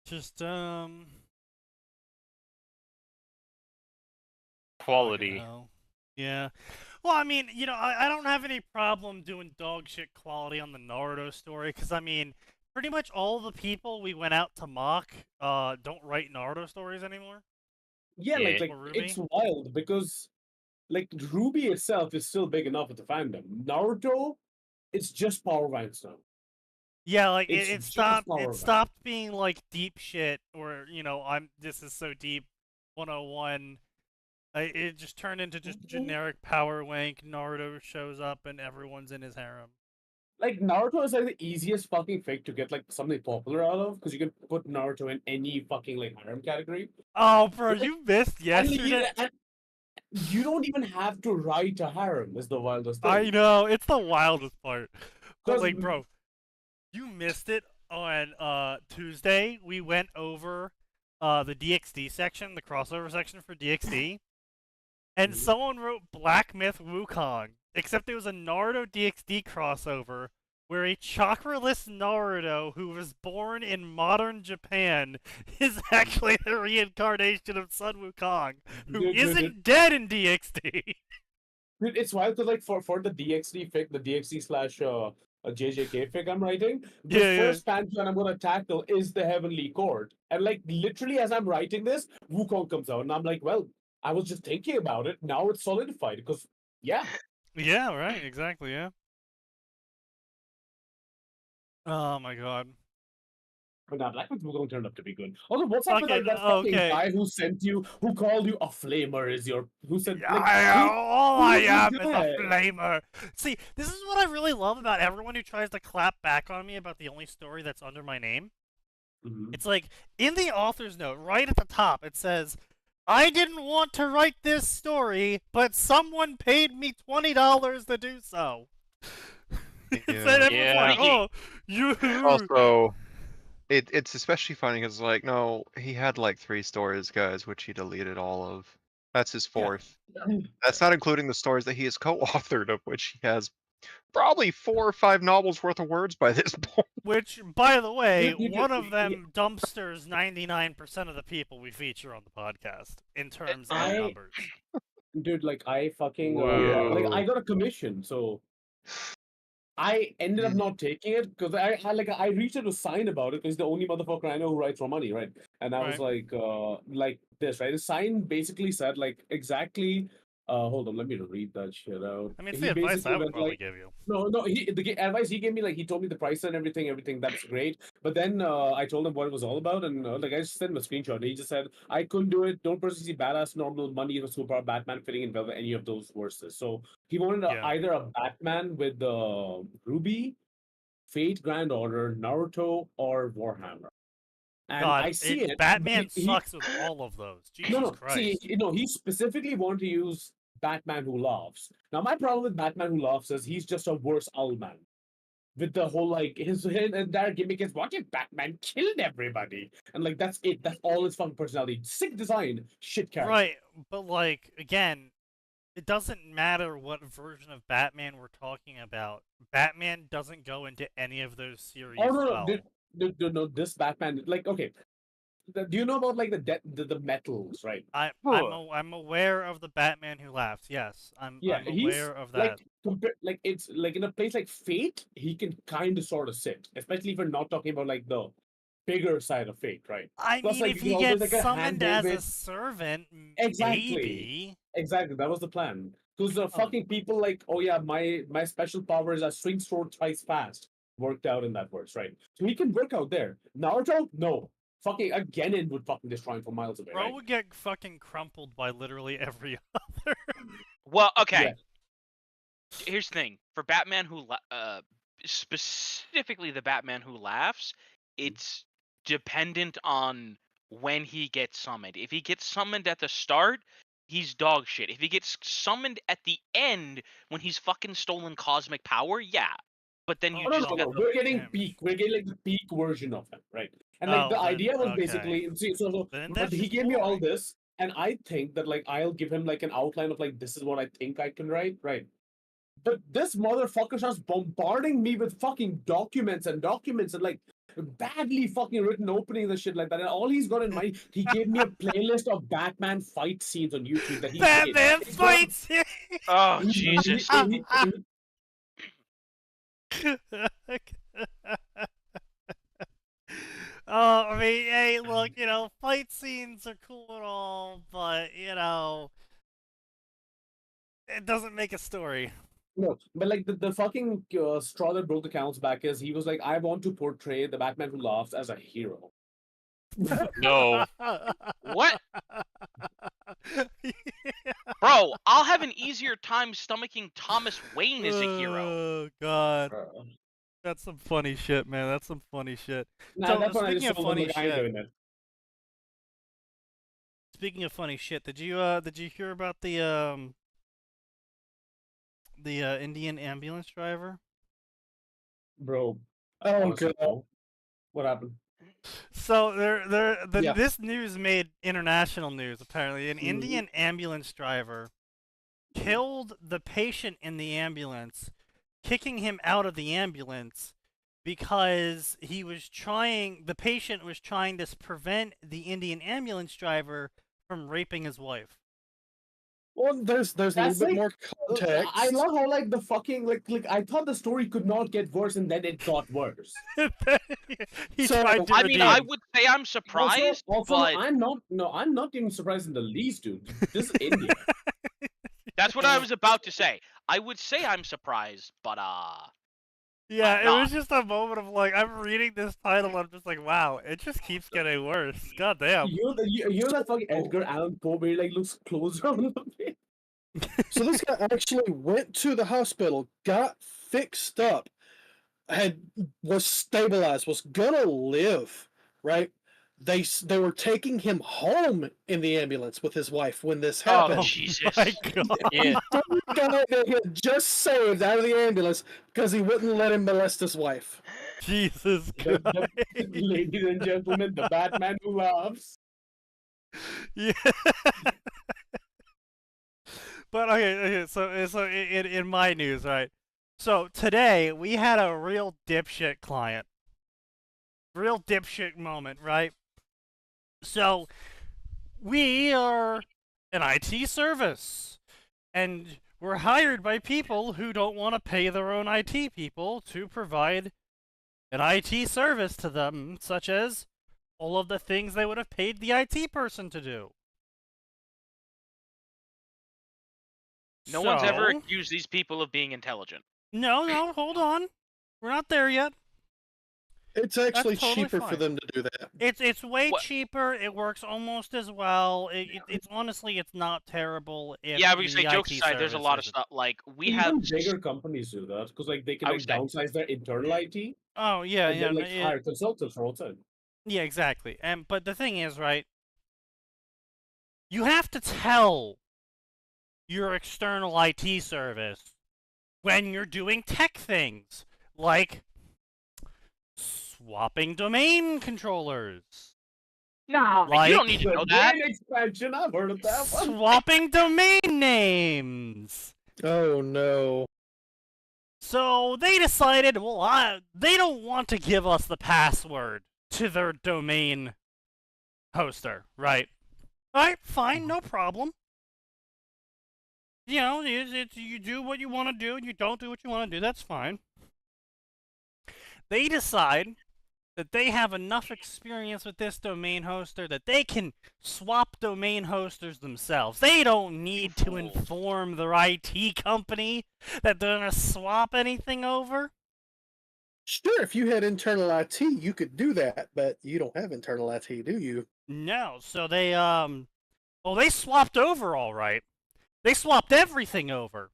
Just Quality. Yeah. Well, I mean, I don't have any problem doing dog shit quality on the Naruto story, because, I mean, pretty much all the people we went out to mock don't write Naruto stories anymore. Yeah, Yeah. like Or it's Ruby. wild because like Ruby itself is still big enough with the fandom. Naruto, it's just Power Ranks now. Yeah, like It's it just stopped Power it Ranks. stopped being like deep shit, or this is so deep 101. It just turned into just generic power wank. Naruto shows up and everyone's in his harem. Like Naruto is like the easiest fucking fake to get like something popular out of because you can put Naruto in any fucking like harem category. Oh, bro, Like, you missed yesterday. and you don't even have to write a harem. Is the wildest I thing. know, it's the wildest part. But Because like, bro, you missed it on Tuesday. We went over the DXD section, the crossover section for DXD, and someone wrote Black Myth Wukong, except it was a Naruto DXD crossover where a chakraless Naruto who was born in modern Japan is actually the reincarnation of Sun Wukong, who isn't dead in DXD. Dude, it's wild because like for the DXD fic, the DXD slash a JJK fic I'm writing, the Yeah, yeah. first pantheon I'm gonna tackle is the Heavenly Court. And like literally as I'm writing this, Wukong comes out, and I'm like, well, I was just thinking about it. Now it's solidified because yeah. Yeah, right, exactly, yeah. Oh my god. But now Black Myth Wukong turned up to be good. Also, what's up with like that fucking Okay. guy who sent you, who called you a flamer? Is your who said like All I who's am this is a guy? flamer. See, this is what I really love about everyone who tries to clap back on me about the only story that's under my name. It's like, in the author's note, right at the top, it says, I didn't want to write this story, but someone paid me $20 to do so. And everyone's like, oh, you. Also, it's especially funny because like no, he had like 3 stories, guys, which he deleted all of. That's his 4th. That's not including the stories that he has co-authored, of which he has probably 4 or 5 novels worth of words by this point. Which, by the way, one of them dumpsters 99% of the people we feature on the podcast in terms of numbers. Dude, like I fucking like I Whoa. got a commission, so I ended up not taking it because I reached out to Sign about it because he's the only motherfucker I know who writes for money, right? And I was like this, right? The Sign basically said like exactly. Hold on, let me read that shit out. I mean, it's He the advice basically I would went probably like, give you. no, the advice he gave me, like he told me the price and everything that's great. But then I told him what it was all about, and like I just sent him a screenshot. He just said I couldn't do it. Don't personally see badass normal money or superpower Batman fitting in well with any of those verses. So he wanted either a Batman with Ruby, Fate, Grand Order, Naruto, or Warhammer. And God, I see it. Batman sucks with all of those. Jesus Christ. See, he specifically wanted to use Batman Who Laughs. Now, my problem with Batman Who Laughs is he's just a worse Owlman. With the whole like his entire gimmick is what if Batman killed everybody, and like that's it. That's all his fucking personality. Sick design, shit character. Right, but like again, it doesn't matter what version of Batman we're talking about. Batman doesn't go into any of those series. Oh no, no, this Batman. Like, okay, do you know about like the metals, right? I'm aware of the Batman Who Laughs. Yes, I'm aware of that. Like it's like in a place like Fate, he can kind of sort of sit, especially if we're not talking about like the bigger side of Fate, right? I Plus, mean, like, if you he can always, gets like, summoned as a with... servant, exactly, that was the plan. Because the fucking people like, oh yeah, my special power is I swing sword twice fast. Worked out in that verse, right? So he can work out there. Naruto, no. Fucking Genin would fucking destroy him from miles away. Bro right? would get fucking crumpled by literally every other. Well, okay. Here's the thing: for Batman who, specifically the Batman Who Laughs, it's dependent on when he gets summoned. If he gets summoned at the start, he's dog shit. If he gets summoned at the end when he's fucking stolen cosmic power, yeah. But then you just no. We're getting peak. We're getting like the peak version of him, right? And like the idea was basically, but he gave me all this, and I think that like I'll give him like an outline of like this is what I think I can write, right? But this motherfucker starts bombarding me with fucking documents and like badly fucking written openings and shit like that. And all he's got in mind, he gave me a playlist of Batman fight scenes on YouTube that he made. Batman It's got- fights. Oh he- Jesus! I mean, hey, look, fight scenes are cool and all, but it doesn't make a story. No, but like the fucking straw that broke the camel's back is he was like, I want to portray the Batman who laughs as a hero. No. What? Bro, I'll have an easier time stomaching Thomas Wayne as a hero. Oh God, Uh, that's some funny shit, man. That's some funny shit. nah, So, that's when I speaking just of told him, funny like, I ain't shit- doing it. Speaking of funny shit, did you hear about the Indian ambulance driver? Bro. Oh honestly, god. no. What happened? So Yeah. this news made international news. Apparently, an Mhm. Indian ambulance driver killed the patient in the ambulance, kicking him out of the ambulance because the patient was trying to prevent the Indian ambulance driver from raping his wife. Well, there's a little That's bit like- more context. I love how like the fucking like I thought the story could not get worse and then it got worse. He So, tried to I mean, I redeem. would say I'm surprised, Also, but I'm not even surprised in the least, dude. This is India. that's what I was about to say. I would say I'm surprised, but Yeah, I'm it was not. just a moment of like, I'm reading this title, and I'm just like, wow, it just keeps getting worse. God damn. You know that fucking Edgar Allan Poe where he like looks closer on the face? So this guy actually went to the hospital, got fixed up, was stabilized, was gonna live, right? They were taking him home in the ambulance with his wife when this Oh, happened. Jesus. My God. Yeah. The guy that he had just saved out of the ambulance because he wouldn't let him molest his wife. Jesus The- Christ. Ladies and gentlemen, the Batman who laughs. Yeah. But okay, so in my news, right? So today we had a real dipshit client. Real dipshit moment, right? So we are an IT service, and we're hired by people who don't want to pay their own IT people to provide an IT service to them, such as all of the things they would have paid the IT person to do. No one's ever So- accused these people of being intelligent. No, hold on. We're not there yet. It's actually totally cheaper for fine. them to do that. It's way What- cheaper. It works almost as well. It's honestly, it's not terrible. If Yeah, we say the jokes IT aside, there's a lot of service stuff. Like, we Even have. bigger companies do that because like they can I like would say- downsize their internal IT Oh yeah, and yeah, then like it- hire consultants from outside. yeah, exactly. And but the thing is, right? You have to tell your external IT service when you're doing tech things, like swapping domain controllers. No, Like- you don't need to know that. Domain expansion, I've heard of that one. Swapping domain names. Oh no. So they decided, well, they don't want to give us the password to their domain hoster, right? Alright, fine, no problem. You know, you do what you want to do, and you don't do what you want to do, that's fine. They decide that they have enough experience with this domain hoster that they can swap domain hosters themselves. They don't need to Fool. inform their IT company that they're going to swap anything over. Sure, if you had internal IT, you could do that, but you don't have internal IT, do you? No, so they, well, they swapped over all right. They swapped everything over.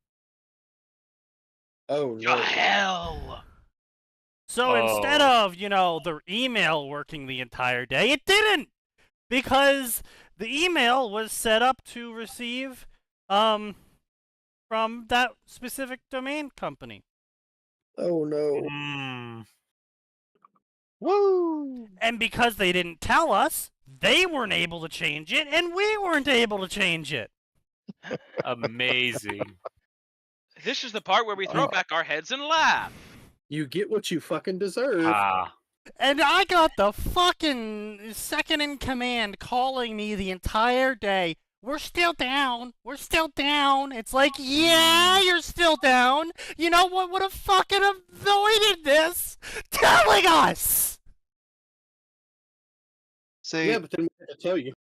Oh The no. hell. So instead of, their email working the entire day, it didn't! Because the email was set up to receive, from that specific domain company. Oh no. Mm. Woo! And because they didn't tell us, they weren't able to change it, and we weren't able to change it. Amazing. This is the part where we throw back our heads and laugh. You get what you fucking deserve. Ah. And I got the fucking second in command calling me the entire day. We're still down. We're still down. It's like, yeah, you're still down. You know what would have fucking avoided this? Telling us! See, Yeah, but then we have to tell you.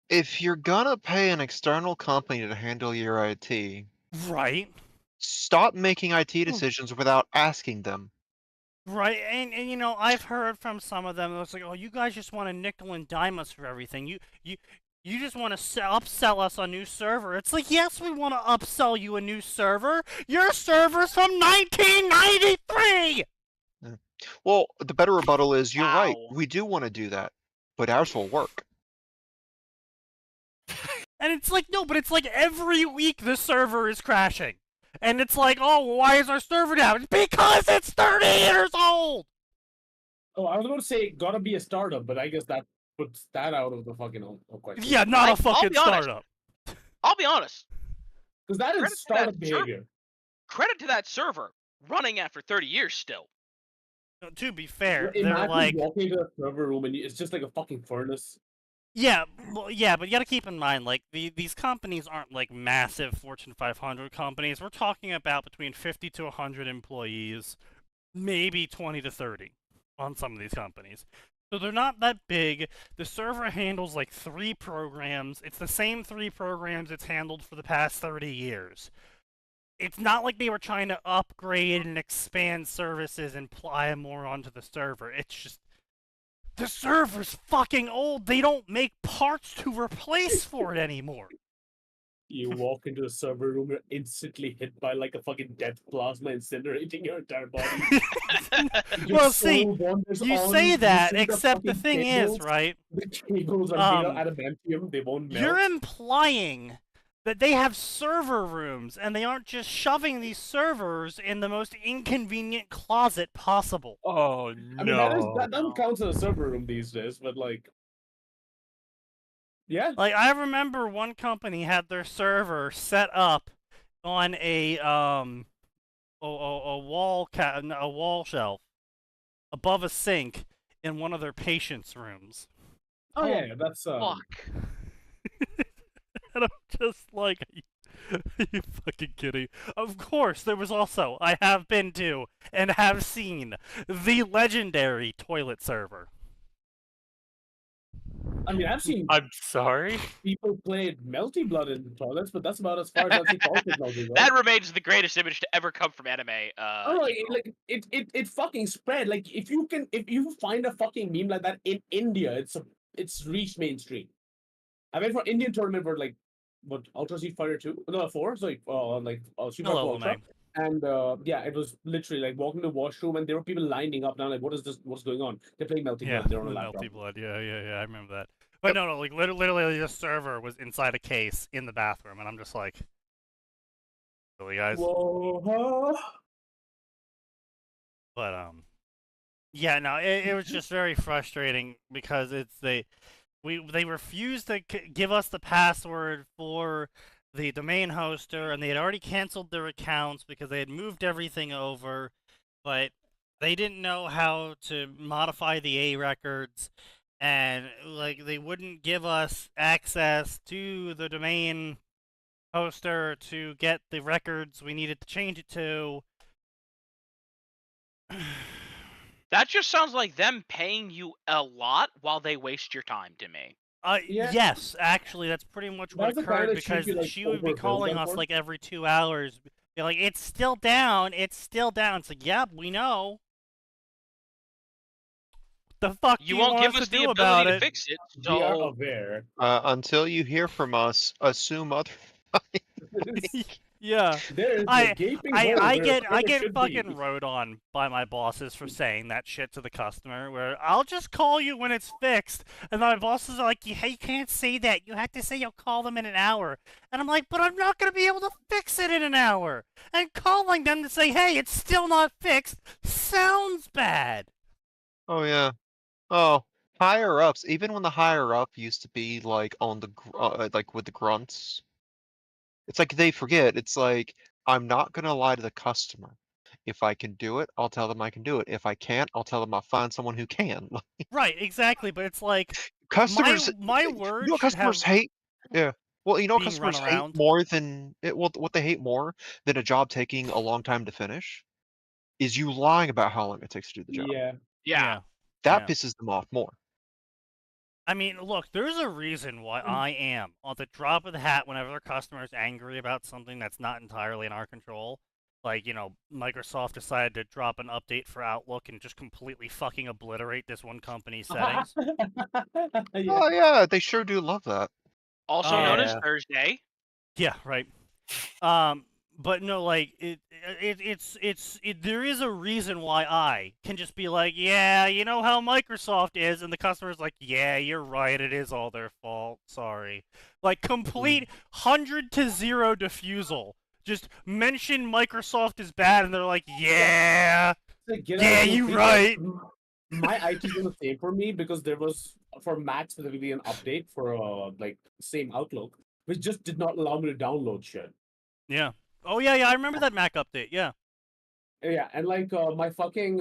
if you're gonna pay an external company to handle your IT, Right. stop making IT decisions without asking them. Right, and you know, I've heard from some of them, it's like, oh, you guys just want to nickel and dime us for everything. You just want to upsell us a new server. It's like, yes, we want to upsell you a new server. Your server's from 1993! Well, the better rebuttal is, you're right, Wow. we do want to do that, but ours will work. And it's like, no, but it's like every week the server is crashing. And it's like, oh, why is our server down? It's because it's 30 years old! Oh, I was going to say gotta be a startup, but I guess that puts that out of the fucking question. Yeah, not a I'll fucking be honest. startup. I'll be honest. Because that Credit is to that startup server. behavior. Credit to that server running after 30 years still. No, to be fair, they're Imagine like, walking into a server room and it's just like a fucking furnace. yeah, well, yeah, but you gotta keep in mind, like, these companies aren't like massive Fortune 500 companies. We're talking about between 50 to 100 employees, maybe 20 to 30 on some of these companies. So they're not that big. The server handles like 3 programs. It's the same 3 programs it's handled for the past 30 years. It's not like they were trying to upgrade and expand services and apply more onto the server. It's just, the server's fucking old. They don't make parts to replace for it anymore. You walk into a server room, you're instantly hit by like a fucking death plasma incinerating your entire body. Your Well, see, soul wanders you on, say you that, see the except the fucking thing cables. is, right? The cables are made of Um, adamantium, they won't melt. You're implying that they have server rooms and they aren't just shoving these servers in the most inconvenient closet possible. Oh I mean, that No. counts as a server room these days, but like, yeah. Like, I remember one company had their server set up on a wall shelf above a sink in one of their patients' rooms. Oh yeah, that's Fuck. And I'm just like, are you fucking kidding? Of course, there was also, I have been to and have seen the legendary toilet server. I mean, I've seen I'm sorry. people play Melty Blood in toilets, but that's about as far as I've seen politics now. That remains the greatest image to ever come from anime. Oh, it fucking spread. Like if you find a fucking meme like that in India, it's reached mainstream. I went for Indian tournament for like what Ultra Street Fighter 2? No, 4, sorry, Super Hello, Ultra. Omeg. And yeah, it was literally like walking to the washroom and there were people lining up now, like, what is this? What's going on? They're playing Melty Yeah, Blood, they're on the a laptop. Melty Blood. Yeah, I remember that. But no, like literally, the server was inside a case in the bathroom, and I'm just like, really, guys? Whoa. But yeah, no, it was just very frustrating because they refused to give us the password for the domain hoster, and they had already canceled their accounts because they had moved everything over, but they didn't know how to modify the A records, and like they wouldn't give us access to the domain hoster to get the records we needed to change it to. That just sounds like them paying you a lot while they waste your time to me. Yeah. Yes, actually, that's pretty much what That's the kind occurred of shit because you, like, she would be overbill calling them us for. like every 2 hours. Be like, it's still down, it's still down. It's like, yep, we know. The fuck You do won't want give us us to the do ability about to it? fix it, We are so aware. Until you hear from us, assume other. Yeah. There is a I gaping hole I where get it should fucking be. rode on by my bosses for saying that shit to the customer, where I'll just call you when it's fixed, and my bosses are like, hey, you can't say that, you have to say you'll call them in an hour. And I'm like, but I'm not gonna be able to fix it in an hour. And calling them to say, hey, it's still not fixed sounds bad. Oh yeah. Oh, higher ups. Even when the higher up used to be like on the like with the grunts, it's like they forget. It's like, I'm not gonna lie to the customer. If I can do it, I'll tell them I can do it. If I can't, I'll tell them I'll find someone who can. Right, exactly. But it's like Customers, my you word know what should customers have hate? Yeah. Well, you know what being run customers hate around. more than what they hate more than a job taking a long time to finish is you lying about how long it takes to do the job. Yeah. Yeah. That Yeah. pisses them off more. I mean, look, there's a reason why I am on the drop of the hat whenever a customer is angry about something that's not entirely in our control. Like, Microsoft decided to drop an update for Outlook and just completely fucking obliterate this one company's settings. Yeah. Oh yeah, they sure do love that. Also known as Yeah. Thursday. Yeah, right. But no, like there is a reason why I can just be like, yeah, you know how Microsoft is, and the customer's like, yeah, you're right, it is all their fault. Sorry. Like complete 100 to 0 diffusal. Just mention Microsoft is bad, and they're like, yeah, Like, get yeah, out of you the right. My IT was the same for me because there was for Mac specifically an update for like same Outlook, which just did not allow me to download shit. Yeah. Oh yeah, I remember that Mac update. Yeah. Yeah, and like my fucking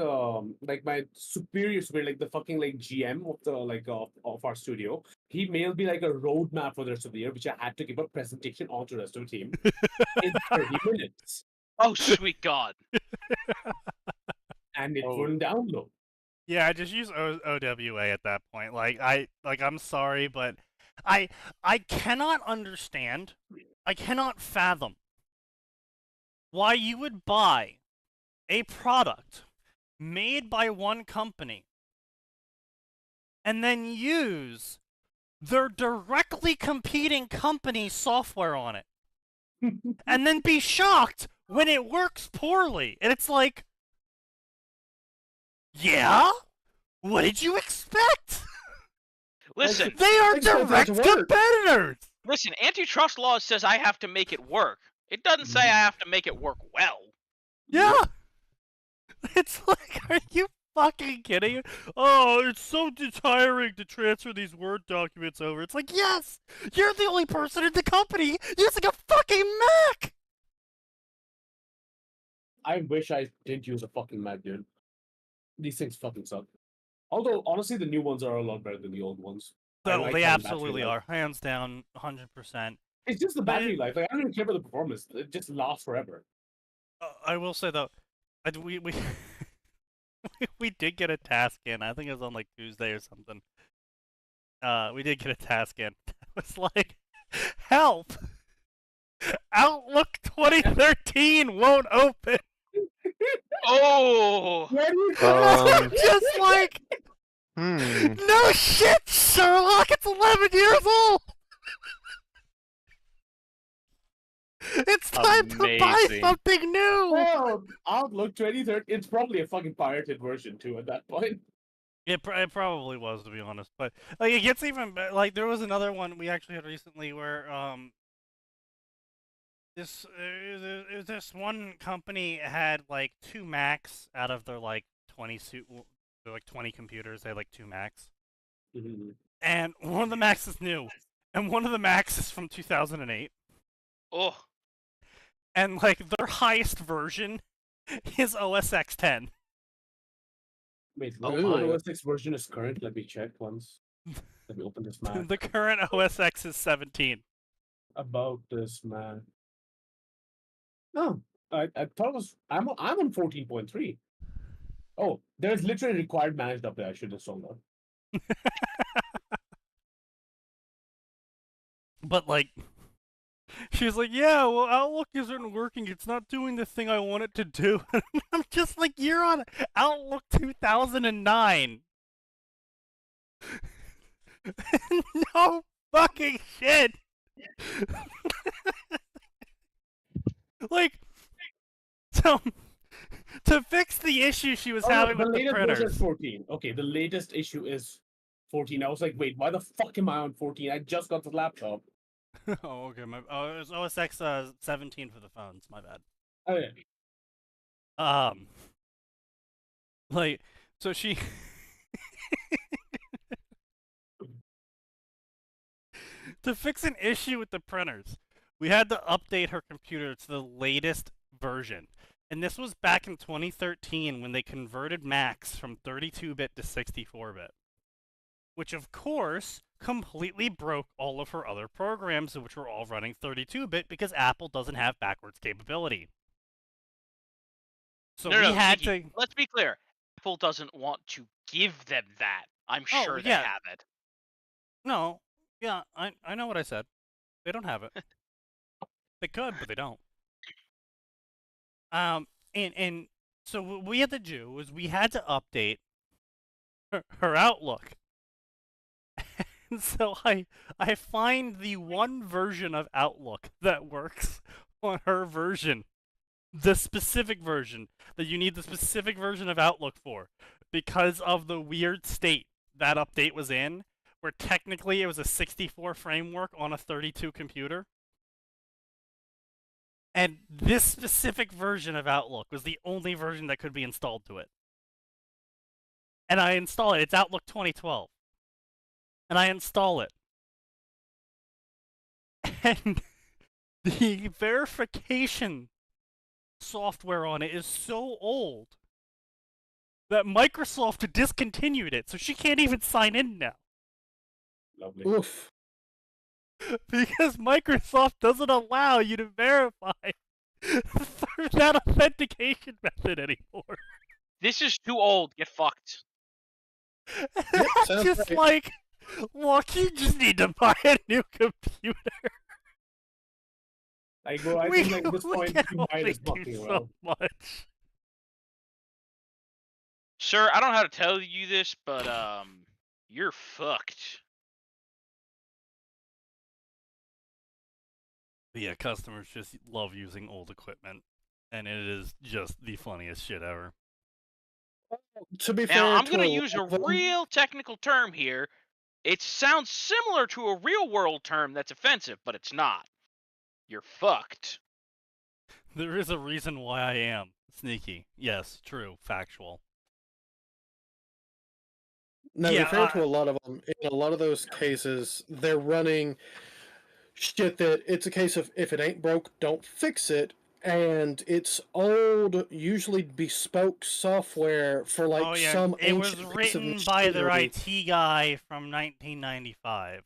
like my superior, like the fucking like GM of the like of our studio, he mailed me like a roadmap for the rest of the year, which I had to give a presentation on to the rest of the team in 30 minutes, Oh, sweet God. and it Oh. wouldn't download. Yeah, I just use OWA at that point. I'm sorry, but I cannot understand. I cannot fathom why you would buy a product made by one company and then use their directly competing company's software on it and then be shocked when it works poorly. And it's like, yeah? What did you expect? Listen, They are Expect that to direct work. competitors! listen, antitrust law says I have to make it work. It doesn't say I have to make it work well. Yeah! It's like, are you fucking kidding? Oh, it's so tiring to transfer these Word documents over. It's like, yes! You're the only person in the company using a fucking Mac! I wish I didn't use a fucking Mac, dude. These things fucking suck. Although honestly, the new ones are a lot better than the old ones. I Oh, like they having battery absolutely life. are. Hands down, 100%. It's just the But battery it- life. Like I don't even care about the performance. It just lasts forever. I will say, though, we we did get a task in. I think it was on, like, Tuesday or something. We did get a task in. It was like, help! Outlook 2013 won't open! Oh! Where do you Just like, no shit, Sherlock! It's 11 years old! It's time to buy Amazing. something new! Well, Outlook 2013. It's probably a fucking pirated version too at that point. It probably was, to be honest. But, like, it gets even better. Like, there was another one we actually had recently where, this one company had, like, 2 Macs out of their, like, 20 computers. They had, like, 2 Macs. And one of the Macs is new. And one of the Macs is from 2008. Oh. And, like, their highest version is OS X 10. Wait, Oh what my. OS 6 version is current? Let me check once. Let me open this Mac. The current OS X is 17. About this Mac. No, I thought it was. I'm on 14.3. Oh, there's literally required managed update. I should install that. But, like, she was like, yeah, well, Outlook isn't working. It's not doing the thing I want it to do. I'm just like, you're on Outlook 2009. No fucking shit. Like, so, to fix the issue she was Oh, no, having the with the latest version printers. is 14. Okay, the latest issue is 14. I was like, wait, why the fuck am I on 14? I just got the laptop. Oh, okay. It was OS X 17 for the phones. My bad. Oh, yeah. Like, so she. To fix an issue with the printers, we had to update her computer to the latest version. And this was back in 2013 when they converted Macs from 32-bit to 64-bit. Which, of course, completely broke all of her other programs, which were all running 32-bit because Apple doesn't have backwards capability. So No, we had Sneaky, to... let's be clear. Apple doesn't want to give them that. I'm sure they yeah. have it. No, yeah, I know what I said. They don't have it. They could, but they don't. And so what we had to do was we had to update her Outlook. And so I find the one version of Outlook that works on her version. The specific version that you need the specific version of Outlook for because of the weird state that update was in, where technically it was a 64 framework on a 32 computer. And this specific version of Outlook was the only version that could be installed to it. And I install it. It's Outlook 2012. And I install it. And the verification software on it is so old that Microsoft discontinued it, so she can't even sign in now. Lovely. Oof. Because Microsoft doesn't allow you to verify through that authentication method anymore. This is too old. Get fucked. Yep, sounds Just right. like, look, you just need to buy a new computer. I go. I We think like, at this point, can you might only as well do be so well. much. Sir, I don't know how to tell you this, but you're fucked. Yeah, customers just love using old equipment, and it is just the funniest shit ever. To be Now, fair, I'm to going to a use a lot of them- real technical term here. It sounds similar to a real world term that's offensive, but it's not. You're fucked. There is a reason why I am sneaky. Yes, true, factual. No, to Yeah, be fair to a lot of them, in a lot of those cases, they're running shit that it's a case of if it ain't broke, don't fix it. And it's old, usually bespoke software for like oh yeah, some it was ancient piece of written by their machinery. IT guy from 1995.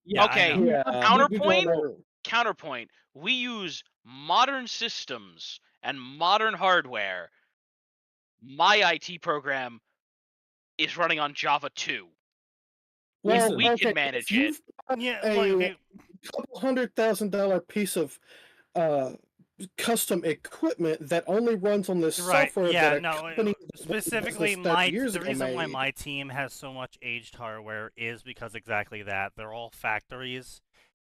Yeah, Okay, I know. Yeah, Counterpoint? they're- Counterpoint. We use modern systems and modern hardware. My IT program is running on Java 2. Well, we okay, can manage if you've got Yeah, a like, okay, couple $100,000 piece of custom equipment that only runs on this right? software Yeah, that a no. company Specifically, business 30 years the ago reason why made. my team has so much aged hardware is because exactly that. They're all factories,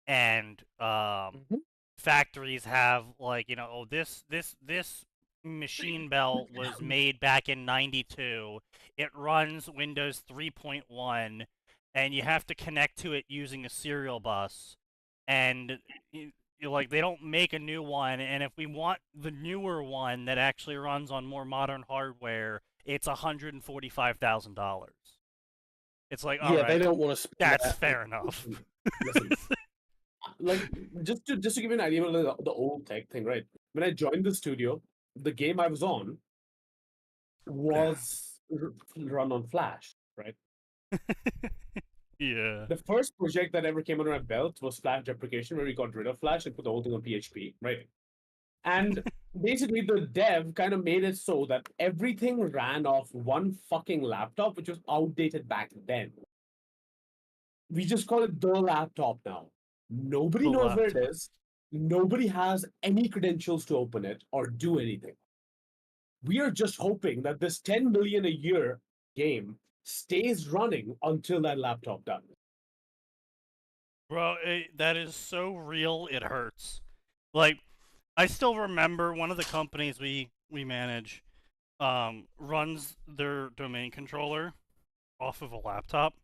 and Mhm. factories have like oh this machine belt was made back in 92. It runs Windows 3.1, and you have to connect to it using a serial bus, and like they don't make a new one, and if we want the newer one that actually runs on more modern hardware, it's $145,000. It's like, all Yeah, right, they don't want to spend that's that. fair enough. Listen, like just to give you an idea of the old tech thing, right? When I joined the studio, the game I was on was run on Flash, right? Yeah. The first project that ever came under my belt was Flash deprecation, where we got rid of Flash and put the whole thing on PHP, right? And basically, the dev kind of made it so that everything ran off one fucking laptop, which was outdated back then. We just call it the laptop now. Nobody The knows where it laptop. is. Nobody has any credentials to open it or do anything. We are just hoping that this 10 million a year game stays running until that laptop does. Bro, that is so real, it hurts. Like, I still remember one of the companies we manage runs their domain controller off of a laptop.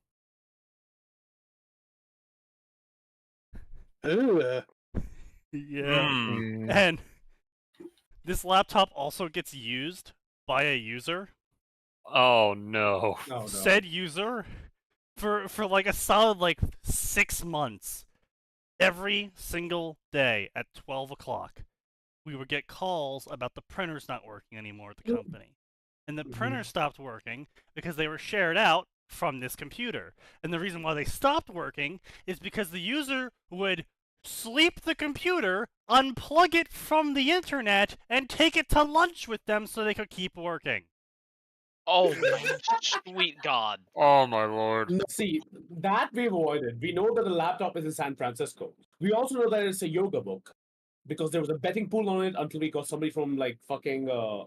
Ooh, Yeah. Hmm. And this laptop also gets used by a user. Oh no. No, no. Said user for like a solid like 6 months. Every single day at 12 o'clock we would get calls about the printers not working anymore at the company. And the printer stopped working because they were shared out from this computer. And the reason why they stopped working is because the user would sleep the computer, unplug it from the internet, and take it to lunch with them so they could keep working. Oh my sweet God. Oh my lord. No, see, that we've avoided. We know that the laptop is in San Francisco. We also know that it's a yoga book because there was a betting pool on it until we got somebody from like fucking A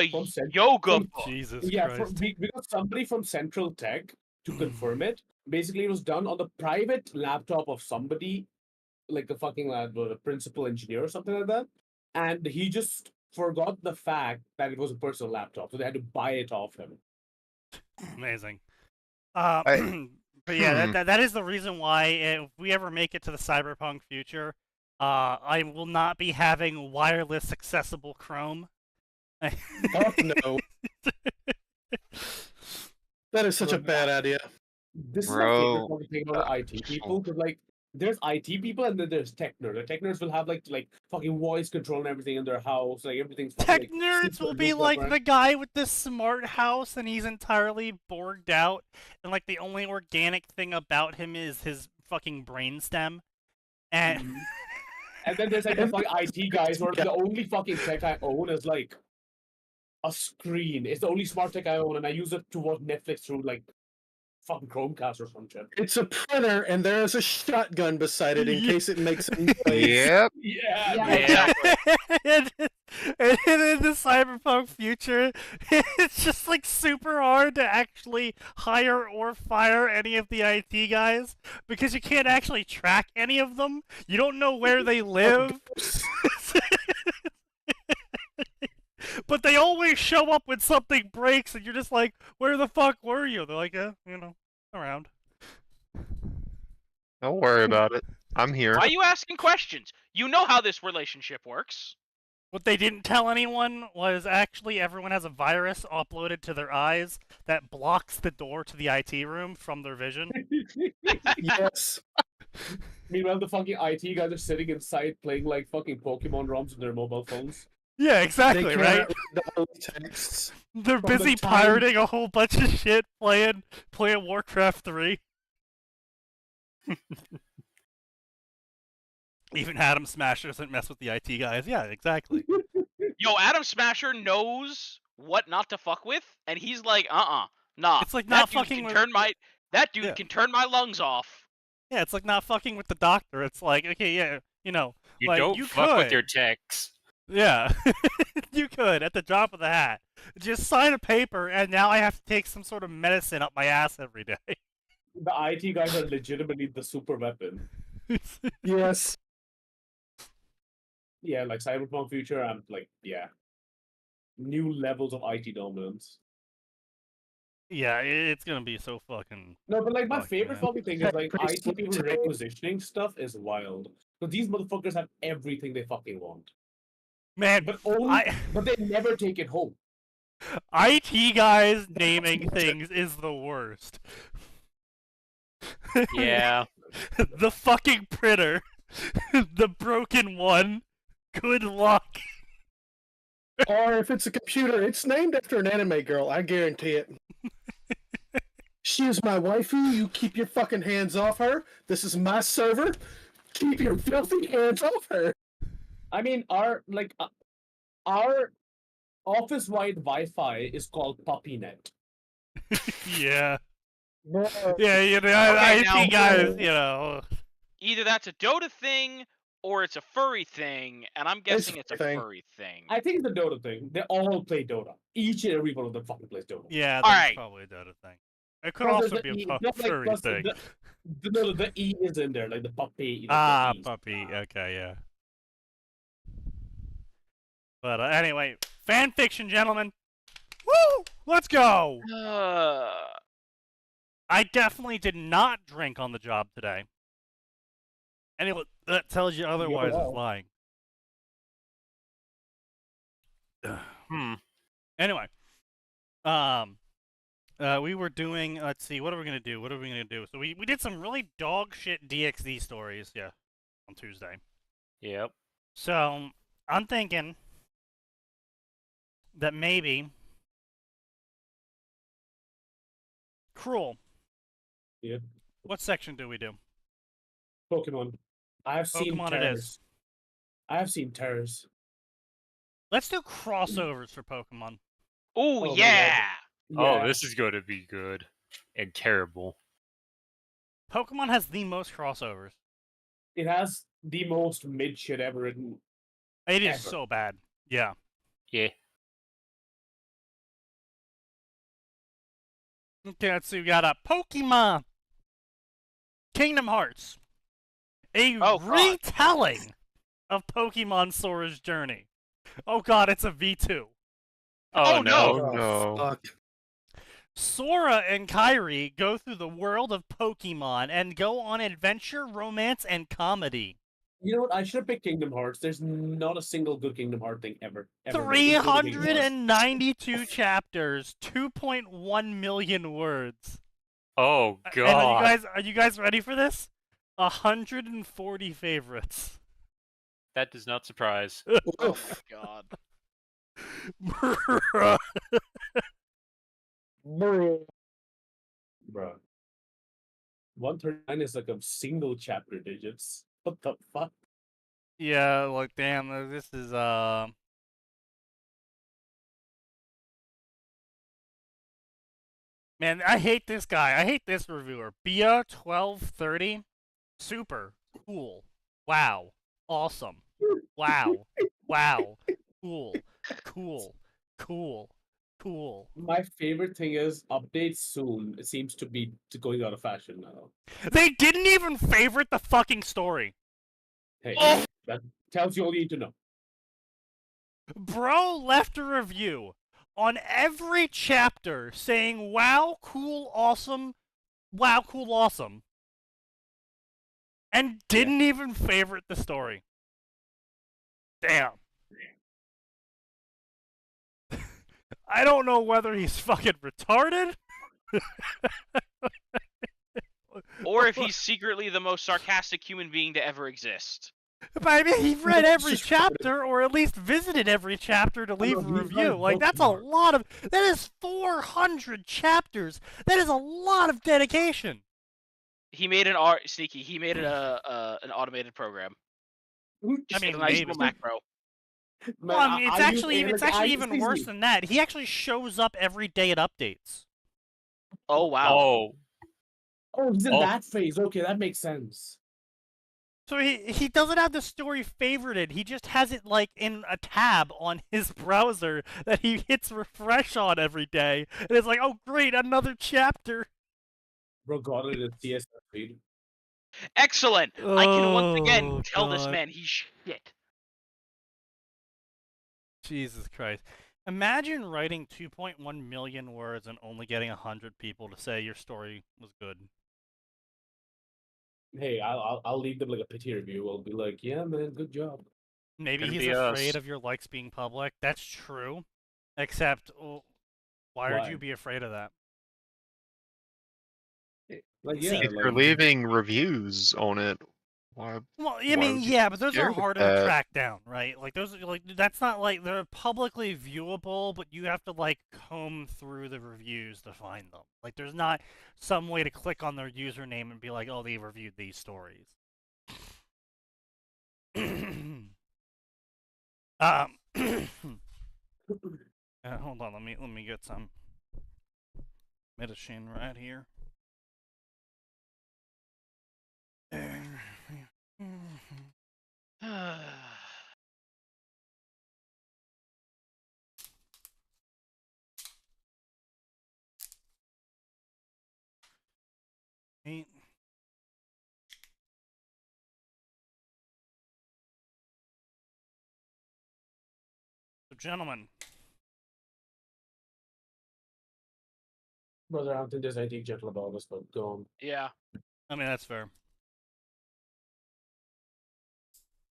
from yoga from- book. Jesus yeah, Christ. we got somebody from Central Tech to confirm it. Basically, it was done on the private laptop of somebody, like the fucking the principal engineer or something like that, and he just forgot the fact that it was a personal laptop, so they had to buy it off him. Amazing. I- But yeah, that is the reason why if we ever make it to the cyberpunk future, I will not be having wireless accessible Chrome. Fuck no. That is such a bad idea. This is my Bro, favorite fucking thing about IT people, because like there's IT people and then there's tech nerds. The tech nerds will have like fucking voice control and everything in their house, like everything's fucking, Tech like, nerds super will be looped up, like right? the guy with the smart house and he's entirely borged out, and like the only organic thing about him is his fucking brainstem. And Mhm. And then there's like the fucking IT guys where the only fucking tech I own is like a screen. It's the only smart tech I own, and I use it to watch Netflix through like fucking Chromecast or some shit. It's a printer, and there is a shotgun beside it in case it makes a noise. Yep. Yeah, Yeah. exactly. and in the cyberpunk future, it's just like super hard to actually hire or fire any of the IT guys because you can't actually track any of them. You don't know where they live. But they always show up when something breaks, and you're just like, "Where the fuck were you?" They're like, around." Don't worry about it. I'm here. Why are you asking questions? You know how this relationship works. What they didn't tell anyone was actually everyone has a virus uploaded to their eyes that blocks the door to the IT room from their vision. Yes. Meanwhile, the fucking IT guys are sitting inside playing like fucking Pokemon ROMs on their mobile phones. Yeah, They exactly, cannot right? read the holy texts. They're from the busy time- pirating a whole bunch of shit, playing Warcraft 3. Even Atom Smasher doesn't mess with the IT guys. Yeah, exactly. Yo, Adam Smasher knows what not to fuck with, and he's like, nah. It's like that not dude fucking can with- turn my that dude Yeah. can turn my lungs off. Yeah, it's like not fucking with the doctor. It's like, okay, yeah, You like, don't you fuck with could. your techs. Yeah, you could at the drop of the hat. Just sign a paper, and now I have to take some sort of medicine up my ass every day. The IT guys are legitimately the super weapon. Yes. Yeah, like Cyberpunk future, I'm like, yeah. New levels of IT dominance. Yeah, it's gonna be so fucking. No, but like my Fuck, favorite man. fucking thing is like Pretty IT people sweet. requisitioning stuff is wild. Because these motherfuckers have everything they fucking want. Man, But only but they never take it home. IT guys naming things is the worst. Yeah. The fucking printer. The broken one. Good luck. Or if it's a computer, it's named after an anime girl. I guarantee it. She is my waifu. You keep your fucking hands off her. This is my server. Keep your filthy hands off her. I mean, our office-wide Wi-Fi is called PuppyNet. Yeah. No. Yeah, Okay, IT now- guys, Either that's a Dota thing or it's a furry thing, and I'm guessing it's a thing. furry thing. I think it's a Dota thing. They all play Dota. Each and every one of them fucking plays Dota. Yeah, All that's right. probably a Dota thing. It could Plus, also there's be the a E- no, like, furry plus thing. the E is in there, like the puppy. Ah, the E. puppy. Okay, yeah. But anyway, fan fiction, gentlemen. Woo! Let's go. I definitely did not drink on the job today. Anyway, that tells you otherwise well. is lying. Anyway, we were doing. Let's see, what are we gonna do? What are we gonna do? So we did some really dog shit DxD stories, yeah, on Tuesday. Yep. So I'm thinking that maybe Cruel. Yep. What section do we do? Pokemon. I have seen Pokemon it terrors. is. I have seen terrors. Let's do crossovers for Pokemon. Oh, Oh my yeah! Oh, Yeah. this is going to be good and terrible. Pokemon has the most crossovers. It has the most mid shit ever written. It is Ever. so bad. Yeah. Yeah. Okay, let's see. We got a Pokemon Kingdom Hearts. A Oh, God. retelling of Pokemon Sora's journey. Oh god, it's a V2. Oh, Oh, no. no. no. Fuck. Sora and Kairi go through the world of Pokemon and go on adventure, romance, and comedy. You know what? I should have picked Kingdom Hearts. There's not a single good Kingdom Heart thing ever. Made, including Kingdom Hearts. 392 chapters, 2.1 million words. Oh, And God. are you guys ready for this? 140 favorites. That does not surprise. Oh, my God. Bruh. 139 is like a single chapter digits. What the fuck? Yeah, like damn, this is man, I hate this guy. I hate this reviewer. Bia1230. Super cool. Wow. Awesome. Wow. Wow. Cool. Cool. Cool. Cool. My favorite thing is updates soon. It seems to be going out of fashion now. They didn't even favorite the fucking story. Hey, Oh! that tells you all you need to know. Bro left a review on every chapter saying, wow, cool, awesome, wow, cool, awesome. And didn't even favorite the story. Damn. I don't know whether he's fucking retarded. Or if he's secretly the most sarcastic human being to ever exist. But I mean, he read every chapter, or at least visited every chapter to leave a he's review. read Like, that's a bookmark. lot of... That is 400 chapters. That is a lot of dedication. He made an Sneaky. He made an automated program. Just mean, a nice maybe. little macro. Well, I mean, it's actually I even use worse Disney. than that. He actually shows up every day at updates. Oh, wow. Oh, Oh, he's in Oh. that phase. Okay, that makes sense. So he doesn't have the story favorited. He just has it like in a tab on his browser that he hits refresh on every day, and it's like, oh great, another chapter. Bro, got it in CSS feed. Excellent! I can once again Oh, tell this God. man he's shit. Jesus Christ! Imagine writing 2.1 million words and only getting 100 people to say your story was good. Hey, I'll leave them like a pity review. I'll be like, yeah, man, good job. Maybe Gonna he's be afraid us. of your likes being public. That's true. Except, why would Why? you be afraid of that? Like, See, yeah, If like, you're leaving reviews on it, why? Well, I Why mean, would you yeah, but those are care harder to that? track down, right? Like those, like that's not like they're publicly viewable, but you have to like comb through the reviews to find them. Like, there's not some way to click on their username and be like, oh, they reviewed these stories. Hold on, let me get some medicine right here. Eight. So, gentlemen, brother, I don't think there's anything gentle about this, but go on. Yeah. I mean, that's fair.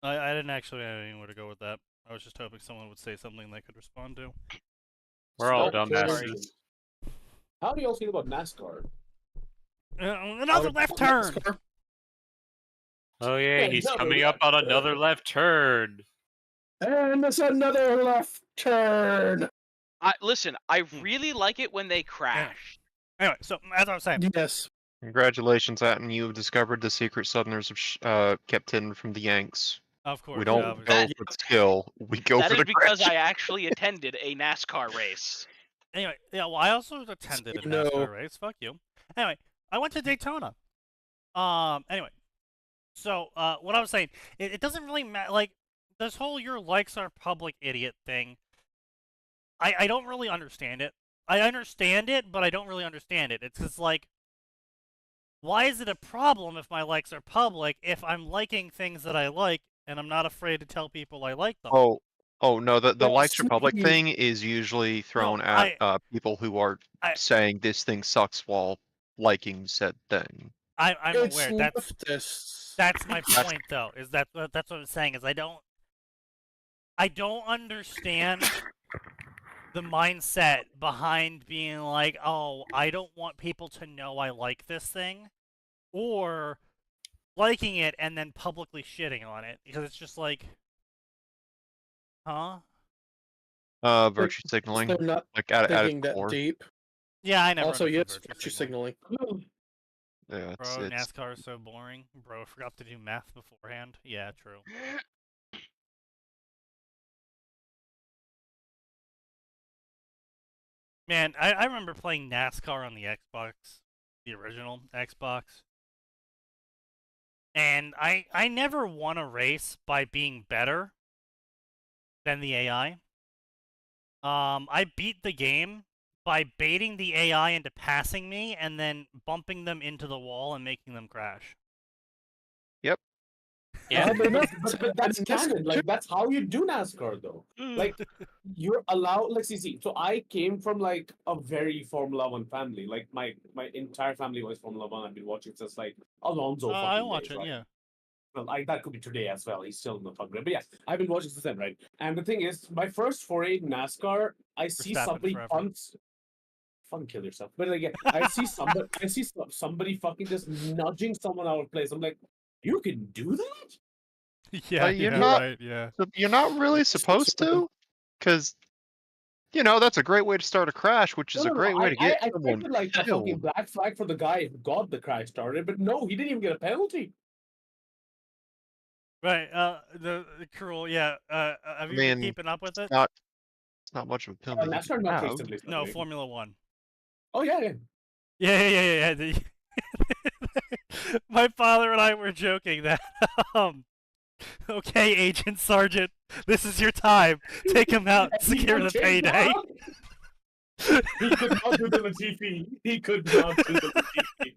I didn't actually have anywhere to go with that. I was just hoping someone would say something they could respond to. we're all Stop dumbasses. caring. How do y'all feel about NASCAR? Another left turn! Oh yeah, Yeah, he's double coming left up on turn. another left turn. And it's another left turn. Listen, I really like it when they crash. Anyway, so as I was saying, Yes. Congratulations, Atin. You've discovered the secret Southerners of kept hidden from the Yanks. of course, We don't obviously. go for the skill. We go That for is the because crash. I actually attended a NASCAR race. Anyway, yeah, well, I also attended a No. NASCAR race. Fuck you. Anyway, I went to Daytona. Anyway, so what I was saying, it doesn't really matter. Like this whole "your likes are public" idiot thing. I don't really understand it. I understand it, but I don't really understand it. It's just like, why is it a problem if my likes are public if I'm liking things that I like and I'm not afraid to tell people I like them? Oh no, the Well, likes republic Sneaky- thing is usually thrown No, at people who are I- saying this thing sucks while liking said thing. I'm It's aware. leftists. That's my point, though. Is that's what I'm saying. Is I don't understand the mindset behind being like, oh, I don't want people to know I like this thing, or liking it and then publicly shitting on it, because it's just like, huh? Virtue signaling, They're not like at thinking its that core. deep. Yeah, I never Also, understood yes, virtue signaling. Yeah, Bro, it's NASCAR is so boring. Bro, forgot to do math beforehand. Yeah, true. Man, I remember playing NASCAR on the Xbox, the original Xbox. And I never won a race by being better than the AI. I beat the game by baiting the AI into passing me and then bumping them into the wall and making them crash. Yeah. But that's canon. Like that's how you do NASCAR, though. Like you're allowed. Like, see. So I came from like a very Formula One family. Like my entire family was Formula One. I've been watching since like Alonso. I fucking watch days, it, right? yeah. Well, that could be today as well. He's still in the fuck grip. But yeah, I've been watching since then, right? And the thing is, my first foray in NASCAR, I see Verstappen somebody forever. punts. Fun, kill yourself. But like, yeah, I see somebody fucking just nudging someone out of place. I'm like, you can do that? Yeah, you're yeah, not- right, yeah. You're not really supposed to, because that's a great way to start a crash, which is a great way to get I someone expected like a fucking killed. black flag for the guy who got the crash started, but no, he didn't even get a penalty. Right, the cruel, yeah. Have you been mean, keeping up with it? It's not much of a penalty. you NASCAR can not have. recently. No, Formula One. Oh yeah. Yeah. My father and I were joking that, okay, Agent Sergeant, this is your time. Take him out, And he secure got the chased payday. down. He could not do the Latifi. He could not do the Latifi.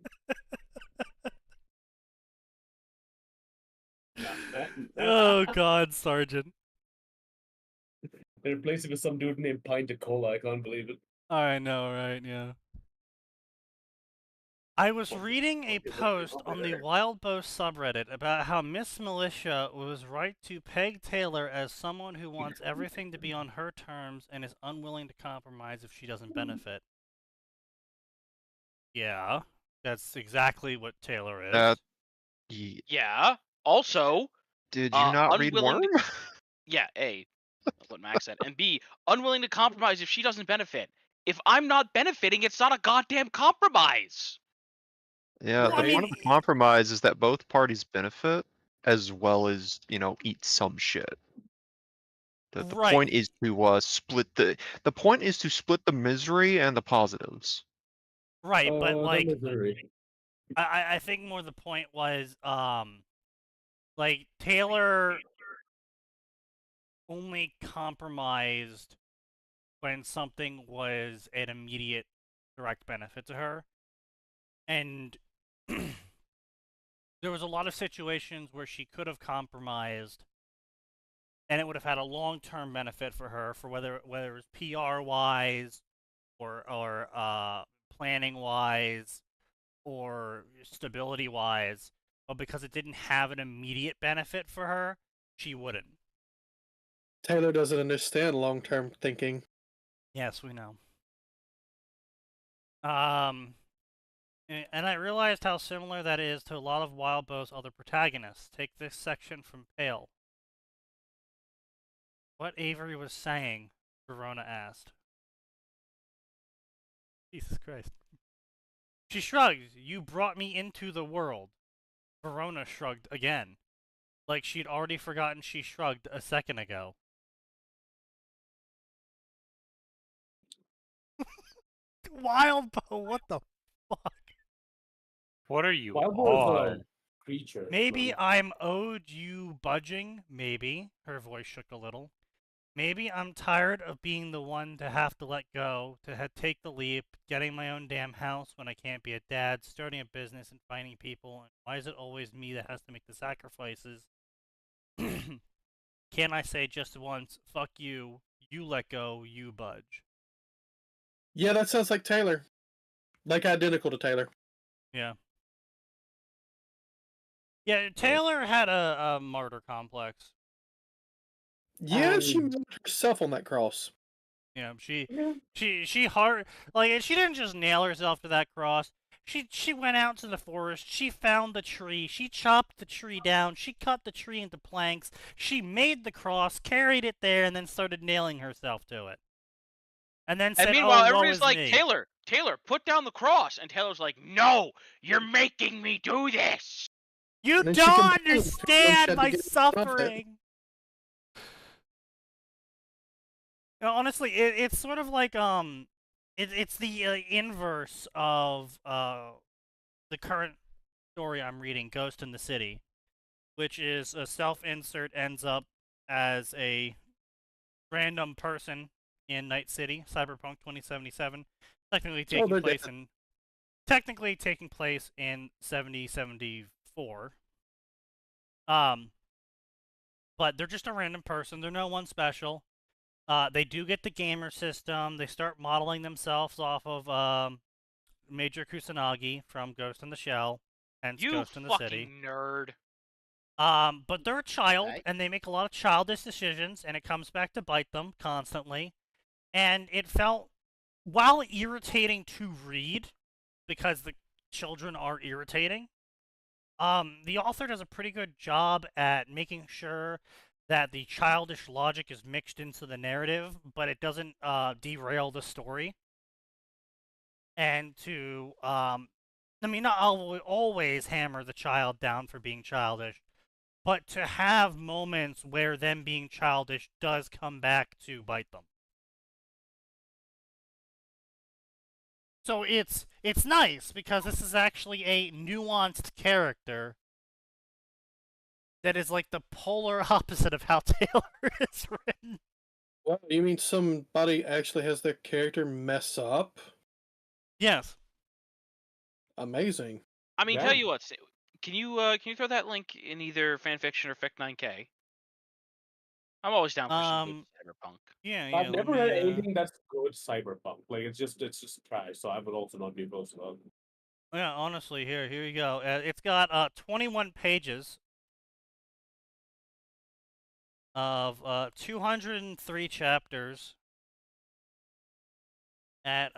Oh God, Sergeant. They replaced it with some dude named Pint of Cola. I can't believe it. I know, right? Yeah. I was reading a post on the Wild Boast subreddit about how Miss Militia was right to peg Taylor as someone who wants everything to be on her terms and is unwilling to compromise if she doesn't benefit. Yeah, that's exactly what Taylor is. That Yeah. Also, did you not read unwilling Worm? yeah, A, that's what Max said. And B, unwilling to compromise if she doesn't benefit. If I'm not benefiting, it's not a goddamn compromise. Yeah, Well, I the point of mean- the compromise is that both parties benefit as well as, eat some shit. The Right. point is to split the point is to split the misery and the positives. Right, but The like, misery. I think more the point was, like Taylor only compromised when something was an immediate direct benefit to her. And there was a lot of situations where she could have compromised and it would have had a long-term benefit for her, for whether it was PR-wise or planning-wise or stability-wise, but because it didn't have an immediate benefit for her, she wouldn't. Taylor doesn't understand long-term thinking. Yes, we know. And I realized how similar that is to a lot of Wild Bow's other protagonists. Take this section from Pale. What Avery was saying, Verona asked. Jesus Christ. She shrugged. You brought me into the world. Verona shrugged again. Like she'd already forgotten she shrugged a second ago. Wild Bow, what the fuck? What are you Wild Boar is on? a creature. Maybe man. I'm owed you budging. Maybe. Her voice shook a little. Maybe I'm tired of being the one to have to let go, to take the leap, getting my own damn house when I can't be a dad, starting a business and finding people, and why is it always me that has to make the sacrifices? Can't I say just once, fuck you, you let go, you budge? Yeah, that sounds like Taylor. Like identical to Taylor. Yeah. Yeah, Taylor had a martyr complex. Yeah, she Um, made herself on that cross. You know, Yeah. she hard like she didn't just nail herself to that cross. She went out to the forest. She found the tree. She chopped the tree down. She cut the tree into planks. She made the cross, carried it there, and then started nailing herself to it. And then said, And meanwhile, "Oh, woe everybody's is like, me." Taylor, put down the cross. And Taylor's like, no, you're making me do this. You And then she don't complained because she understand had to my get rid of it. suffering. You know, honestly, it's sort of like it's the inverse of the current story I'm reading, Ghost in the City, which is a self-insert ends up as a random person in Night City, Cyberpunk 2077, technically taking they're place dead. in 7074. But they're just a random person. They're no one special. They do get the gamer system. They start modeling themselves off of Major Kusanagi from Ghost in the Shell, hence You Ghost in the fucking City. nerd. But they're a child, Okay. and they make a lot of childish decisions, and it comes back to bite them constantly. And it felt, while irritating to read, because the children are irritating, the author does a pretty good job at making sure that the childish logic is mixed into the narrative, but it doesn't derail the story. And to, I mean, not always hammer the child down for being childish, but to have moments where them being childish does come back to bite them. So it's nice because this is actually a nuanced character that is like the polar opposite of how Taylor is written. What? You mean somebody actually has their character mess up? Yes. Amazing. I mean, Yeah. tell you what, can you throw that link in either Fanfiction or Fic9K? I'm always down for some good cyberpunk. Yeah, I've let never me, read anything that's good cyberpunk. Like it's just trash. So I would also not be opposed to that. Yeah, honestly, here you go. It's got 21 pages of 203 chapters at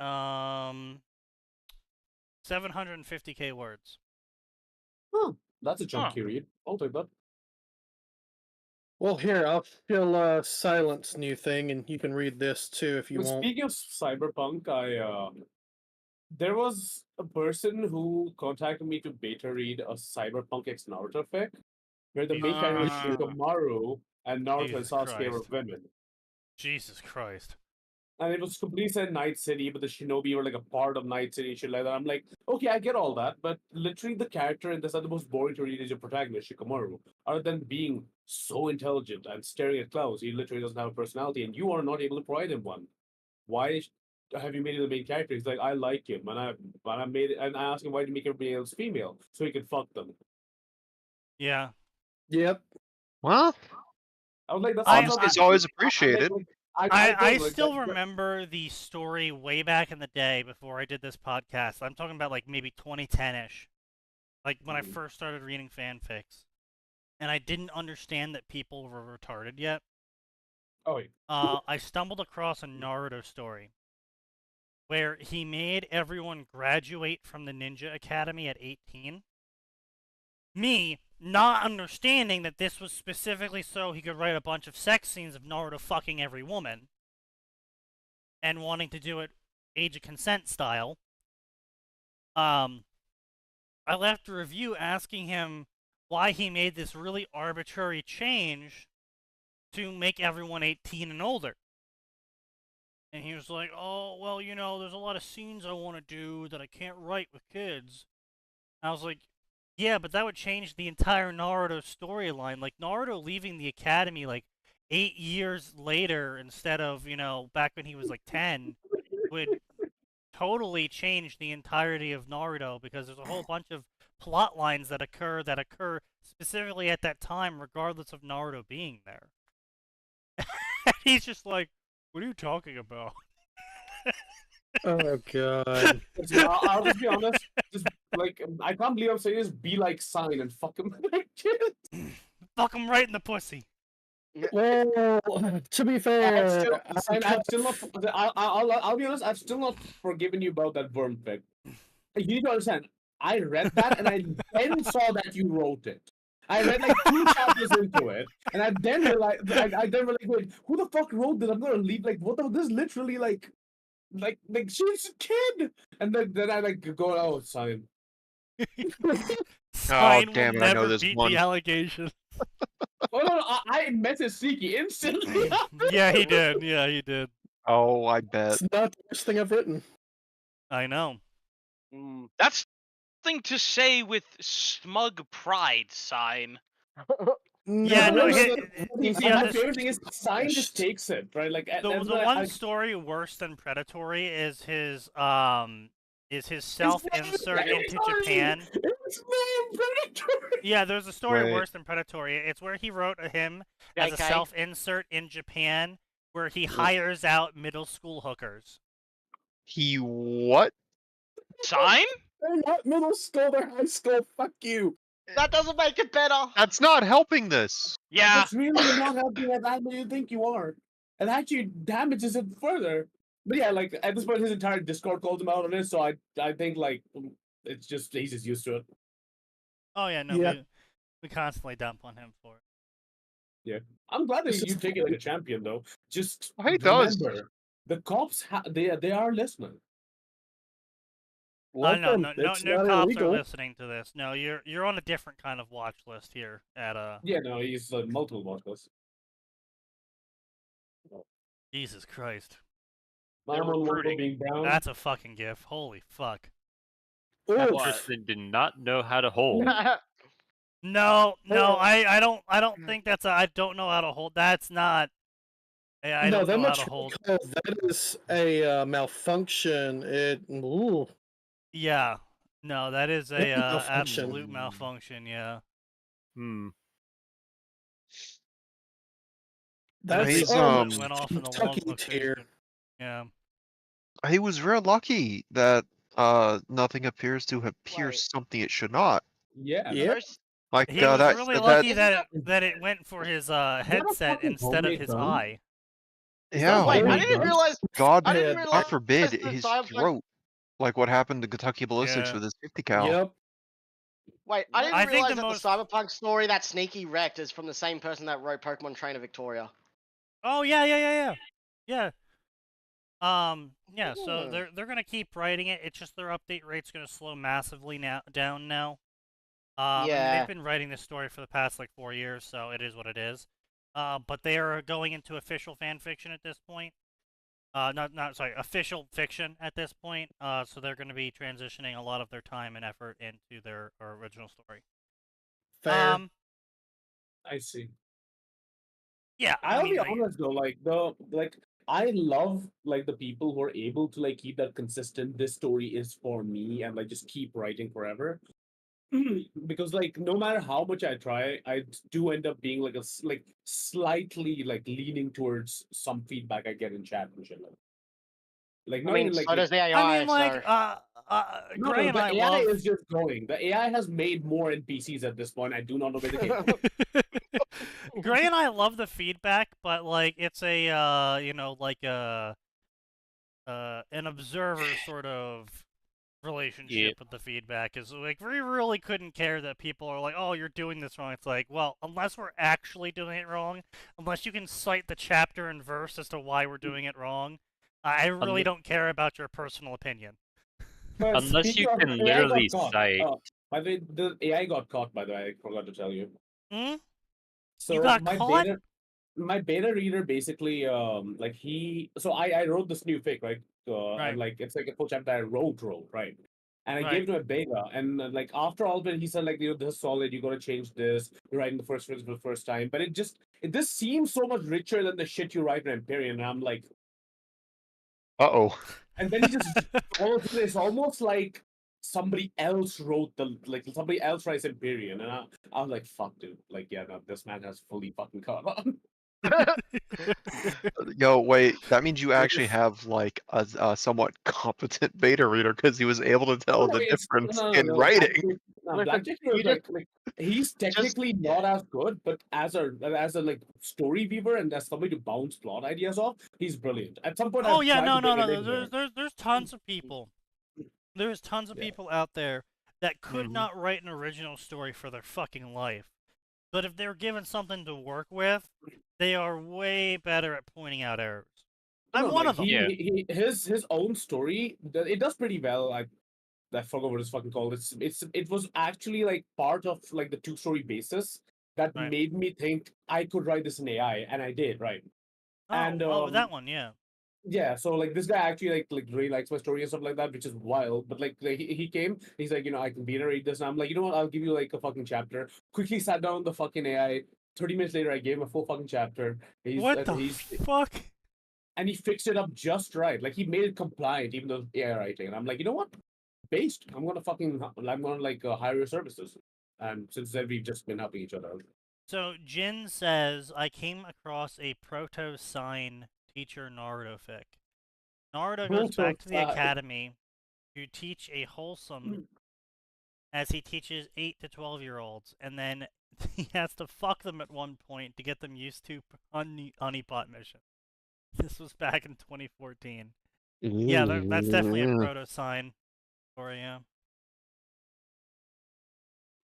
750k words. That's a chunky read. I'll take that. Well, here, I'll fill Silence new thing, and you can read this too if you Well, want. speaking of cyberpunk, there was a person who contacted me to beta read a Cyberpunk X Naruto fic, where the main character is Ah. Shikamaru and Naruto and Jesus Sasuke were Christ. women. Jesus Christ. And it was completely set in Night City, but the shinobi were like a part of Night City and shit like that. I'm like, okay, I get all that, but literally the character in this are the most boring to read is your protagonist, Shikamaru. Other than being so intelligent and staring at clouds, he literally doesn't have a personality, and you are not able to provide him one. Why have you made him the main character? He's like, I like him, and I made it, and I asked him why did you make everybody else female so he could fuck them. Yeah. Yep. Well, I was like, that's honesty is always appreciated. I still remember the story way back in the day before I did this podcast. I'm talking about like maybe 2010-ish. Like when I first started reading fanfics. And I didn't understand that people were retarded yet. Oh, wait. I stumbled across a Naruto story where he made everyone graduate from the Ninja Academy at 18. Me, not understanding that this was specifically so he could write a bunch of sex scenes of Naruto fucking every woman, and wanting to do it age of consent style. I left a review asking him why he made this really arbitrary change to make everyone 18 and older. And he was like, oh, well, you know, there's a lot of scenes I want to do that I can't write with kids. And I was like, yeah, but that would change the entire Naruto storyline. Like, Naruto leaving the academy, like, 8 years later instead of, you know, back when he was, like, 10, would totally change the entirety of Naruto, because there's a whole bunch of plot lines that occur specifically at that time, regardless of Naruto being there. He's just like, what are you talking about? Oh god. I'll just be honest. Just like I can't believe I'm saying this. Be like Sign and fuck him. Fuck him right in the pussy. Well, to be fair, I'll be honest. I've still not forgiven you about that worm thing. You need to understand. I read that and I then saw that you wrote it. I read like 2 chapters into it, and I then realized, wait, who the fuck wrote this? I'm gonna leave. Like, what the? This is literally like she's a kid, and then I like go, oh, Sign. Sign damn will it, I know never this beat one. the allegation. Oh no, I messaged Sneaky instantly. Yeah, he did. Yeah, he did. Oh, I bet. it's not the worst thing I've written. I know. That's thing to say with smug pride, Sign. Yeah, no, my the- favorite thing is Sign just takes it, right? Like The that's one what I- story worse than Predatory is his self-insert into Japan. It's named Predatory. Yeah, there's a story Right. worse than Predatory. It's where he wrote him as a Okay. self-insert in Japan, where he hires out middle school hookers. He what? Sign? They're not middle school, they're high school. Fuck you. That doesn't make it better. That's not helping this. Yeah. It's really not helping as bad as you think you are. It actually damages it further. But yeah, like at this point, his entire Discord called him out on it. So I think like it's just he's just used to it. Oh yeah, no, Yeah. we constantly dump on him for it. I'm glad that This you is take it like a champion, though. Just He does. remember, the cops they are listening. No, Welcome. no It's cops not are illegal. listening to this. No, you're on a different kind of watch list here at Yeah, no, he's multiple watch lists. Jesus Christ. My They're one for recruiting. being brown. That's a fucking gif. Holy fuck. That Ooh, person did not know how to hold. No, Oh. I don't think that's I don't know how to hold. That's not. I no, don't that know how much to hold. that is a malfunction. Ooh. Yeah. No, that is a Malfunction. absolute malfunction. Yeah. Hmm. That's He's, on went off in the wrong Kentucky location. tier. Yeah. He was real lucky that nothing appears to have pierced something it should not. Yeah. Yeah. Like He was that really that lucky that it went for his headset fucking instead of homemade his gun? eye. yeah. Wait, I homemade didn't gun? realize. God, I didn't God realize forbid the his Cyberpunk- throat. Like what happened to Kentucky Ballistics Yeah. with his 50 cal. Yep. Wait, I didn't I think realize the that most- the Cyberpunk story that Sneaky wrecked is from the same person that wrote Pokemon Trainer Victoria. Oh yeah. Yeah. Yeah. So Hmm. they're gonna keep writing it. It's just their update rate's gonna slow massively down now. I mean, Yeah. they've been writing this story for the past like 4 years, so it is what it is. But they are going into official fan fiction at this point. Official fiction at this point. So they're going to be transitioning a lot of their time and effort into their original story. Fair. I see. Yeah, I'll mean, be like, honest though, I love like the people who are able to like keep that consistent. This story is for me, and like just keep writing forever. Because like no matter how much I try, I do end up being like slightly like leaning towards some feedback I get in chat and shit. Like I not mean, even like so does the AI. I mean, like, so... Gray and the I AI love. is just going. The AI has made more NPCs at this point. I do not know where they came from. Gray and I love the feedback, but like it's a like an observer sort of relationship with the feedback. Is like we really couldn't care that people are like, "Oh, you're doing this wrong." It's like, well, unless we're actually doing it wrong, unless you can cite the chapter and verse as to why we're doing it wrong, I really don't care about your personal opinion. Unless Speaking you of, can AI literally got caught. cite. By the way, the AI got caught. By the way, I forgot to tell you. Hmm? So You got my caught? my beta reader basically like I wrote this new fic, right? Right. And like it's like a full chapter I wrote, right? And I Right. gave him a beta, and like after all of it, he said like, this is solid. You got to change this. You're writing the first phrase for the first time, but this seems so much richer than the shit you write in Empyrean. And I'm like, Uh-oh. and then he just follows through. It's almost like somebody else wrote somebody else writes Empyrean, and I was like, fuck, dude. Like, yeah, no, this man has fully fucking caught on. Yo, wait, that means you Like, actually have like a somewhat competent beta reader because he was able to tell the difference in writing. Blackjack you Hero, like he's technically not as good, but as a like story weaver and as somebody to bounce plot ideas off, he's brilliant. At some point, Oh I've yeah, tried no, to bring no, him no. in here. There's tons of people. There's tons of Yeah. people out there that could Mhm. not write an original story for their fucking life. But if they're given something to work with, they are way better at pointing out errors. I'm one of them. Yeah. His own story, it does pretty well. I forgot what it's fucking called. It was actually like part of like the two-story basis that Right. made me think I could write this in AI, and I did, right? Oh, And that one, yeah. yeah, so like this guy actually like really likes my story and stuff like that, which is wild. But like he came, he's like, I can beta read this, and I'm like, you know what? I'll give you like a fucking chapter. Quickly sat down on the fucking AI. 30 minutes later, I gave him a full fucking chapter. What the fuck? And he fixed it up just right. Like he made it compliant, even though AI writing. And I'm like, you know what? Based, I'm gonna like hire your services. And since then, we've just been helping each other out. So Jin says, I came across a proto-sign teacher Naruto fic. Naruto goes back to the academy to teach a wholesome as he teaches 8 to 12-year-olds, and then he has to fuck them at one point to get them used to honeypot mission. This was back in 2014. Yeah, that's definitely a proto-sign story, yeah.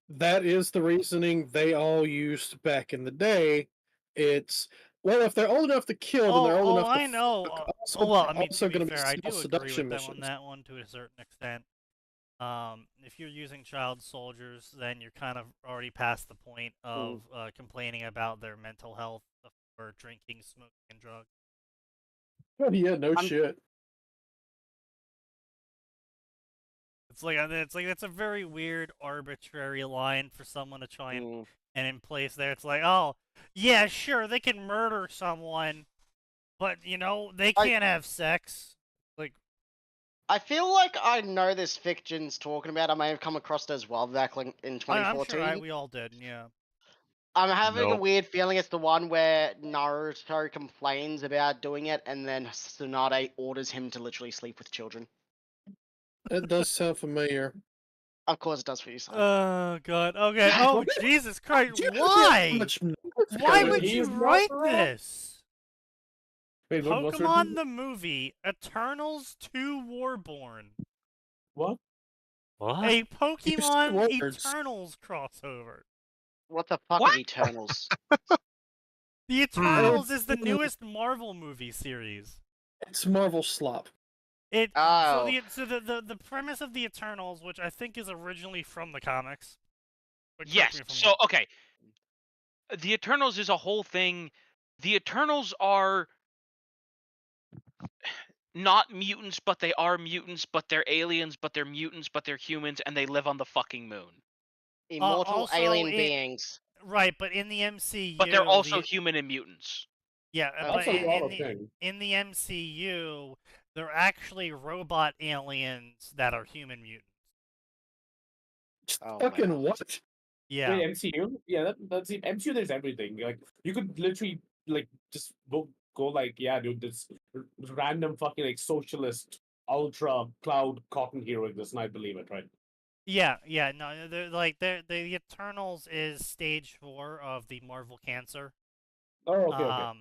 That is the reasoning they all used back in the day. It's, well, if they're old enough to kill, then they're old enough to I know. Also, well, I mean, also to be gonna fair, I do agree seduction with them on missions. that one to a certain extent. If you're using child soldiers, then you're kind of already past the point of complaining about their mental health or drinking, smoking, and drugs. Oh, yeah, no shit. It's like that's a very weird, arbitrary line for someone to try and in place there. It's like, oh, yeah, sure, they can murder someone, but they can't have sex. Like, I feel like I know this fiction's talking about. I may have come across it as well back like in 2014. I'm sure we all did, yeah. I'm having a Nope. weird feeling it's the one where Naruto complains about doing it, and then Tsunade orders him to literally sleep with children. It does sound familiar. Of course it does for you, son. Oh, God. Okay. Oh, Jesus Christ. Do you know Why? how much Why noise would He you is not write wrong. this? Wait, what's your Pokemon the movie, Eternals 2 Warborn. what? What? A Pokemon words. Eternals crossover. What the fuck What? is Eternals? The Eternals is the newest Marvel movie series. It's Marvel slop. So Oh. the premise of the Eternals, which I think is originally from the comics. but correct Yes. me if I'm So wrong. okay, the Eternals is a whole thing. The Eternals are not mutants, but they are mutants, but they're aliens, but they're mutants, but they're humans, and they live on the fucking moon. Immortal also alien beings. Right, but in the MCU, But they're also human and mutants. yeah, That's but a lot of things. in the MCU, they're actually robot aliens that are human mutants. Oh my Fucking God. what? Yeah. Wait, MCU? Yeah, that's it. MCU. There's everything. Like you could literally like just go like, yeah, dude, this random fucking like socialist ultra cloud cotton hero exists, and I believe it, right? Yeah, no, the Eternals is stage 4 of the Marvel cancer. Oh, okay.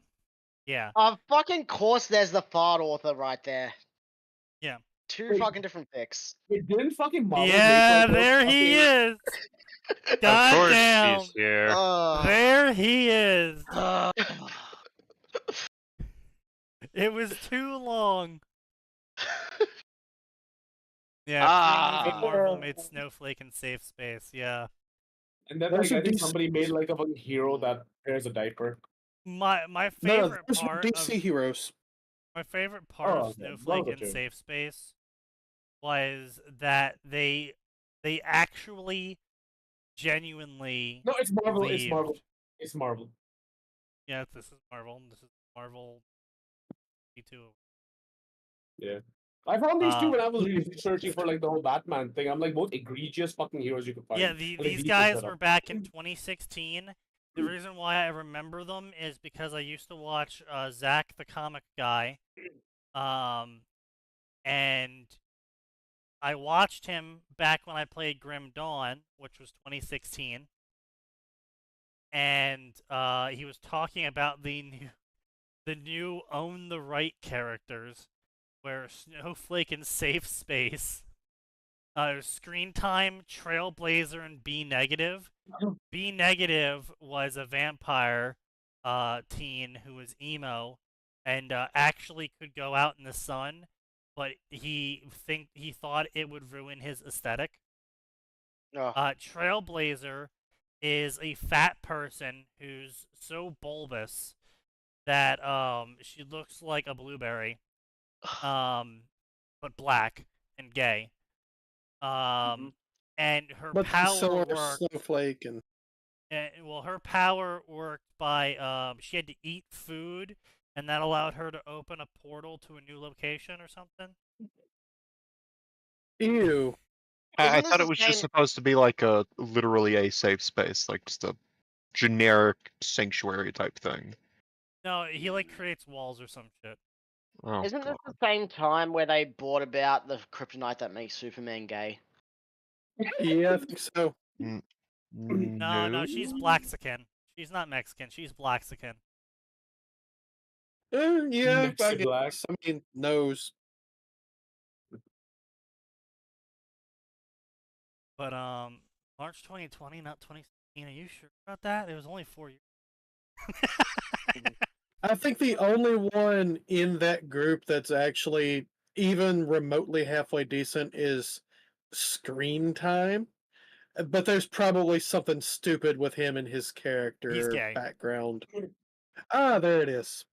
Yeah. Of fucking course there's the fart author right there. Yeah. Two Wait. fucking different picks. It didn't fucking Marvel Yeah, make, like, there he is. Of God course damn. he's here. There he is. Uh, It was too long. Yeah, pre-movie Ah. Marvel made Snowflake and Safe Space. Yeah. And then Those like are I think DC somebody made like a fucking hero that wears a diaper. My No, favorite those are part DC of heroes. my favorite part Oh, of okay. Snowflake Those are and two. Safe Space was that they actually genuinely No, it's Marvel. It's believed. Marvel. It's Marvel. Yeah, this is Marvel. This is Marvel. Me2. Yeah. I found these two when I was Um, researching for like the whole Batman thing. I'm like most egregious fucking heroes you could find. Yeah, And, like, these DC guys set were up. back in 2016. The reason why I remember them is because I used to watch Zach the Comic Guy, and I watched him back when I played Grim Dawn, which was 2016, and he was talking about the new Own the Right characters, where Snowflake and Safe Space, Screen Time, Trailblazer, and B Negative. B Negative was a vampire teen who was emo and actually could go out in the sun, but he thought it would ruin his aesthetic. No. Trailblazer is a fat person who's so bulbous that she looks like a blueberry, but black and gay. And her But power so are worked. Snowflake and Well, her power worked by she had to eat food, and that allowed her to open a portal to a new location or something. ew. I Isn't thought this it was the just same- supposed to be like a literally a safe space, like just a generic sanctuary type thing. No, he like creates walls or some shit. Oh, Isn't this God. the same time where they brought about the kryptonite that makes Superman gay? Yeah, I think so. No, she's Blaxican. She's not Mexican. She's Blaxican. Yeah, Mix I it black. guess. I mean, nose. But March 2020, not 2016. Are you sure about that? It was only 4 years. I think the only one in that group that's actually even remotely halfway decent is Screen Time. But there's probably something stupid with him and his character gay. background. Ah, there it is.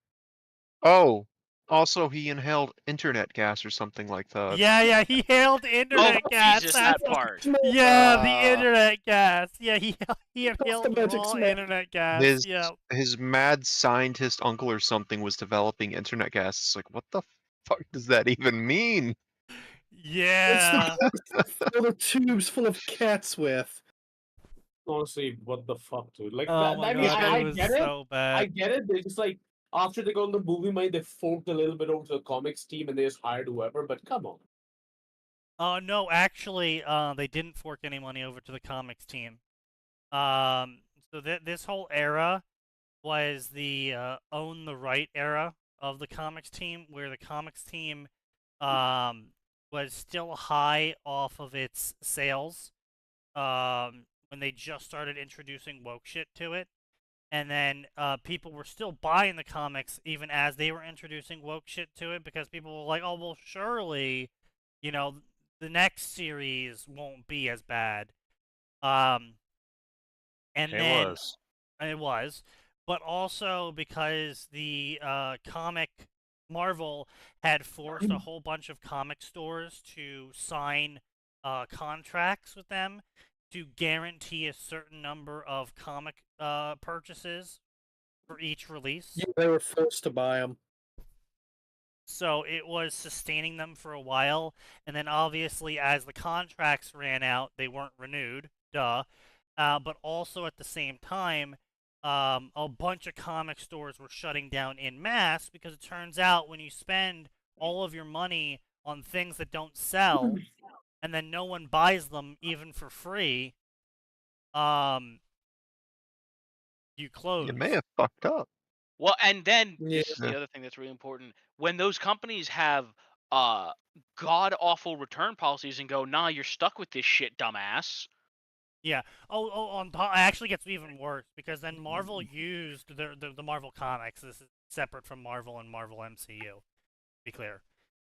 Oh, also he inhaled internet gas or something like that. Yeah, he hailed internet gas. Jesus, That's that what- part. Yeah, the internet gas. Yeah, he inhaled the magic raw smack. internet gas. His Yeah. his mad scientist uncle or something was developing internet gas. It's like, what the fuck does that even mean? Yeah. Fill the tubes full of cats with. Honestly, what the fuck, dude? Like, Oh my I mean, god, I it was get it. so bad. I get it. They just like after they got on the movie mind, they forked a little bit over to the comics team and they just hired whoever. But come on. No, actually, they didn't fork any money over to the comics team. So this whole era was the own the right era of the comics team, where the comics team was still high off of its sales when they just started introducing woke shit to it. And then people were still buying the comics even as they were introducing woke shit to it, because people were like, oh, well, surely, the next series won't be as bad. And then it was, but also because the comic Marvel had forced a whole bunch of comic stores to sign contracts with them to guarantee a certain number of comic purchases for each release. Yeah, they were forced to buy them. So it was sustaining them for a while, and then obviously as the contracts ran out, they weren't renewed, duh. But also at the same time, a bunch of comic stores were shutting down en masse, because it turns out when you spend all of your money on things that don't sell, and then no one buys them even for free, you close. You may have fucked up. Well, and then Yeah. this is the other thing that's really important. When those companies have god awful return policies and go, nah, you're stuck with this shit, dumbass. Yeah. On top, it actually gets even worse because then Marvel used the Marvel comics. This is separate from Marvel and Marvel MCU. To be clear.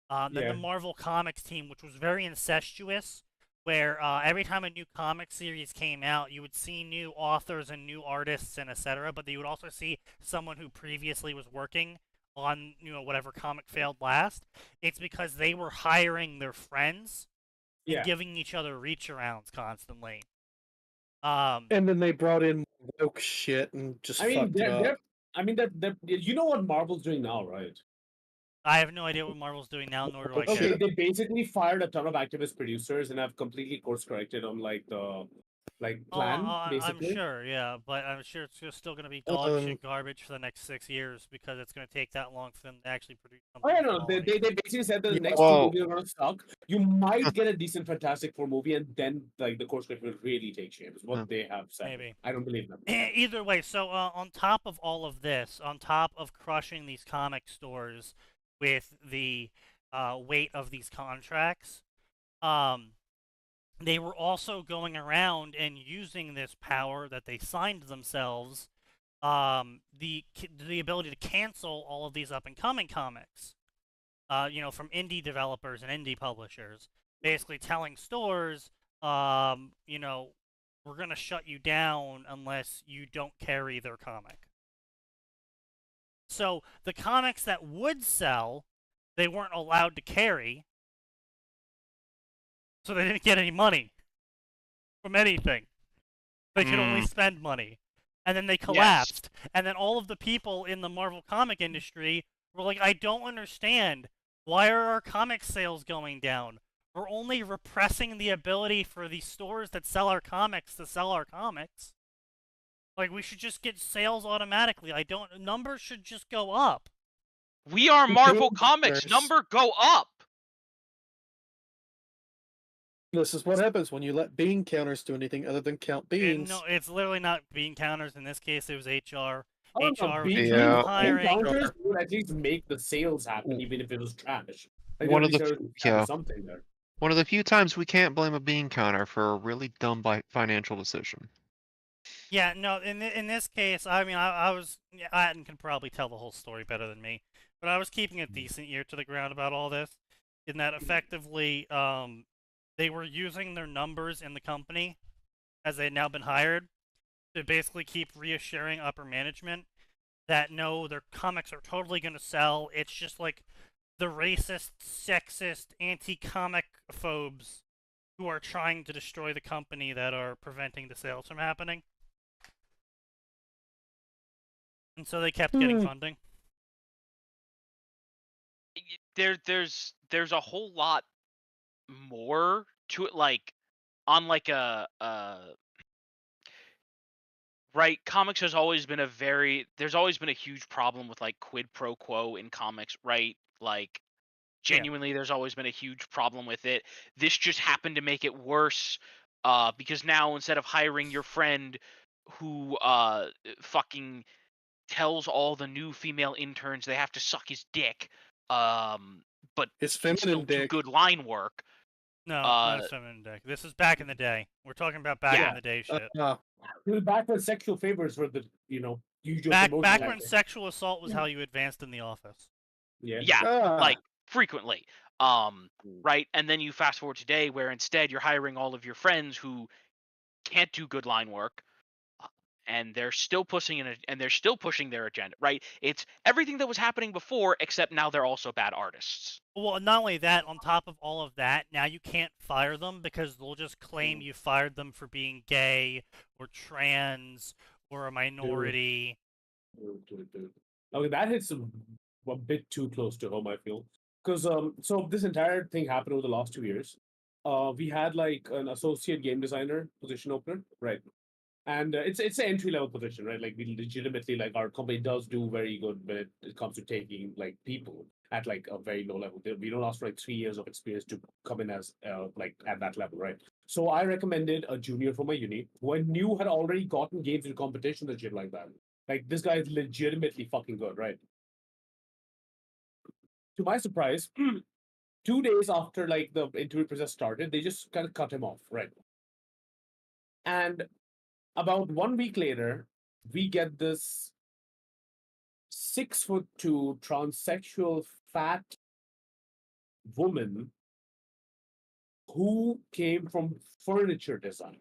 Then the Marvel Comics team, which was very incestuous, where every time a new comic series came out, you would see new authors and new artists and etc. But you would also see someone who previously was working on whatever comic failed last. It's because they were hiring their friends and giving each other reach arounds constantly. And then they brought in woke shit and just fucked it up. You know what Marvel's doing now, right? I have no idea what Marvel's doing now, nor do I care. Okay, they basically fired a ton of activist producers and have completely course corrected on the plan. Basically, I'm sure, yeah, but I'm sure it's just still going to be dog shit garbage for the next 6 years because it's going to take that long for them to actually produce something. I don't know. They basically said that the next 2 movies are going to suck. You might get a decent Fantastic Four movie, and then the course correction will really take shape. Is what they have said. Maybe. I don't believe them. Either way, so on top of all of this, on top of crushing these comic stores with the weight of these contracts, they were also going around and using this power that they signed themselves, the ability to cancel all of these up-and-coming comics, from indie developers and indie publishers, basically telling stores, we're going to shut you down unless you don't carry their comic. So the comics that would sell, they weren't allowed to carry, so they didn't get any money from anything. They could only spend money. And then they collapsed. Yes. And then all of the people in the Marvel comic industry were like, I don't understand. Why are our comic sales going down? We're only repressing the ability for the stores that sell our comics to sell our comics. Like, we should just get sales automatically. Numbers should just go up. We are Marvel Comics. Number go up. This is what happens when you let bean counters do anything other than count beans. No, it's literally not bean counters. In this case, it was HR. Bean counters would at least make the sales happen, even if it was trash. One of the few times we can't blame a bean counter for a really dumb financial decision. Yeah, no. In this case, I mean, Atin can probably tell the whole story better than me, but I was keeping a decent ear to the ground about all this. In that, effectively, they were using their numbers in the company, as they had now been hired, to basically keep reassuring upper management that no, their comics are totally going to sell. It's just like the racist, sexist, anti-comic phobes who are trying to destroy the company that are preventing the sales from happening. And so they kept getting funding. There's a whole lot more to it, like on like a right, comics has always been there's always been a huge problem with like quid pro quo in comics, right? Like genuinely there's always been a huge problem with it. This just happened to make it worse, because now instead of hiring your friend who fucking tells all the new female interns they have to suck his dick, but his feminine dick, do good line work. No, not his feminine dick. This is back in the day. We're talking about back in the day shit. Back when sexual favors were the usual. Back when sexual assault was how you advanced in the office. Like frequently. Right, and then you fast forward today where instead you're hiring all of your friends who can't do good line work. And they're still pushing their agenda, right? It's everything that was happening before, except now they're also bad artists. Well, not only that, on top of all of that, now you can't fire them because they'll just claim you fired them for being gay or trans or a minority. Okay, that hits a bit too close to home, I feel. Because so this entire thing happened over the last 2 years. We had like an associate game designer position opener, right? And it's an entry level position, right? Like we legitimately, like our company does do very good when it comes to taking like people at like a very low level. We don't ask for like 3 years of experience to come in as like at that level, right? So I recommended a junior from my uni who I knew had already gotten games in competitions and shit like that. Like this guy is legitimately fucking good, right? To my surprise, 2 days after like the interview process started, they just kind of cut him off, right? And about 1 week later, we get this 6'2" transsexual fat woman who came from furniture design.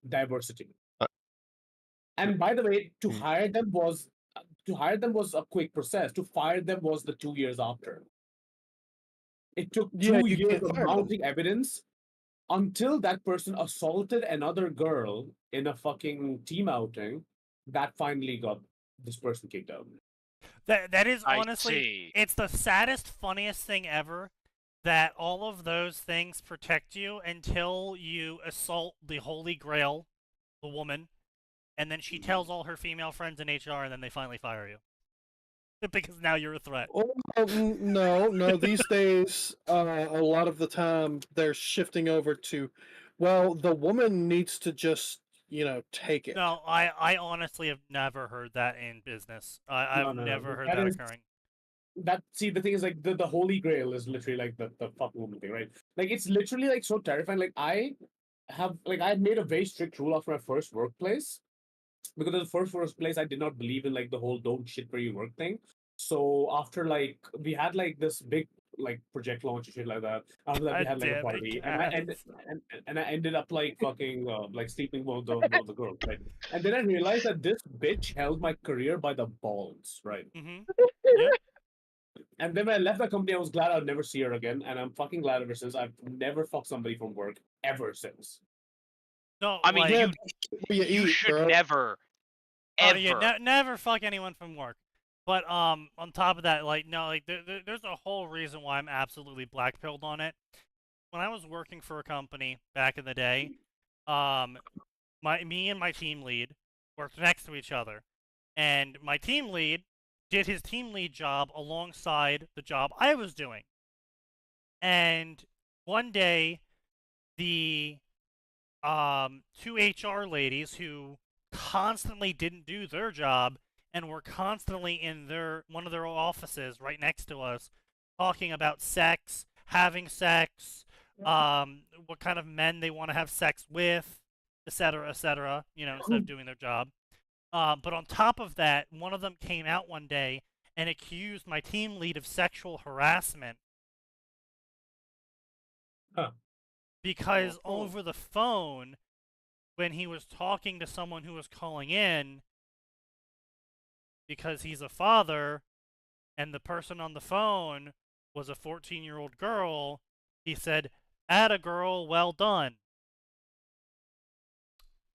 Diversity. And by the way, to hire them was a quick process. To fire them was the 2 years after. It took 2 you years can't of fire them. mounting evidence until that person assaulted another girl in a fucking team outing. That finally got this person kicked out. That is I honestly, see. it's the saddest, funniest thing ever. That all of those things protect you until you assault the Holy Grail, the woman, and then she tells all her female friends in HR, and then they finally fire you because now you're a threat. Oh, no. These days, a lot of the time they're shifting over to, well, the woman needs to just, take it. No, I honestly have never heard that in business. I've No. never heard That that is- occurring. See, the thing is, like, the Holy Grail is literally like the fucking woman thing, right? Like, it's literally like so terrifying. Like, I made a very strict rule after my first workplace, because in the first workplace I did not believe in like the whole don't shit where you work thing. So after like we had like this big like project launch and shit like that. After that we had like a Goddamn it, party, and I ended up like fucking like sleeping with one of the girls, right? And then I realized that this bitch held my career by the balls, right? Mm-hmm. And then when I left that company, I was glad I'd never see her again, and I'm fucking glad ever since. I've never fucked somebody from work ever since. No, I mean, like, Yeah, you you eat, should bro. never, oh, ever. yeah, never fuck anyone from work. But on top of that, like, no, like there's a whole reason why I'm absolutely blackpilled on it. When I was working for a company back in the day, me and my team lead worked next to each other, and my team lead did his team lead job alongside the job I was doing. And one day, the two HR ladies who constantly didn't do their job and were constantly in one of their offices right next to us talking about sex, having sex, what kind of men they want to have sex with, etc., etc., instead of doing their job. But on top of that, one of them came out one day and accused my team lead of sexual harassment. Huh. Because over the phone, when he was talking to someone who was calling in, because he's a father, and the person on the phone was a 14-year-old girl, he said, "Atta girl, well done."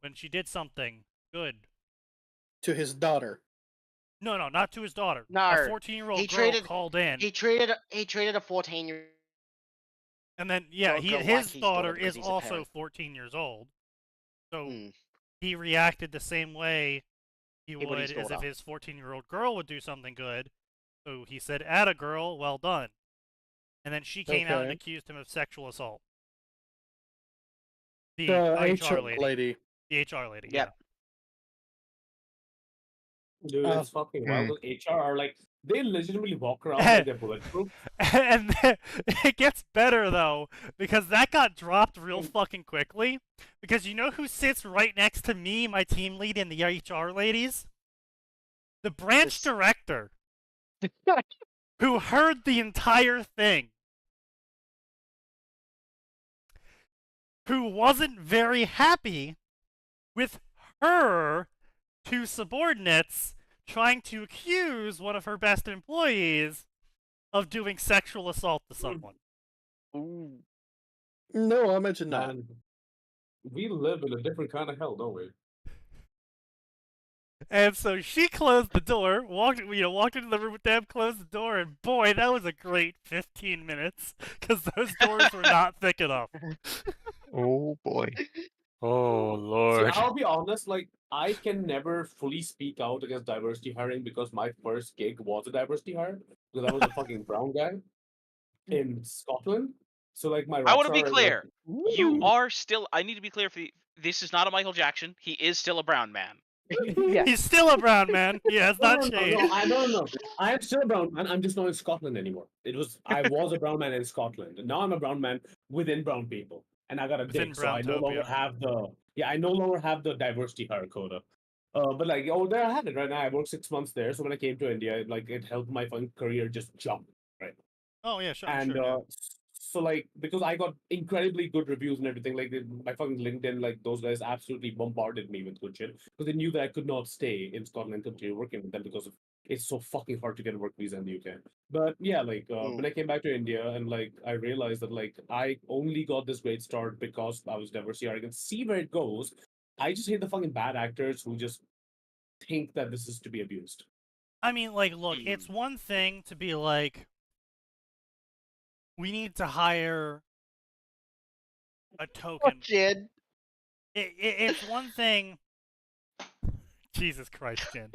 When she did something good. To his daughter. No, not to his daughter. No, a 14-year-old girl called in. He treated a 14-year. And then, girl his like his daughter daughter because is he's a also parent. 14 years old. So Hmm. he reacted the same way he would would his as if daughter. his 14-year-old girl would do something good. So he said, "Atta girl, well done." And then she came out and Okay. accused him of sexual assault. The HR HR lady. The HR lady, Yep. Dude, it's fucking wild. Those HR are like, they legitimately walk around like they're bulletproof. And it gets better, though, because that got dropped real fucking quickly. Because you know who sits right next to me, my team lead, and the HR ladies? The branch director. Who heard the entire thing. Who wasn't very happy with her two subordinates trying to accuse one of her best employees of doing sexual assault to someone. Ooh. No, I mentioned that. Man, we live in a different kind of hell, don't we? And so she closed the door, walked into the room with them, closed the door, and boy, that was a great 15 minutes, because those doors were not thick enough. Oh boy. Oh See, lord. I'll be honest, like, I can never fully speak out against diversity hiring because my first gig was a diversity hire, because I was a fucking brown guy in Scotland. So, like, my I want to be rockstar is, clear. like, You are still. I need to be clear for this is not a Michael Jackson. He is still a brown man. Yeah. He's still a brown man. He has not changed. No. I am still a brown man. I'm just not in Scotland anymore. I was a brown man in Scotland, and now I'm a brown man within brown people, and I got a Within dick, so I no longer Browntopia. have the diversity hire quota. But like, there I have it right now. I worked 6 months there, so when I came to India, like, it helped my fun career just jump, right? Oh yeah, sure. And yeah. so like, because I got incredibly good reviews and everything, like my fucking LinkedIn, like those guys absolutely bombarded me with good shit because they knew that I could not stay in Scotland and continue working with them because it's so fucking hard to get a work visa in the UK. But yeah, like when I came back to India and like I realized that like I only got this great start because I was diversity. I can see where it goes. I just hate the fucking bad actors who just think that this is to be abused. I mean, like, look, it's one thing to be like, we need to hire a token. Jin. It's one thing. Jesus Christ, Jin.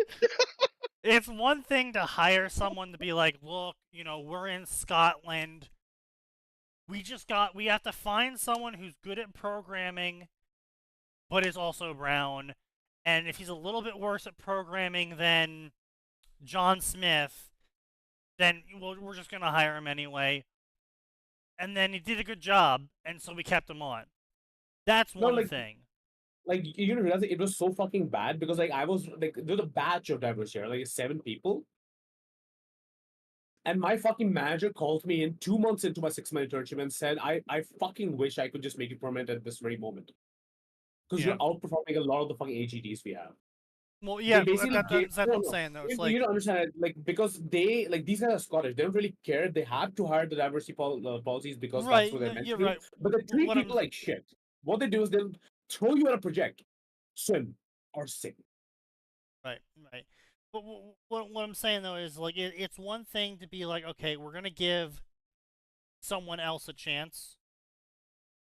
It's one thing to hire someone to be like, look, we're in Scotland. We have to find someone who's good at programming, but is also brown. And if he's a little bit worse at programming than John Smith, then we're just going to hire him anyway. And then he did a good job, and so we kept him on. That's one thing. Like, you don't realize it was so fucking bad because like I was like, there's a batch of diversity, like 7 people. And my fucking manager called me in 2 months into my 6-month internship and said, I fucking wish I could just make you permanent at this very moment. Because you're outperforming a lot of the fucking AGTs we have. Well, yeah, that's what I'm saying, though. It's like, you don't understand it, like, because they, like, these guys are Scottish. They don't really care. They had to hire the diversity policies because that's what they're meant to do. right. But they treat people like shit. What they do is they'll throw you on a project, swim, or sing. Right. But what I'm saying, though, is, like, it's one thing to be like, okay, we're going to give someone else a chance.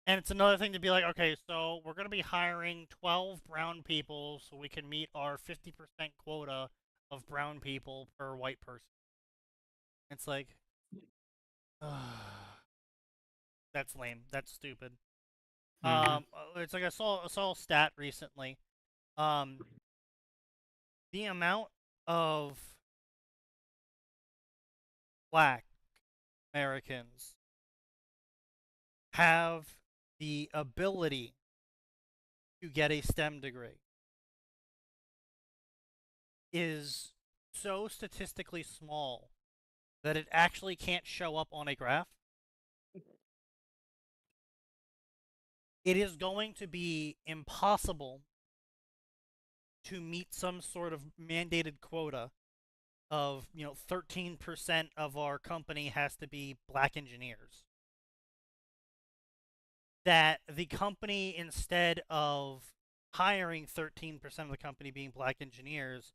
And it's another thing to be like, okay, so we're going to be hiring 12 brown people so we can meet our 50% quota of brown people per white person. It's like, that's lame. That's stupid. It's like I saw a stat recently. The amount of Black Americans have the ability to get a STEM degree is so statistically small that it actually can't show up on a graph. It is going to be impossible to meet some sort of mandated quota of, 13% of our company has to be Black engineers. That the company, instead of hiring 13% of the company being Black engineers,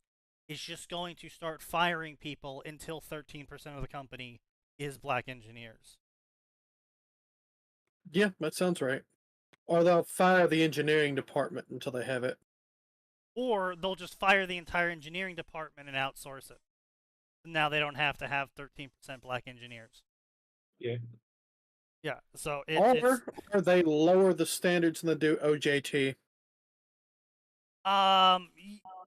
is just going to start firing people until 13% of the company is Black engineers. Yeah, that sounds right. Or they'll fire the engineering department until they have it. Or they'll just fire the entire engineering department and outsource it. Now they don't have to have 13% Black engineers. Yeah. Yeah, so or they lower the standards and they do OJT.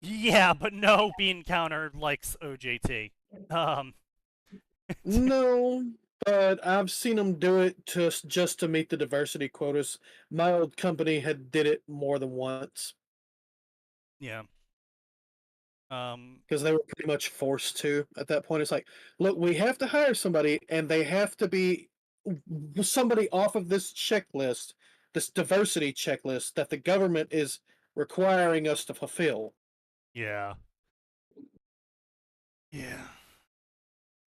Yeah, but no bean counter likes OJT. No, but I've seen them do it just to meet the diversity quotas. My old company did it more than once. Yeah. Because they were pretty much forced to at that point. It's like, look, we have to hire somebody, and they have to be somebody off of this checklist, this diversity checklist that the government is requiring us to fulfill. Yeah.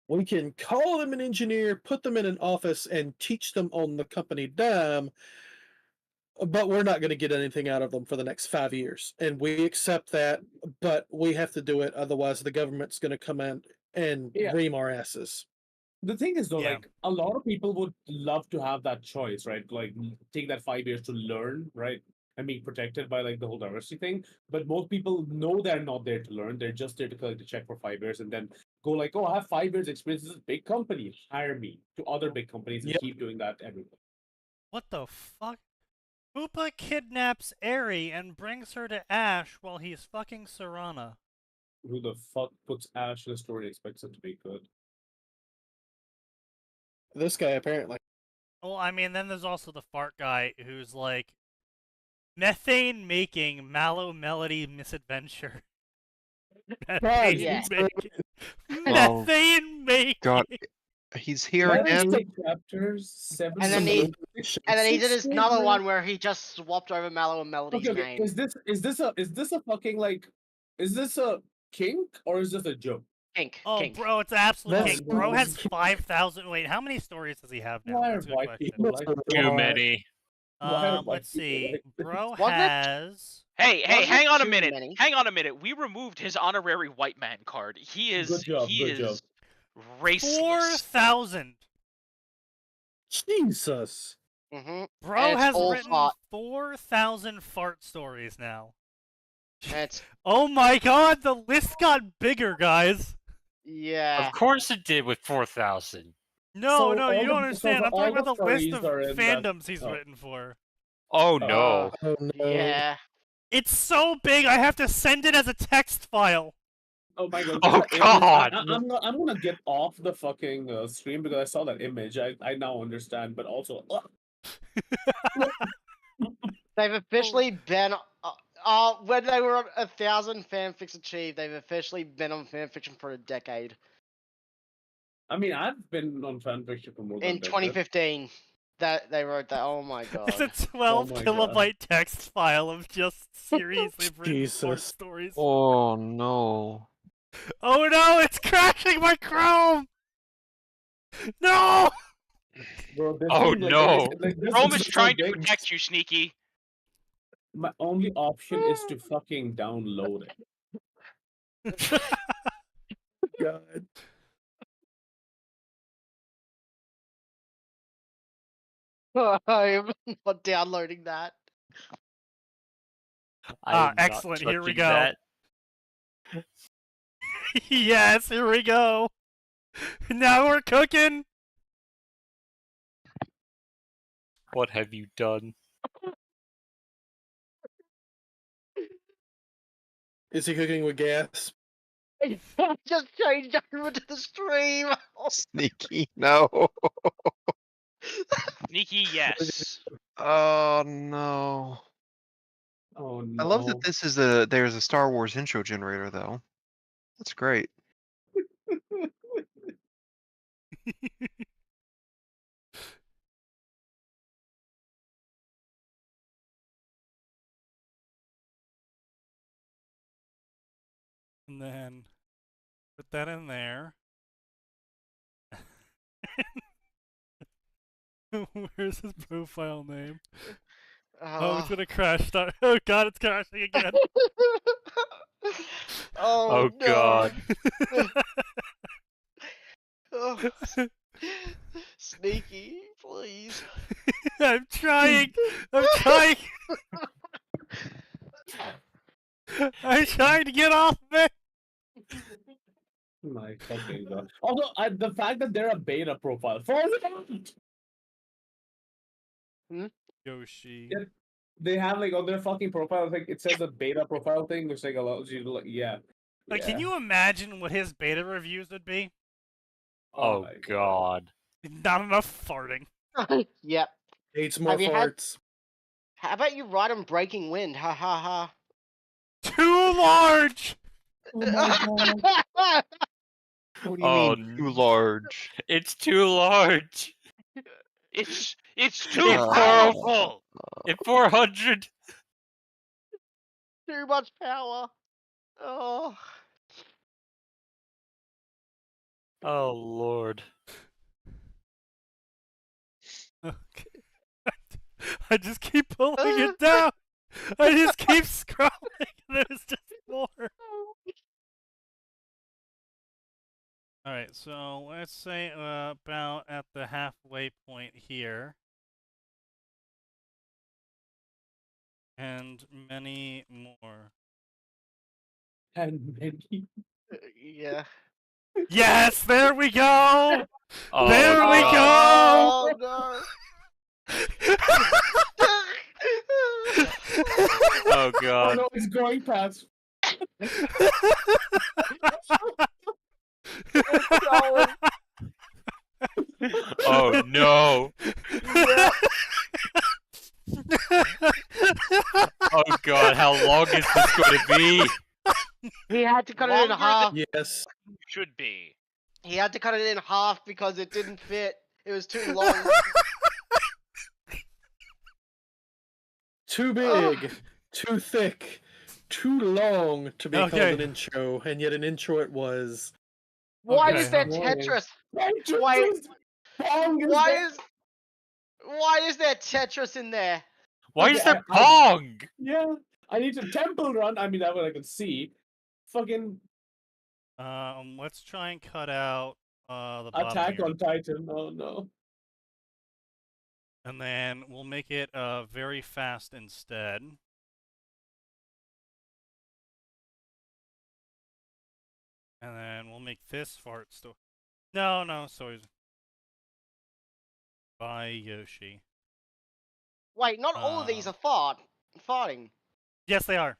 We can call them an engineer, put them in an office, and teach them on the company dime, but we're not going to get anything out of them for the next 5 years. And we accept that, but we have to do it. Otherwise, the government's going to come in and ream our asses. The thing is, though, like, a lot of people would love to have that choice, right? Like, take that 5 years to learn, right? And be protected by, like, the whole diversity thing. But most people know they're not there to learn. They're just there to collect a check for 5 years and then go like, oh, I have 5 years experience. This is a big company. Hire me to other big companies and keep doing that everywhere. What the fuck? Hoopa kidnaps Eri and brings her to Ash while he's fucking Serana. Who the fuck puts Ash in a story and expects it to be good? This guy apparently. Well, I mean, then there's also the fart guy who's like, methane making Mallow Melody misadventure. Methane yeah. making. Oh, Methane making. God, he's here That again. is like chapters 7. And then to And then he did 16, another bro. one where he just swapped over Mallow and Melody's Okay, name. is this a fucking like, is this a kink or is this a joke? Kink. Oh, Kink. bro, it's absolute That's- king. Bro has 5,000. Wait, how many stories does he have now? Why are That's a good white question. people like Too many. Why are white Let's people see. like this? Bro Wasn't it- has. Hey, Wasn't hang on a too minute. many. Hang on a minute. We removed his honorary white man card. He is Good job, he good job. is raceless. 4,000. Jesus. Mm-hmm. Bro And it's has all written fart. 4,000 fart stories now. It's Oh my god, the list got bigger, guys. yeah. Of course it did with 4,000. No, So no, all you the- don't so understand. the- I'm talking all about the the list stories of are in that- fandoms he's oh. written for. Oh no. Oh no. Yeah. It's so big, I have to send it as a text file. Oh my god! Oh, just the image- God. I'm gonna get off the fucking stream because I saw that image. I now understand, but also. They've officially been. When they were on 1,000 fanfics achieved, they've officially been on fanfiction for a decade. I mean, I've been on fanfiction for more than In a decade. 2015, that they wrote that. Oh my god. It's a 12 my kilobyte God. text file of just seriously written fart Jesus. stories. Oh no. Oh no, it's crashing my Chrome! No! Bro, this Oh, thing, no. this Rome is is so trying to big. protect you, Sneaky. My only option is to fucking download it. God. I'm not downloading that. I Ah, am not excellent, here we touching go. that. Yes, here we go. Now we're cooking. What have you done? Is he cooking with gas? I just changed over to the stream. Sneaky, no. Sneaky, yes. Oh no. Oh no! I love that this is there's a Star Wars intro generator though. That's great. And then put that in there. Where's his profile name? Oh, it's gonna crash. Start. Oh god, it's crashing again. Oh, Oh, no. God. Oh, Sneaky, please. I'm trying. I'm trying. I'm trying to get off of it. My fucking god! Although the fact that they're a beta profile for Yoshi. Yeah. They have like on their fucking profile, like it says a beta profile thing, which like allows you to like Like, yeah. can you imagine what his beta reviews would be? Oh my god. Not enough farting. Yep. Hates more Have you had- farts. How about you ride on Breaking Wind? Ha ha Too large. ha. What do you Oh, mean too large? It's too large. It's too It's powerful. It's 400. Too much power. Oh. Oh lord. Okay. I just keep pulling it down. I just keep scrolling. There's just more. Alright, so let's say about at the halfway point here. And many more. And many. Yeah. Yes, there we go! Oh, There we god. go! Oh no. Oh Oh god. no, it's going past. going. Oh no. Yep. Oh god, how long is this going to be? He had to cut it in Longer half. Yes. Should be. He had to cut it in half because it didn't fit. It was too long. Too big, too thick, too long to be called Okay. an intro, and yet an intro it was. Why Okay, is there boy. Tetris? Tetris Why- is- Pong is Why there. is there Tetris in there? Why Okay, is there I- Pong? Yeah, I need to temple run. I mean, that one I can see. Fucking Let's try and cut out the bottom Attack here. on Titan. Oh no. And then we'll make it very fast instead. And then we'll make this fart story. No, so by Yoshi. Wait, not all of these are farting. Yes, they are.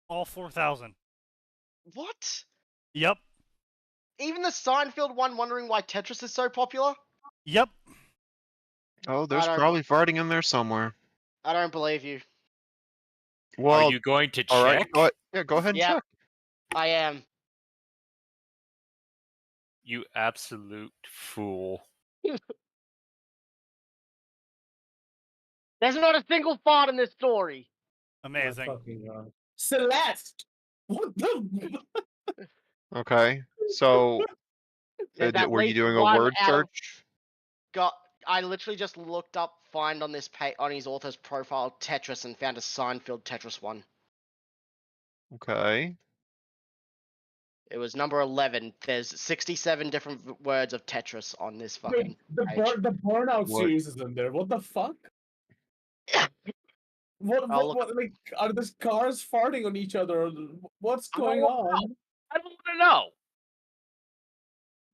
All 4,000. What? Yep. Even the Seinfeld one wondering why Tetris is so popular? Yep. Oh, there's don't- probably farting in there somewhere. I don't believe you. Well, Are you going to check? all right. Go ahead and Yeah. check. I am. You absolute fool. There's not a single fart in this story. Amazing. Fucking Celeste. What the? Okay. So, There's at were you least doing a one word out of- search? I literally just looked up find on this on his author's profile Tetris and found a Seinfeld Tetris one. Okay. It was number 11. There's 67 different words of Tetris on this fucking Wait, page. the Burnout What? series is in there. What the fuck? I'll look- What, like, are the cars farting on each other? What's I don't going know. on? I don't want to know.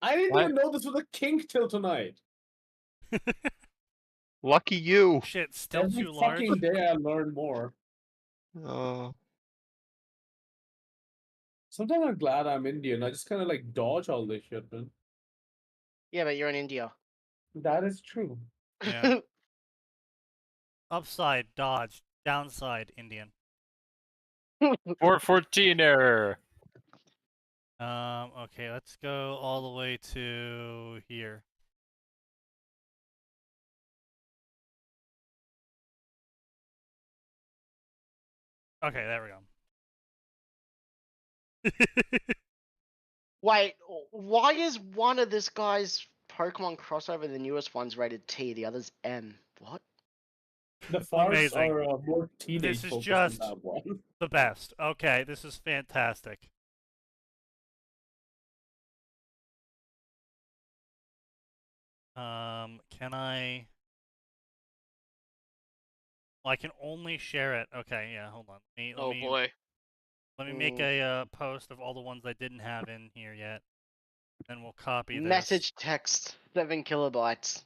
I didn't What? even know this was a kink till tonight. Lucky you. Shit, still Every too large. fucking day I learn more. Uh, Sometimes I'm glad I'm Indian. I just kind of like dodge all this shit, man. Yeah, but you're in India. That is true. Yeah. Upside, dodge. Downside, Indian. 414 error. Okay, let's go all the way to here. Okay, there we go. Wait, why is one of this guy's Pokemon crossover, the newest one's rated T, the other's M? What? The farts Amazing. are more teenage This is focused just- than that one. The best. Okay, this is fantastic. Can I? Well, I can only share it. Okay, yeah, hold on. Oh boy. Let me make a post of all the ones I didn't have in here yet, and we'll copy this. Message text 7 kilobytes.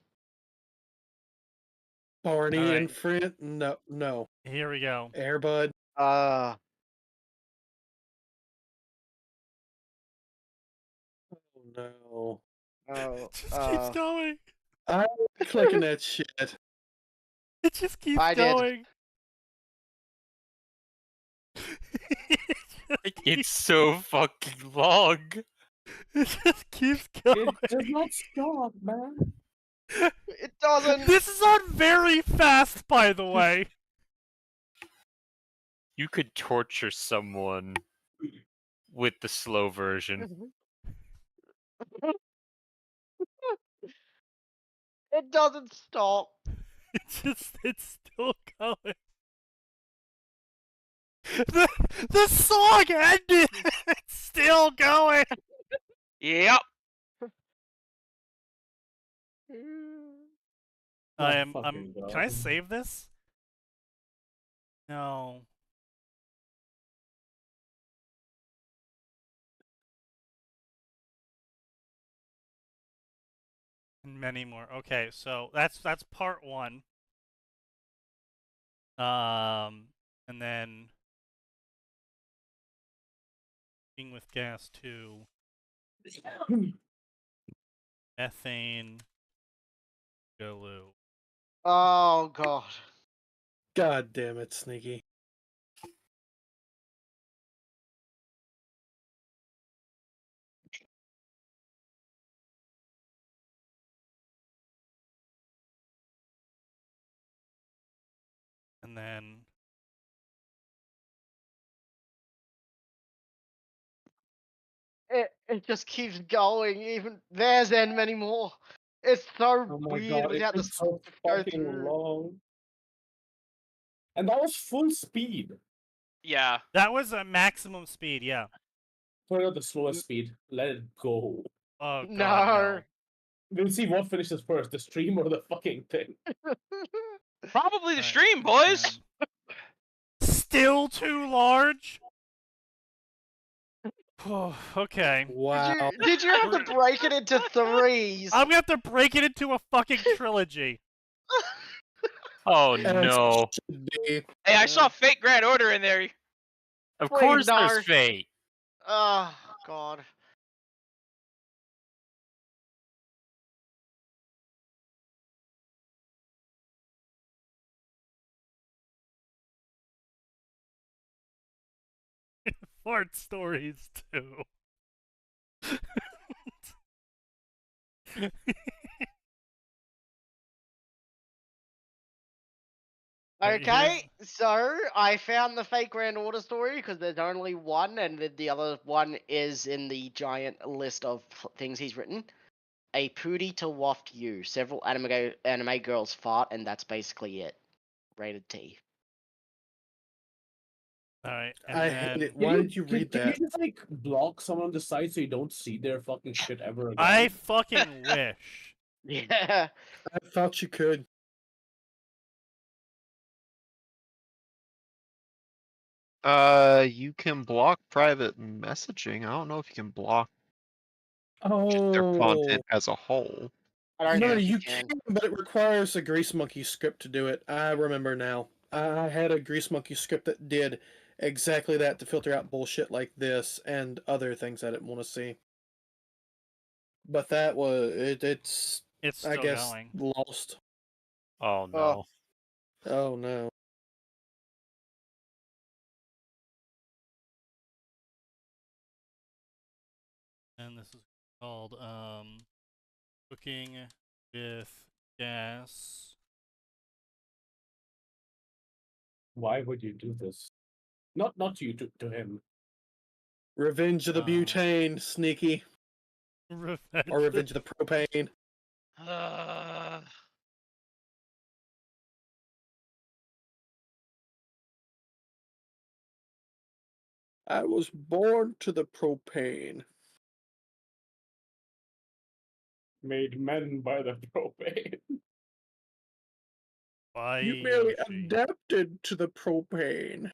Barney Alright. and Friend. No. Here we go. Airbud. Uh, Oh no. oh, It just keeps going. I'm clicking that shit. It just keeps I did. going. It's so fucking long. It just keeps going. It does not stop, man. it doesn't. This is on very fast, by the way. You could torture someone with the slow version. It doesn't stop. It's still going. The song ended. It's still going. Yep. Oh, fucking Can I God. save this? No. And many more. Okay, so that's part one. And then Cooking with Gas 2, Methane, Golu. Oh god. God damn it, Sneaky. And then It just keeps going. Even there's and many more. It's so Oh my weird god, without the it's so stuff to go fucking through. long. And that was full speed. Yeah. that was a maximum speed, yeah. Turn out the slowest speed. Let it go. Oh god, No. We'll see what finishes first, the stream or the fucking thing. Probably the Alright, stream, boys. Still too large? Okay. Wow. Did you have to break it into threes? I'm gonna have to break it into a fucking trilogy. Oh As no. should be. Hey, I saw Fate Grand Order in there. Of Please, course no. there's fate. Oh god. Fart stories too. Right, Okay, so I found the fake Grand Order story because there's only one, and the other one is in the giant list of things he's written. A pootie to waft you. Several anime girls fart, and that's basically it. Rated T. Alright, I hate it. Why did you read Can that? you just like block someone on the side so you don't see their fucking shit ever again? I fucking wish. Yeah. I thought you could. You can block private messaging. I don't know if you can block their Oh. content as a whole. I don't No, think you can, but it requires a Grease Monkey script to do it. I remember now. I had a Grease Monkey script that did exactly that to filter out bullshit like this and other things I didn't want to see. But that was it's It's I still guess going. lost. Oh no. Oh no. And this is called Cooking with Gas. Why would you do this? Not you, to him. Revenge of the butane, Sneaky. Revenge. Or Revenge of the propane. I was born to the propane. Made men by the propane. By You merely Yoshi. adapted to the propane.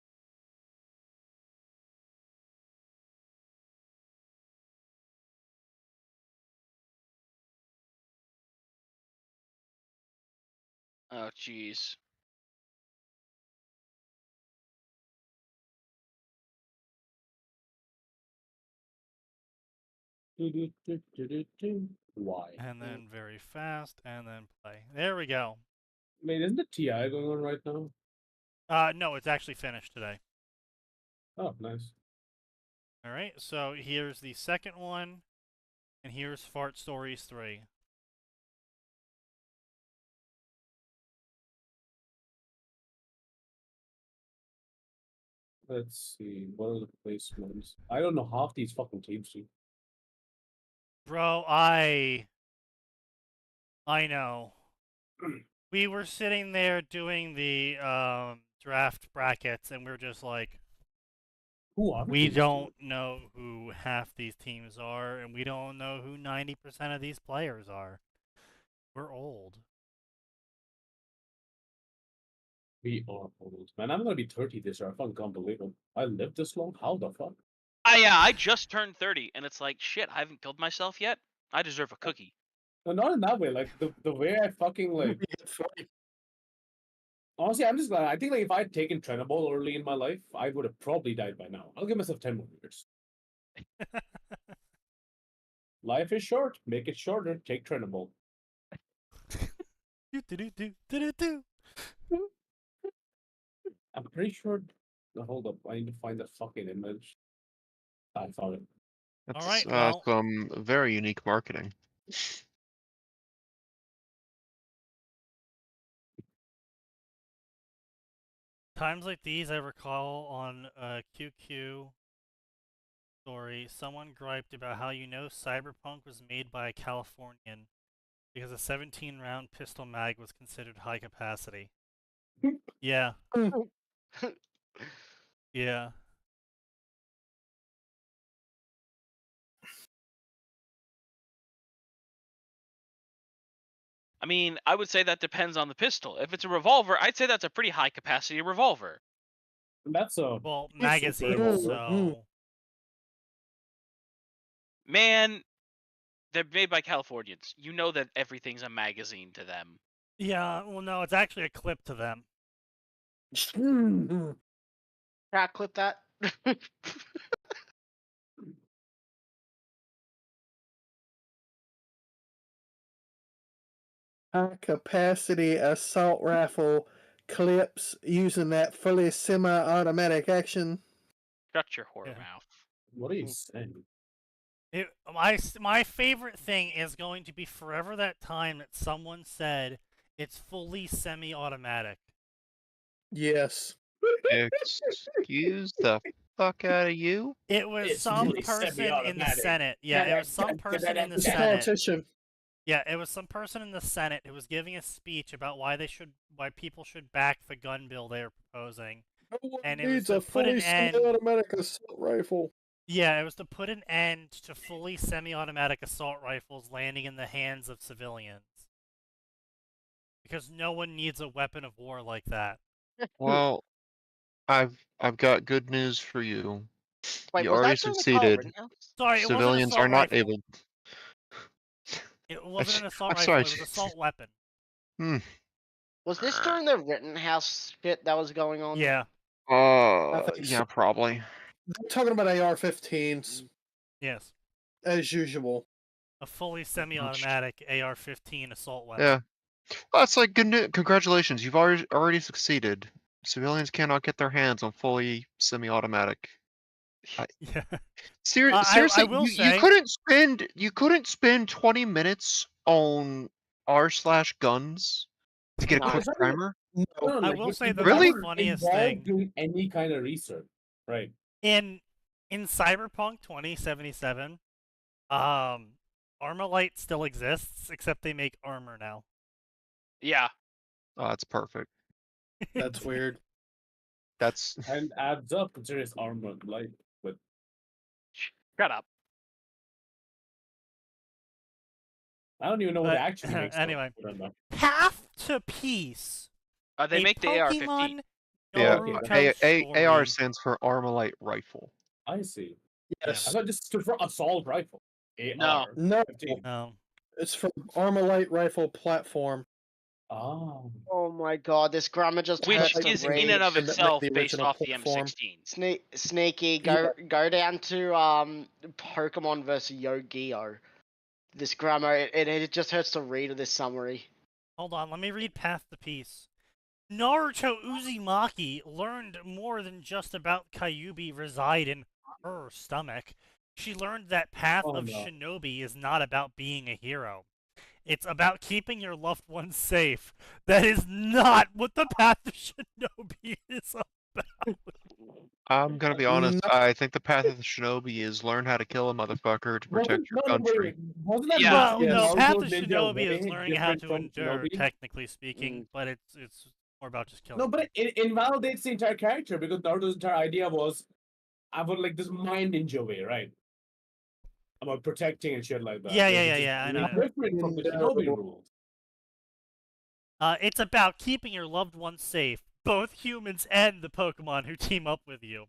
Oh jeez. Why? And then very fast, and then play. There we go. Wait, isn't the TI going on right now? No, it's actually finished today. Oh, nice. Alright, so here's the second one, and here's Fart Stories 3. Let's see. What are the placements? I don't know half these fucking teams do. Bro, I know. We were sitting there doing the draft brackets, and we're just like, Who are we these don't know who half these teams are, and we don't know who 90% of these players are. We're old. We are old. Man, I'm gonna be 30 this year. I fucking can't believe it. I lived this long? How the fuck? I just turned 30, and it's like shit. I haven't killed myself yet. I deserve a cookie. No, not in that way. Like the way I fucking like Honestly, I'm just glad. I think like if I had taken Trenabol early in my life, I would have probably died by now. I'll give myself 10 more years. Life is short. Make it shorter. Take Trenabol. Do. I'm pretty sure. No, hold up. I need to find that fucking image. I found it. That's Alright, well- some very unique marketing. Times like these, I recall on a QQ story, someone griped about how Cyberpunk was made by a Californian because a 17-round pistol mag was considered high capacity. Yeah. Yeah. I mean, I would say that depends on the pistol. If it's a revolver, I'd say that's a pretty high capacity revolver. That's a Well, It's magazine, super so... Man, they're made by Californians. You know that everything's a magazine to them. Yeah, well, no, it's actually a clip to them. Can I clip that? High capacity assault rifle clips using that fully semi-automatic action. Shut your whore Yeah. mouth. What are you saying? My favorite thing is going to be forever that time that someone said it's fully semi-automatic. Yes. Excuse the fuck out of you. It was It's some fully person in the semi-automatic. Senate. Yeah, it was some person in the It's a Senate. politician. Yeah, it was some person in the Senate who was giving a speech about why people should back the gun bill they were proposing. No one And it was needs to a put an fully end- semi-automatic assault rifle. Yeah, it was to put an end to fully semi-automatic assault rifles landing in the hands of civilians. Because no one needs a weapon of war like that. Well, I've got good news for you. Wait, You was already that during the succeeded. Rittenhouse? Sorry, it wasn't an Civilians assault are not rifle. able. It wasn't an assault I'm rifle, sorry, it was an assault weapon. Was this during the Rittenhouse shit that was going on? Yeah, think so. Yeah, probably. They're talking about AR-15s, yes. as usual. A fully semi-automatic AR-15 assault weapon. Yeah. Well, that's like good news. Congratulations, you've already succeeded. Civilians cannot get their hands on fully semi-automatic. Yeah. Seriously, I will you say- couldn't spend 20 minutes on r/guns to get a No. quick Is that primer. No. I will say the Really? funniest involved thing- doing any kind of research, right? In Cyberpunk 2077, Armalite still exists, except they make armor now. Yeah. Oh, that's perfect. That's weird. That's And adds up considering it's armor light. But Shut up. I don't even know what But, it actually makes. though. anyway. I don't know. Path to Peace. They a make the AR-15. Pokemon yeah. Naruto story. AR stands for Armalite Rifle. I see. Yes. I thought just stood for assault rifle. No. AR. No, 15. No. it's from Armalite Rifle Platform. Oh. Oh my god, this grammar just Which hurts to is read. in and of and that itself made the based original off the platform. M16. Sneaky, go down to Pokemon vs Yu-Gi-Oh. This grammar, it just hurts to read this summary. Hold on, let me read Path to Peace. Naruto Uzumaki learned more than just about Kyuubi reside in her stomach. She learned that Path Oh, of no. Shinobi is not about being a hero. It's about keeping your loved ones safe. That is not what the Path of Shinobi is about. I'm gonna be honest. No. I think the path of the shinobi is learn how to kill a motherfucker to protect your country. Wasn't that Yeah. Well, Naruto no, Path of Ninja Shinobi is way learning how different to from endure, Shinobi? technically speaking, but it's more about just killing. No, but it invalidates the entire character because Naruto's entire idea was about like this mind ninja way, right? About protecting and shit like that. Yeah, Like, yeah, it's yeah, just yeah, I really know. different from the No. Shinobi rules. It's about keeping your loved ones safe, both humans and the Pokemon who team up with you.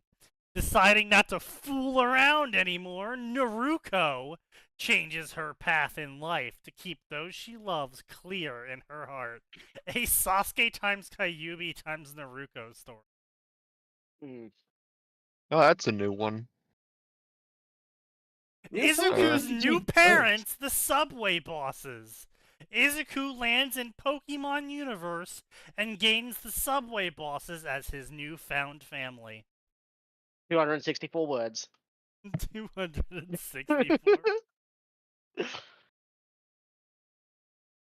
Deciding not to fool around anymore, Naruko changes her path in life to keep those she loves clear in her heart. A Sasuke times Kyuubi times Naruko story. Mm. Oh, that's a new one. Yes, Izuku's RPG new first. parents, the subway bosses. Izuku lands in Pokemon Universe and gains the subway bosses as his newfound family. 264 words. 264.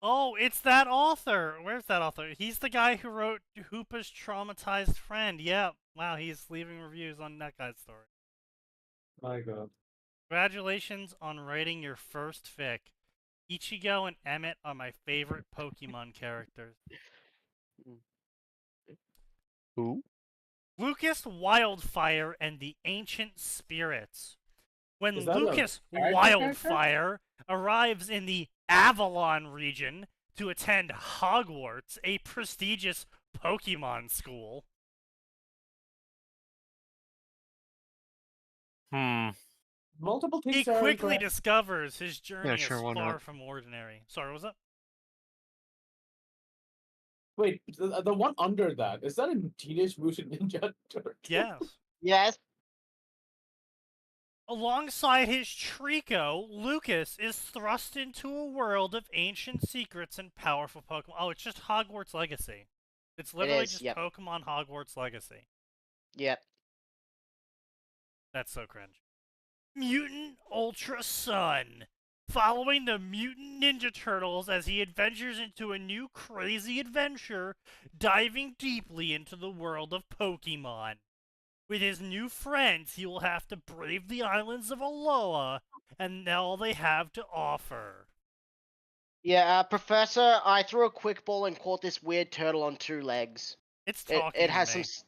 Oh, it's that author. Where's that author? He's the guy who wrote Hoopa's Traumatized Friend. Yeah. Wow, he's leaving reviews on that guy's story. My God. Congratulations on writing your first fic. Ichigo and Emmett are my favorite Pokemon characters. Who? Lucas Wildfire and the Ancient Spirits. When Is that a Lucas character? Wildfire arrives in the Avalon region to attend Hogwarts, a prestigious Pokemon school. Multiple things He are quickly incorrect. discovers his journey sure, is why far not? from ordinary. Sorry, what was that? Wait, the one under that, is that a Teenage Mutant Ninja Turtle? Yes. Yes. Alongside his Trico, Lucas is thrust into a world of ancient secrets and powerful Pokemon. Oh, it's just Hogwarts Legacy. It's literally is, just yep. Pokemon Hogwarts Legacy. Yep. That's so cringe. Mutant Ultra Sun. Following the Mutant Ninja Turtles as he adventures into a new crazy adventure, diving deeply into the world of Pokemon. With his new friends, he will have to brave the islands of Alola and all they have to offer. Yeah, Professor, I threw a quick ball and caught this weird turtle on 2 legs. It's talking It has to me. some.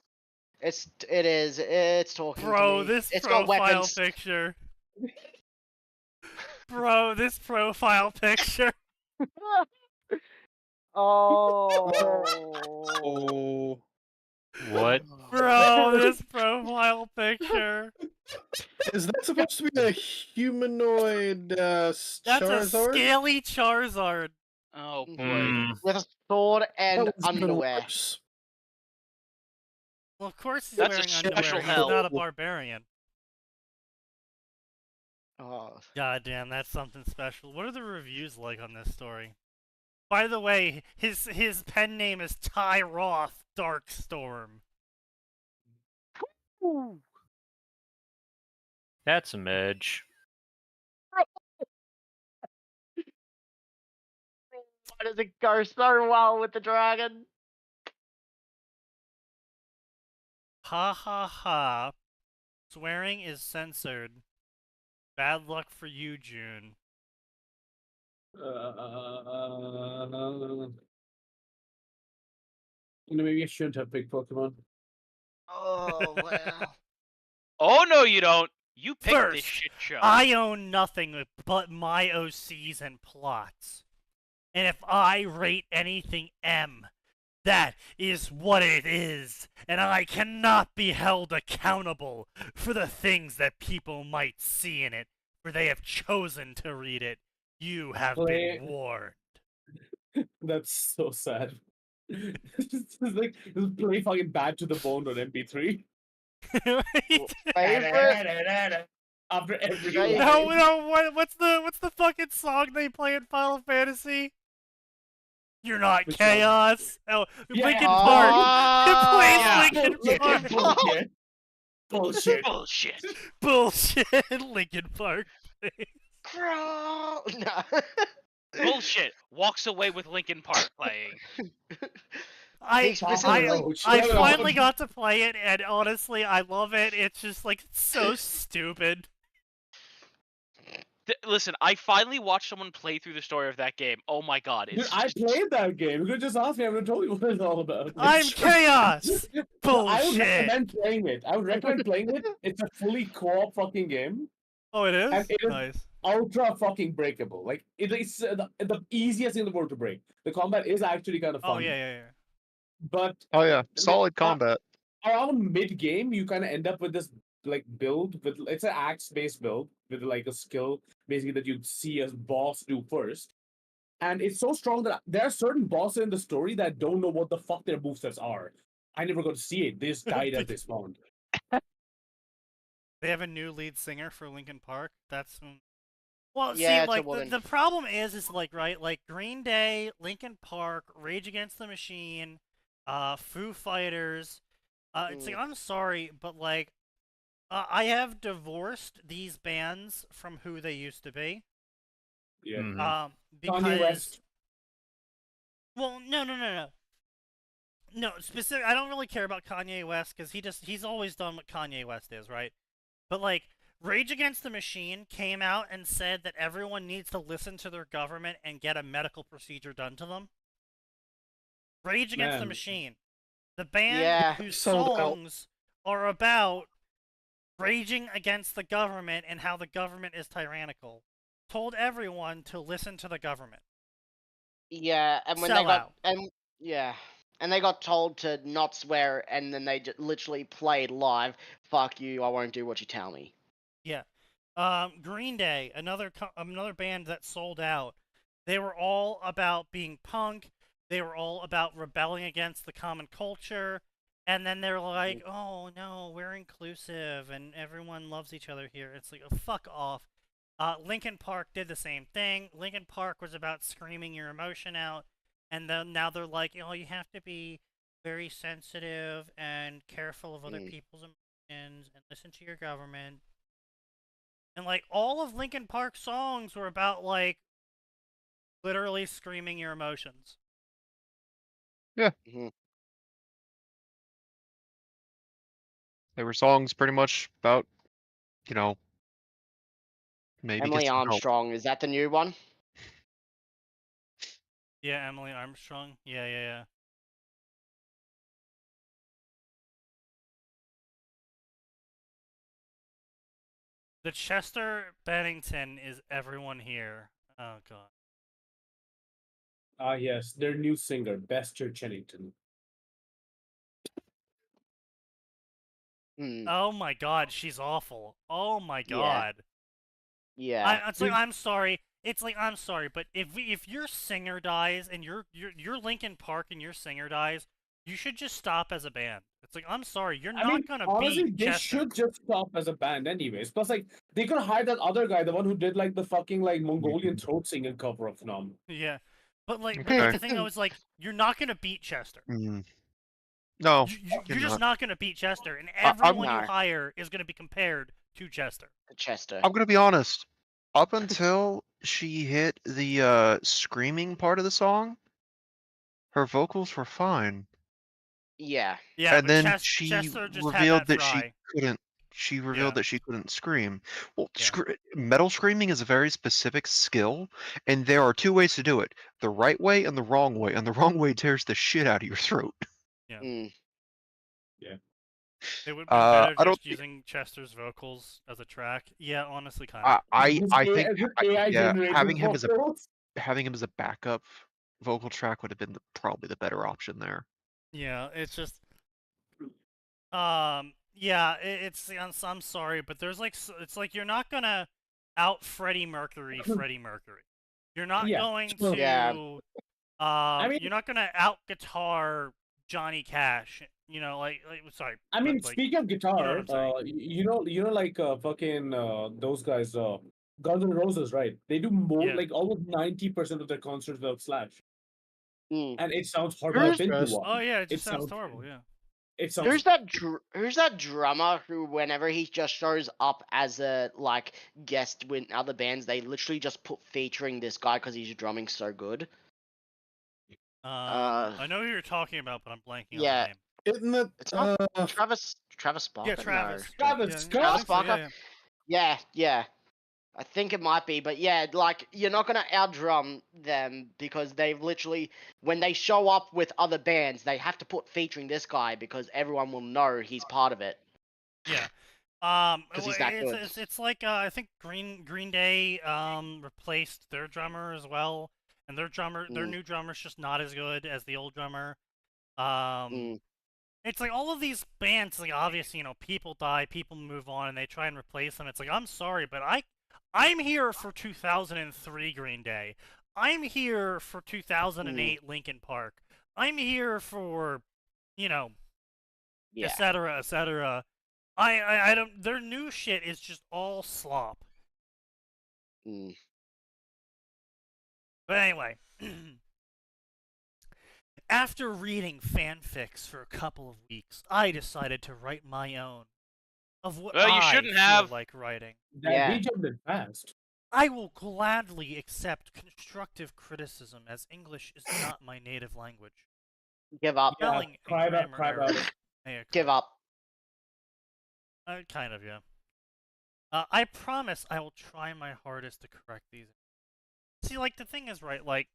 It's talking Bro, to me. this It's got profile weapons. picture. Bro, this profile picture. Oh. What? Bro, this profile picture. Is that supposed to be a humanoid That's Charizard? a scaly Charizard. Oh boy. Hmm. With a sword That and was even underwear. worse. Well, of course he's That's a wearing special underwear. He's hell. not a barbarian. Oh. God damn, that's something special. What are the reviews like on this story? By the way, his pen name is Ty Roth Darkstorm. That's some edge. Why does it go so well with the dragon? Ha ha ha. Swearing is censored. Bad luck for you, June. Maybe I shouldn't have picked Pokemon. Oh wow. Oh no, you don't. You picked this First, shit show. I own nothing but my OCs and plots. And if I rate anything M, that is what it is. And I cannot be held accountable for the things that people might see in it, for they have chosen to read it. You have been warned. That's so sad. It's like just play fucking Bad to the Bone on MP3. Favorite? After every Right. line. No, what's the fucking song they play in Final Fantasy? You're not Which one? chaos. Oh, Yeah. Linkin Park. Ah, It plays Linkin Park. Bullshit. Bullshit. Bullshit. Bullshit. Linkin Park. Crawl. No. Bullshit. Walks away with Linkin Park playing. I specifically- finally got to play it, and honestly, I love it. It's just like so stupid. Listen, I finally watched someone play through the story of that game. Oh my god, Dude, it's I just- played that game. You could just ask me. I would have told you what it's all about. I'm chaos. I would Bullshit. recommend playing it. I would recommend playing it. It's a fully co-op fucking game. Oh, it is. And it is- Nice. Ultra fucking breakable. Like it's the easiest thing in the world to break. The combat is actually kind of fun. Oh yeah. But Oh yeah, solid combat. around mid game, you kind of end up with this like build with it's an axe based build with like a skill basically that you'd see a boss do first. And it's so strong that there are certain bosses in the story that don't know what the fuck their movesets are. I never got to see it. They just died as they spawned. They have a new lead singer for Linkin Park. That's well, Yeah, see, it's a like woman. the problem is like right, like Green Day, Linkin Park, Rage Against the Machine, Foo Fighters. It's like I'm sorry, but like I have divorced these bands from who they used to be. Yeah. Mhm. Because Kanye West. well, no, specific. I don't really care about Kanye West because he's always done what Kanye West is, right? But like Rage Against the Machine came out and said that everyone needs to listen to their government and get a medical procedure done to them. Rage Against the Man. Machine, the band Yeah. whose Sold out. songs are about raging against the government and how the government is tyrannical, told everyone to listen to the government. Yeah, and when Sell they got out. and they got told to not swear, and then they literally played live. Fuck you! I won't do what you tell me. Yeah. Green Day, another band that sold out. They were all about being punk. They were all about rebelling against the common culture. And then they're like, "Oh no, we're inclusive and everyone loves each other here." It's like, oh, fuck off. Linkin Park did the same thing. Linkin Park was about screaming your emotion out, and then now they're like, "Oh, you have to be very sensitive and careful of other people's emotions and listen to your government." And like all of Linkin Park's songs were about like literally screaming your emotions. Mhm. They were songs pretty much about, you know, maybe get Emily some help. Armstrong, is that the new one? Yeah, Emily Armstrong. Yeah. The Chester Bennington is everyone here. Oh god. Ah, yes, their new singer, Bester Chennington. Hmm. Oh my god, she's awful. Oh my Yeah. god. Yeah. It's like I'm sorry. It's like I'm sorry, but if your singer dies and your Linkin Park and your singer dies, you should just stop as a band. It's like I'm sorry, you're I not mean, gonna honestly, beat they Chester. should just stop as a band, anyways. Plus, like, they could hire that other guy, the one who did like the fucking like Mongolian throat singing cover of Nom. Yeah, but like Okay. the thing I was like, you're not gonna beat Chester. Mm. No, You're you're just not. not gonna beat Chester, and I'm- everyone you No. hire is gonna be compared to Chester. Chester. I'm gonna be honest. Up until she hit the screaming part of the song, her vocals were fine. Yeah. Yeah, And but then she Chester just had revealed that that she fry. couldn't. She revealed Yeah. that she couldn't scream. Well, Yeah. metal screaming is a very specific skill, and there are two ways to do it: the right way and the wrong way. And the wrong way tears the shit out of your throat. Yeah. Mm. It would be better I don't. just using Chester's vocals as a track. Yeah, honestly, kind of. I think AI yeah, generated having him as vocals. a backup vocal track would have been probably the better option there. Yeah, it's just, yeah, it's. I'm sorry, but there's like, it's like you're not gonna out Freddie Mercury. You're not Yeah, going sure. to. Yeah. mean- you're not gonna out guitar Johnny Cash. Sorry. I mean, but, like, speaking of guitar, what I'm saying. like fucking those guys, Guns N' Roses, right? They do more, Yeah. like almost 90% of their concerts without Slash, Mm. and it sounds horrible. I've been to Who's- one. Oh yeah, it just It sounds sounds- horrible. Yeah. It sounds. Who's that drummer who, whenever he just shows up as a like guest with other bands, they literally just put featuring this guy because he's drumming so good? I know who you're talking about, but I'm blanking Yeah. on the name. Isn't it? It's not Travis Barker? Yeah, Travis. No. Travis Yeah, Scott? I think so, Barker? yeah. Yeah. I think it might be, but yeah, like you're not gonna outdrum them because they've literally, when they show up with other bands, they have to put featuring this guy because everyone will know he's part of it. Yeah. 'Cause he's that good. It's like I think Green Day replaced their drummer as well, and their Mm. new drummer's just not as good as the old drummer. Mm. It's like all of these bands, like obviously, people die, people move on, and they try and replace them. It's like, I'm sorry, but I'm here for 2003 Green Day. I'm here for 2008 Linkin Park. I'm here for, et Yeah. cetera, et cetera. I don't. Their new shit is just all slop. Mm. But anyway, after reading fanfics for a couple of weeks, I decided to write my own of what Well, you I shouldn't feel have. like writing. Yeah. He jumped in fast. I will gladly accept constructive criticism, as English is not my native language. Give up. Yeah, Spelling and cry about grammar it. errors may occur. Give up. Kind of, yeah. I promise I will try my hardest to correct these. See, like, the thing is, right, like,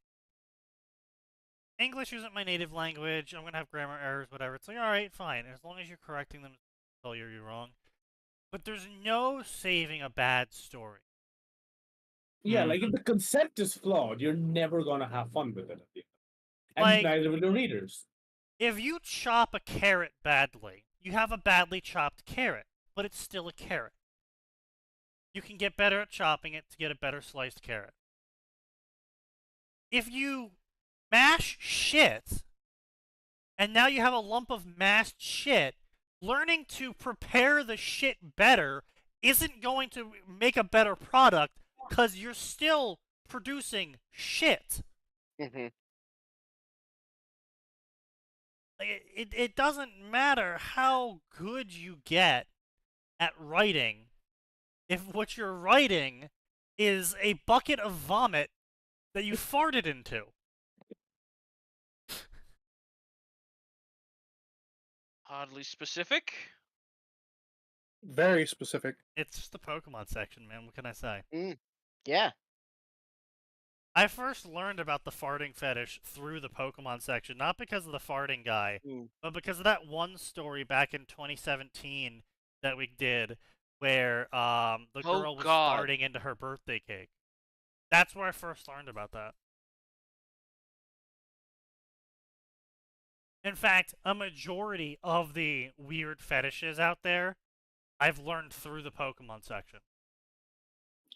English isn't my native language, I'm gonna have grammar errors, whatever. It's like, alright, fine, as long as you're correcting them, tell you're wrong. But there's no saving a bad story. Yeah, like if the concept is flawed, you're never gonna have fun with it. And Like- neither will the readers. If you chop a carrot badly, you have a badly chopped carrot, but it's still a carrot. You can get better at chopping it to get a better sliced carrot. If you mash shit, and now you have a lump of mashed shit, learning to prepare the shit better isn't going to make a better product, because you're still producing shit. Mm-hmm. It doesn't matter how good you get at writing if what you're writing is a bucket of vomit that you farted into. Oddly specific. Very specific. It's just the Pokemon section, man. What can I say? Yeah. I first learned about the farting fetish through the Pokemon section, not because of the farting guy, but because of that one story back in 2017 that we did where the girl was God. farting into her birthday cake. That's where I first learned about that. In fact, a majority of the weird fetishes out there, I've learned through the Pokemon section.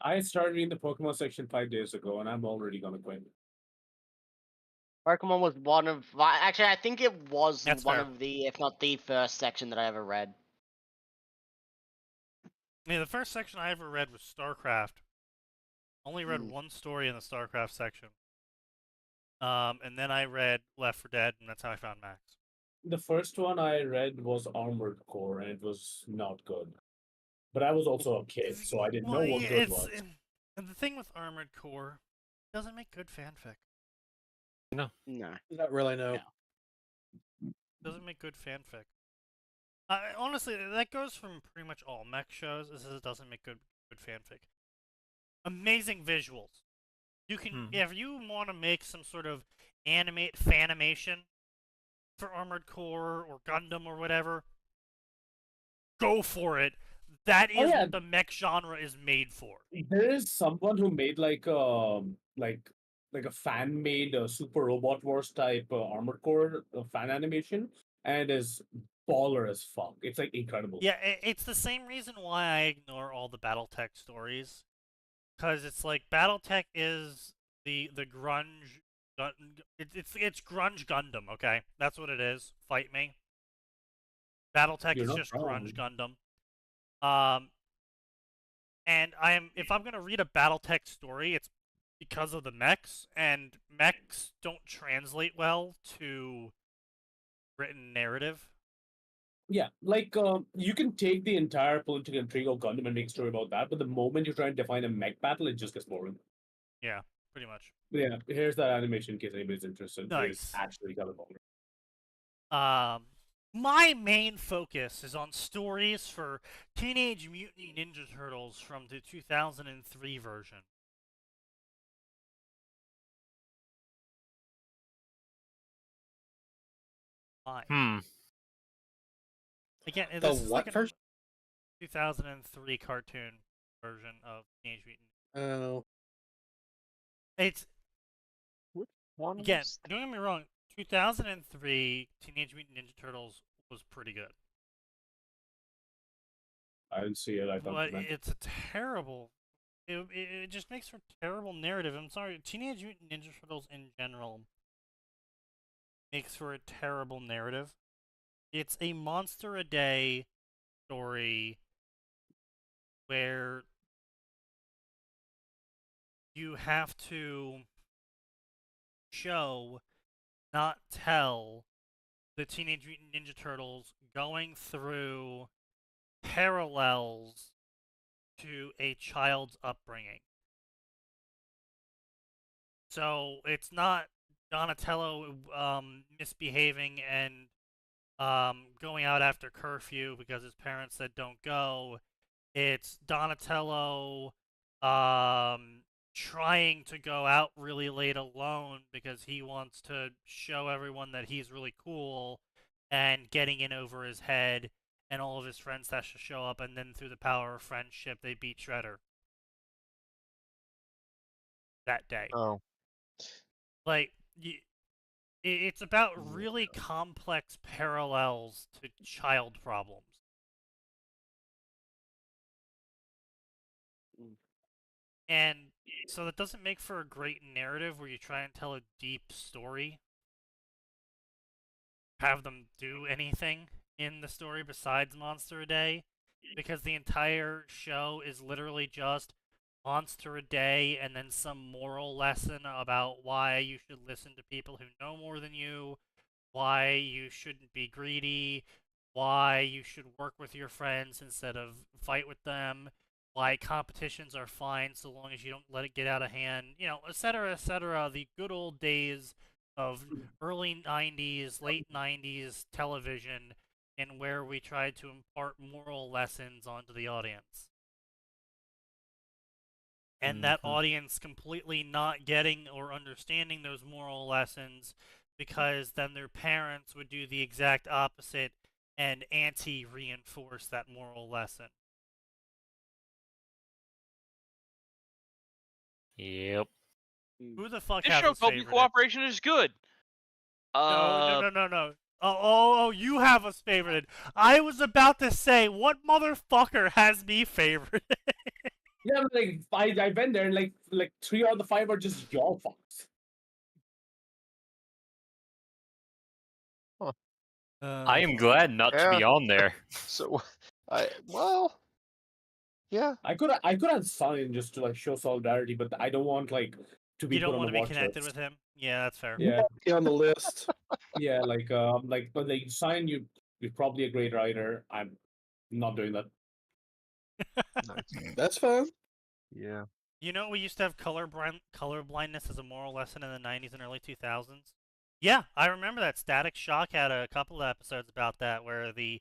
I started reading the Pokemon section 5 days ago, and I'm already gonna quit. Pokemon was one of. Actually, I think it was That's one fair. of the, if not the first section that I ever read. Yeah, the first section I ever read was StarCraft. Only read one story in the StarCraft section. And then I read Left 4 Dead, and that's how I found Max. The first one I read was Armored Core, and it was not good. But I was also a kid, so I didn't know what good was. And the thing with Armored Core, it doesn't make good fanfic. No. Not really, no. It doesn't make good fanfic. Honestly, that goes from pretty much all mech shows. It doesn't make good fanfic. Amazing visuals. You can, if you want to make some sort of fanimation for Armored Core or Gundam or whatever, go for it. That is what the mech genre is made for. There is someone who made like a fan-made Super Robot Wars type Armored Core fan animation, and it is baller as fuck. It's like incredible. Yeah, it's the same reason why I ignore all the BattleTech stories, because it's like BattleTech is the grunge. It's grunge Gundam. Okay, that's what it is. Fight me. BattleTech is just grunge Gundam. And if I'm gonna read a BattleTech story, it's because of the mechs, and mechs don't translate well to written narrative. Yeah, like you can take the entire political intrigue of Gundam and make a story about that, but the moment you try and define a mech battle, it just gets boring. Yeah, pretty much. But yeah, here's that animation in case anybody's interested. Nice. It's actually kind of boring. My main focus is on stories for Teenage Mutant Ninja Turtles from the 2003 version. Why? Again, The this is what like a version? 2003 cartoon version of Teenage Mutant. Oh. It's One again, don't get me wrong. 2003 Teenage Mutant Ninja Turtles was pretty good. I didn't see it. I thought. But it's a terrible. It just makes for a terrible narrative. I'm sorry, Teenage Mutant Ninja Turtles in general makes for a terrible narrative. It's a monster a day story where you have to show, not tell, the Teenage Mutant Ninja Turtles going through parallels to a child's upbringing. So it's not Donatello misbehaving and going out after curfew because his parents said don't go. It's Donatello trying to go out really late alone because he wants to show everyone that he's really cool and getting in over his head, and all of his friends have to show up, and then through the power of friendship they beat Shredder that day. Oh. Like, it's about really complex parallels to child problems. And so that doesn't make for a great narrative where you try and tell a deep story. Have them do anything in the story besides Monster a Day. Because the entire show is literally just Monster a Day and then some moral lesson about why you should listen to people who know more than you, why you shouldn't be greedy, why you should work with your friends instead of fight with them, why competitions are fine so long as you don't let it get out of hand, you know, etc., etc. The good old days of early 90s, late 90s television, and where we tried to impart moral lessons onto the audience. And that audience completely not getting or understanding those moral lessons, because then their parents would do the exact opposite and anti-reinforce that moral lesson. Yep. Who the fuck This has show his called Me favorite? Cooperation is good. No. Oh, you have us favorited. I was about to say, what motherfucker has me favorited? Yeah, like I went there and like 3 out of the 5 are just your fucks. I am glad not to be Yeah. on there. So, yeah. I could have signed just to like show solidarity, but I don't want like to be You don't put on want the to be watch connected list. with him? Yeah, that's fair. Yeah, Be on the list. yeah, but they sign you. You're probably a great writer. I'm not doing that. Nice. That's fine. Yeah. You know, we used to have color blindness as a moral lesson in the 90s and early 2000s. Yeah, I remember that. Static Shock had a couple of episodes about that, where the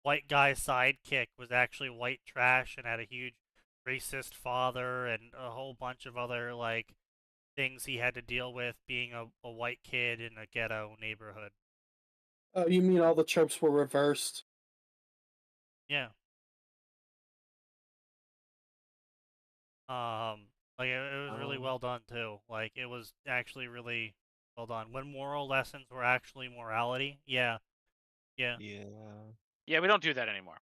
white guy's sidekick was actually white trash and had a huge racist father and a whole bunch of other, like, things he had to deal with being a white kid in a ghetto neighborhood. Oh, you mean all the tropes were reversed? Yeah. Like, it was really well done, too. Like, it was actually really well done. When moral lessons were actually morality, yeah. Yeah. Yeah, we don't do that anymore.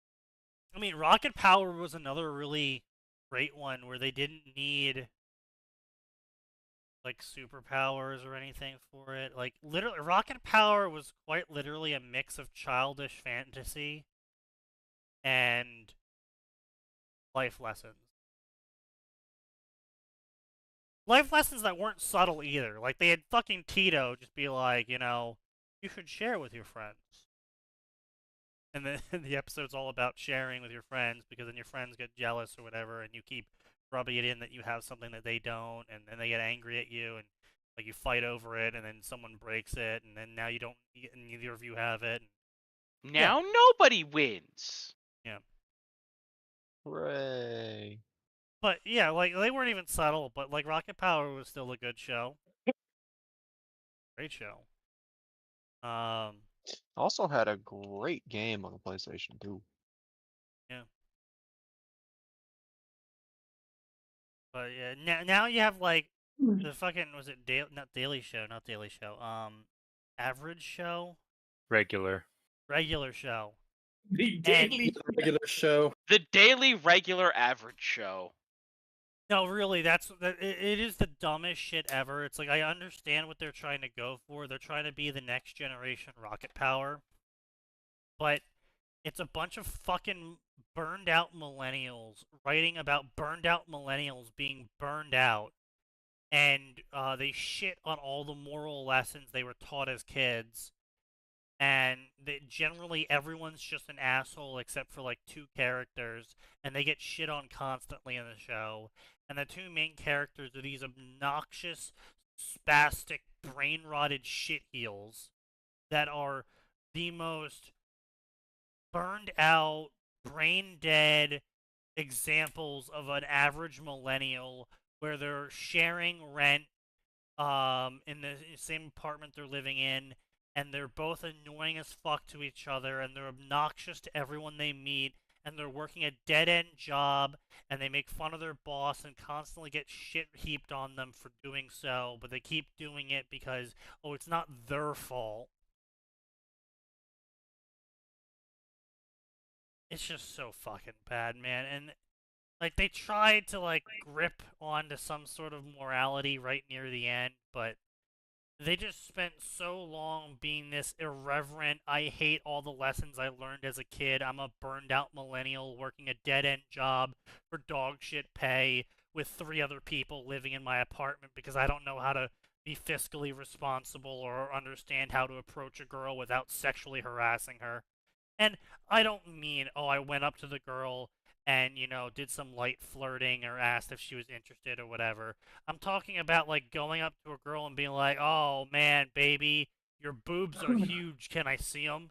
I mean, Rocket Power was another really great one where they didn't need, like, superpowers or anything for it. Like, literally, Rocket Power was quite literally a mix of childish fantasy and life lessons. Life lessons that weren't subtle either. Like, they had fucking Tito just be like, you know, you should share with your friends. And then the episode's all about sharing with your friends, because then your friends get jealous or whatever, and you keep rubbing it in that you have something that they don't, and then they get angry at you, and like you fight over it, and then someone breaks it, and then now you don't, neither of you have it. Now nobody wins. Yeah. Hooray. But yeah, like, they weren't even subtle, but like Rocket Power was still a good show. Great show. Also had a great game on the PlayStation 2. Yeah. But yeah, now you have like the fucking, was it not Daily Show, Average Show. Regular. regular show. The And- daily Regular show. The daily, regular, average show. No, really, it is the dumbest shit ever. It's like I understand what they're trying to go for. They're trying to be the next generation rocket power. But it's a bunch of fucking burned out millennials writing about burned out millennials being burned out. And they shit on all the moral lessons they were taught as kids. And generally everyone's just an asshole except for like 2 characters, and they get shit on constantly in the show. And the 2 main characters are these obnoxious, spastic, brain-rotted shitheels that are the most burned out, brain-dead examples of an average millennial where they're sharing rent in the same apartment they're living in, and they're both annoying as fuck to each other, and they're obnoxious to everyone they meet, and they're working a dead-end job, and they make fun of their boss and constantly get shit heaped on them for doing so, but they keep doing it because, oh, it's not their fault. It's just so fucking bad, man. And like they tried to like grip onto some sort of morality right near the end, but they just spent so long being this irreverent, I hate all the lessons I learned as a kid, I'm a burned out millennial working a dead-end job for dog shit pay with 3 other people living in my apartment because I don't know how to be fiscally responsible or understand how to approach a girl without sexually harassing her. And I don't mean, oh, I went up to the girl and, you know, did some light flirting or asked if she was interested or whatever. I'm talking about, like, going up to a girl and being like, oh, man, baby, your boobs are huge. Can I see them?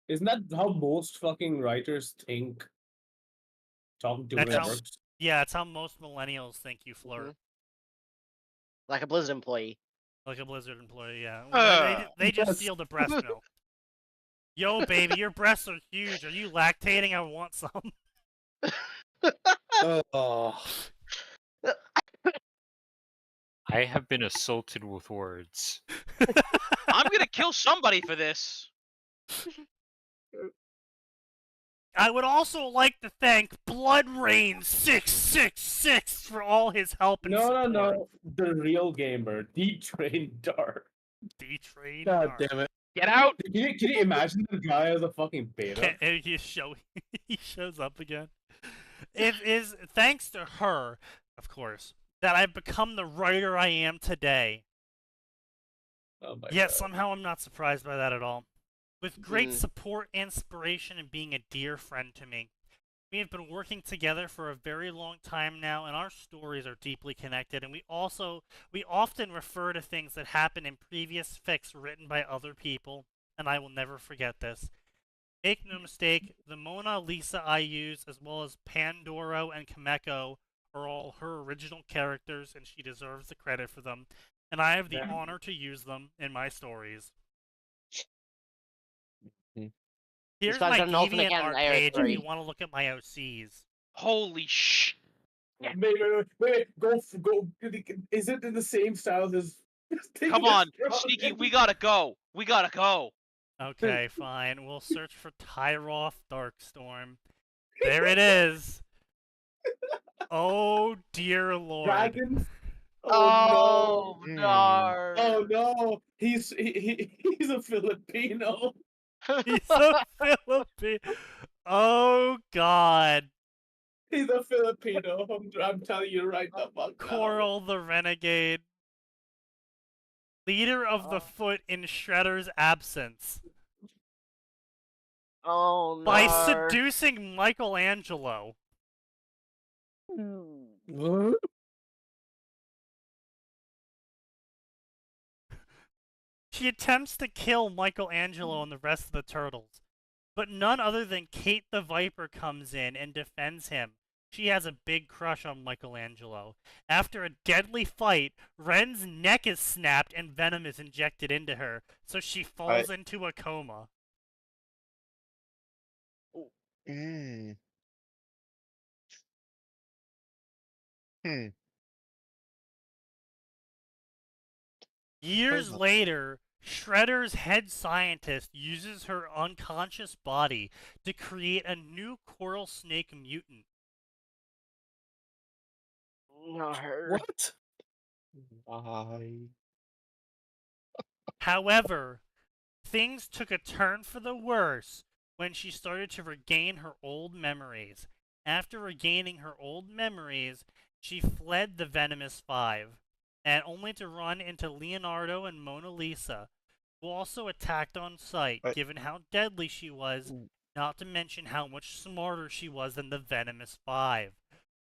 Isn't that how most fucking writers think talking to That's women how- works? Yeah, that's how most millennials think you flirt. Like a Blizzard employee. Like a Blizzard employee, yeah. Well, they just Yes. steal the breast milk. Yo, baby, your breasts are huge. Are you lactating? I want some. Oh, I have been assaulted with words. I'm gonna kill somebody for this. I would also like to thank Blood Rain 666 for all his help and No, support. no. The real gamer, Deep Train Dark. D-Train. God damn it. Get out! Can you imagine the guy as a fucking beta? He shows up again. It is thanks to her, of course, that I've become the writer I am today. Oh my Yet god. somehow I'm not surprised by that at all. With great Mm. support, inspiration, and being a dear friend to me. We have been working together for a very long time now, and our stories are deeply connected, and we often refer to things that happened in previous fics written by other people, and I will never forget this. Make no mistake, the Mona Lisa I use, as well as Pandoro and Kameko, are all her original characters, and she deserves the credit for them, and I have the Yeah. honor to use them in my stories. Mhm. Here's guy's my got an alternate DeviantArt account in page if AO3. you want to look at my OCs. Holy sh! Wait. Go. Is it in the same style as? Come on, Sneaky, we gotta go. We gotta go. Okay, fine. We'll search for Tyroth Darkstorm. There it is. Oh dear lord. Dragons. Oh, no. no. Oh no. He's a Filipino. He's a Philippine. Oh god. He's a Filipino. I'm telling you right the fuck now. Coral the Renegade. Leader of the Foot in Shredder's absence. Oh, no. By seducing Michelangelo. What? She attempts to kill Michelangelo and the rest of the turtles. But none other than Kate the Viper comes in and defends him. She has a big crush on Michelangelo. After a deadly fight, Ren's neck is snapped and venom is injected into her, so she falls into a coma. Mm. Hmm. Years Crazy. later, Shredder's head scientist uses her unconscious body to create a new coral snake mutant. No. What? Why? However, things took a turn for the worse when she started to regain her old memories. After regaining her old memories, she fled the Venomous Five, and only to run into Leonardo and Mona Lisa, who also attacked on sight, But- given how deadly she was, not to mention how much smarter she was than the Venomous Five.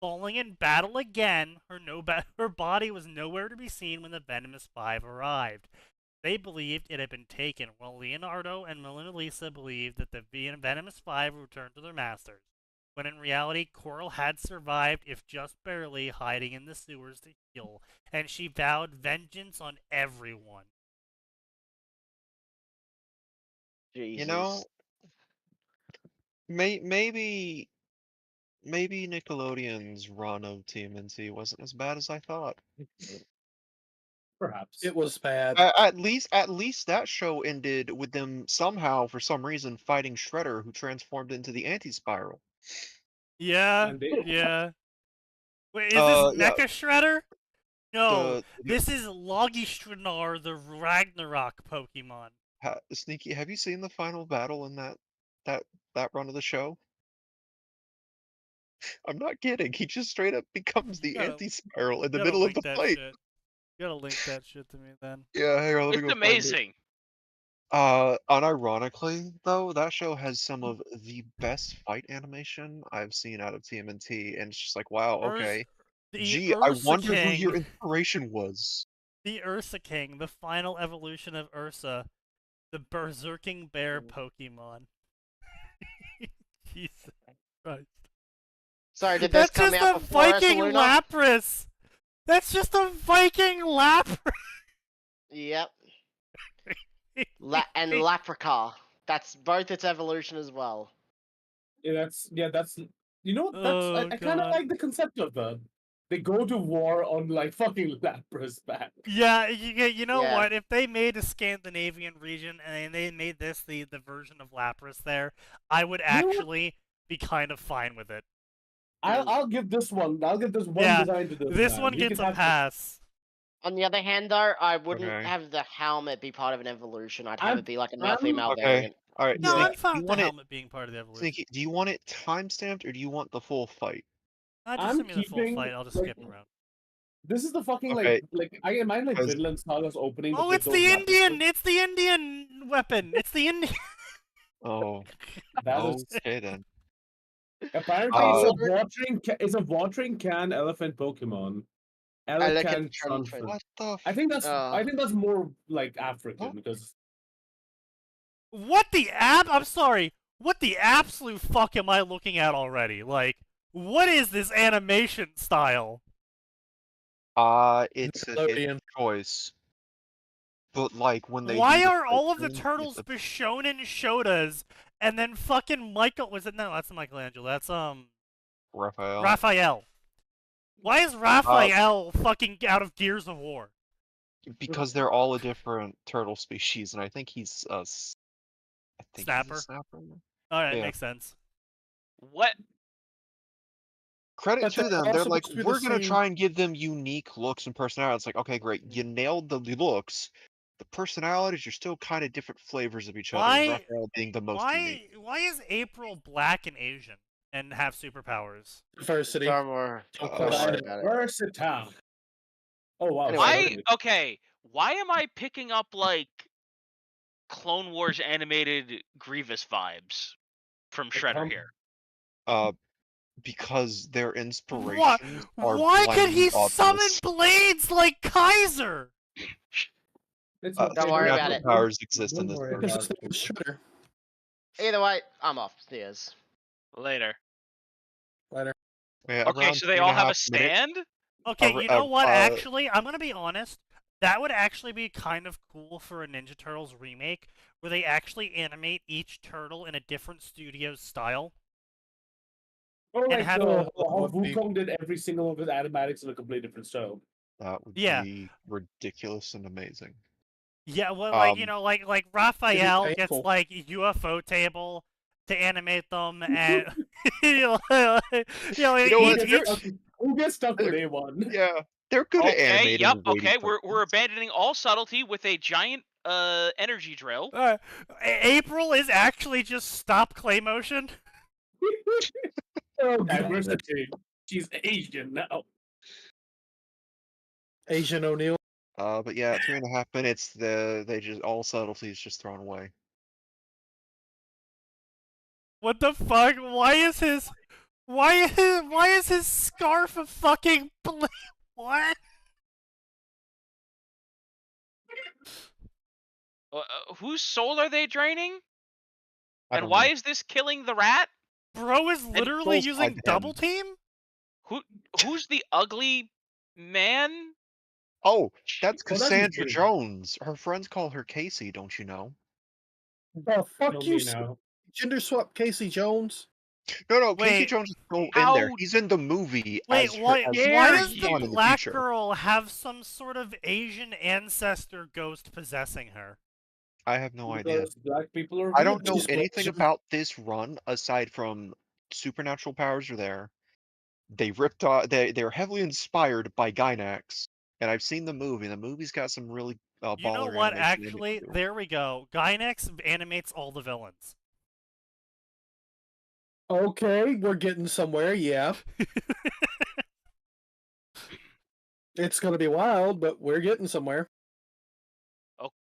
Falling in battle again, her body was nowhere to be seen when the Venomous Five arrived. They believed it had been taken, while Leonardo and Mona Lisa believed that the Venomous Five returned to their masters, when in reality, Coral had survived, if just barely, hiding in the sewers to heal, and she vowed vengeance on everyone. Jesus. You know, maybe Nickelodeon's run of TMNT wasn't as bad as I thought. Perhaps. It was bad. At least that show ended with them somehow, for some reason, fighting Shredder, who transformed into the Anti-Spiral. Yeah, And they, yeah. Wait, is this Yeah, Mecha Shredder? No, the this is Logistranar, the Ragnarok Pokemon. Sneaky. Have you seen the final battle in that run of the show? I'm not kidding. He just straight up becomes the Gotta- Anti-Spiral in the Gotta middle of link the that fight. shit. You gotta link that shit to me then. Yeah, hang on, let me It's go find it. amazing. Unironically, though, that show has some of the best fight animation I've seen out of TMNT, and it's just like, wow, okay. Gee, I wonder who your inspiration was. The Ursa King, the final evolution of Ursa, the berserking bear Pokemon. Jesus Christ. Sorry, did this That's come just out a before us, Viking Luna? Lapras! That's just a Viking Lapras! Yep. And Laprica. That's both its evolution as well. that's you know that's Oh, I kind of God. like the concept of that. They go to war on like fucking Lapras back. Yeah, you know Yeah. what? If they made a Scandinavian region and they made this the version of Lapras there, I would You know what? actually be kind of fine with it. I'll give this one. I'll give this one Yeah, design to this. This man. one He gets can a have the- pass. On the other hand, though, I wouldn't Okay. have the helmet be part of an evolution. I'd have I'm- it be like a I'm- male-female Okay, variant. alright, No, Yeah. I'm fine you with the want it, helmet being part of the evolution. Sneaky, do you want it time-stamped, or do you want the full fight? Just I'm send me the full keeping, fight. I'll just like, skip around. This is the fucking Okay. like I mind like 'Cause- Vinland Saga's opening. Oh, with it's those the Lapras Indian! things. It's the Indian weapon! It's the Indian! Oh, That is okay then. apparently Uh, it's a watering can elephant Pokemon. Elephant Elephant. What the I think that's more like African What? because What the I'm sorry. What the absolute fuck am I looking at already? Like, what is this animation style? it's a Nickelodeon. choice. But like when they Why do the are all of the cartoon, turtles it's Bishonen Shotas, and then fucking Michael was it? No, that's Michelangelo. That's Raphael. Raphael. Why is Raphael fucking out of Gears of War? Because they're all a different turtle species, and I think he's I think Snapper? He's a snapper. All right, Yeah. makes sense. What? Credit But to they're them. all They're like, supposed to be the we're gonna same- try and give them unique looks and personality. It's like, okay, great, you nailed the looks. The personalities are still kind of different flavors of each other. Why- and Raphael being the most unique. Why is April black and Asian and have superpowers? Diversity. Don't worry Don't Uh, question it. about it. versatile. Oh wow! Anyway. Why? sorry. Okay. Why am I picking up like Clone Wars animated Grievous vibes from Shredder here? Because their inspirations are Why could he blindingly summon obvious. blades like Kaiser? It's Uh, Don't worry about supernatural it. powers exist in Don't this worry version. Because about his name is Shredder. Either way, I'm off. Steers. Later. Later. Yeah, Okay, around so they 3.5 all have a minutes. stand? Okay, you know what? uh, Actually, I'm gonna be honest. That would actually be kind of cool for a Ninja Turtles remake, where they actually animate each turtle in a different studio's style. Or like have- how would be- Wukong did every single of his animatics in a completely different style. That would Yeah. be ridiculous and amazing. Yeah, well, like like Raphael gets painful. like UFO table to animate them, and you know, what? Who gets stuck with They're- A1? Yeah, they're good at Okay, animating. yep, weighty okay, we're subjects. abandoning all subtlety with a giant energy drill. April is actually just stop clay motion. Oh, God. Diversity. She's Asian now. Asian O'Neill. But yeah, 3.5 minutes. They just all subtleties just thrown away. What the fuck? Why is his scarf a fucking what? Whose soul are they draining? I And don't why know. is this killing the rat? Bro is literally April's using tied to double him. team? Who's the ugly man? Oh, that's Oh, that's Cassandra Casey. Jones. Her friends call her Casey, don't you know? The fuck Kill you me say? now. Gender swap Casey Jones? No, Casey Wait. Jones is still in How there. He's in the movie Wait, as her why as dare does the Dawn in the black future. girl have some sort of Asian ancestor ghost possessing her? I have no idea. Because black people are I don't weird. know She's anything Asian. about this run aside from supernatural powers are there. They ripped off. They're heavily inspired by Gynax, and I've seen the movie. The movie's got some really You know baller what? animation in it Actually, too. there we go. Gynex animates all the villains. Okay, we're getting somewhere, yeah. It's gonna be wild, but we're getting somewhere.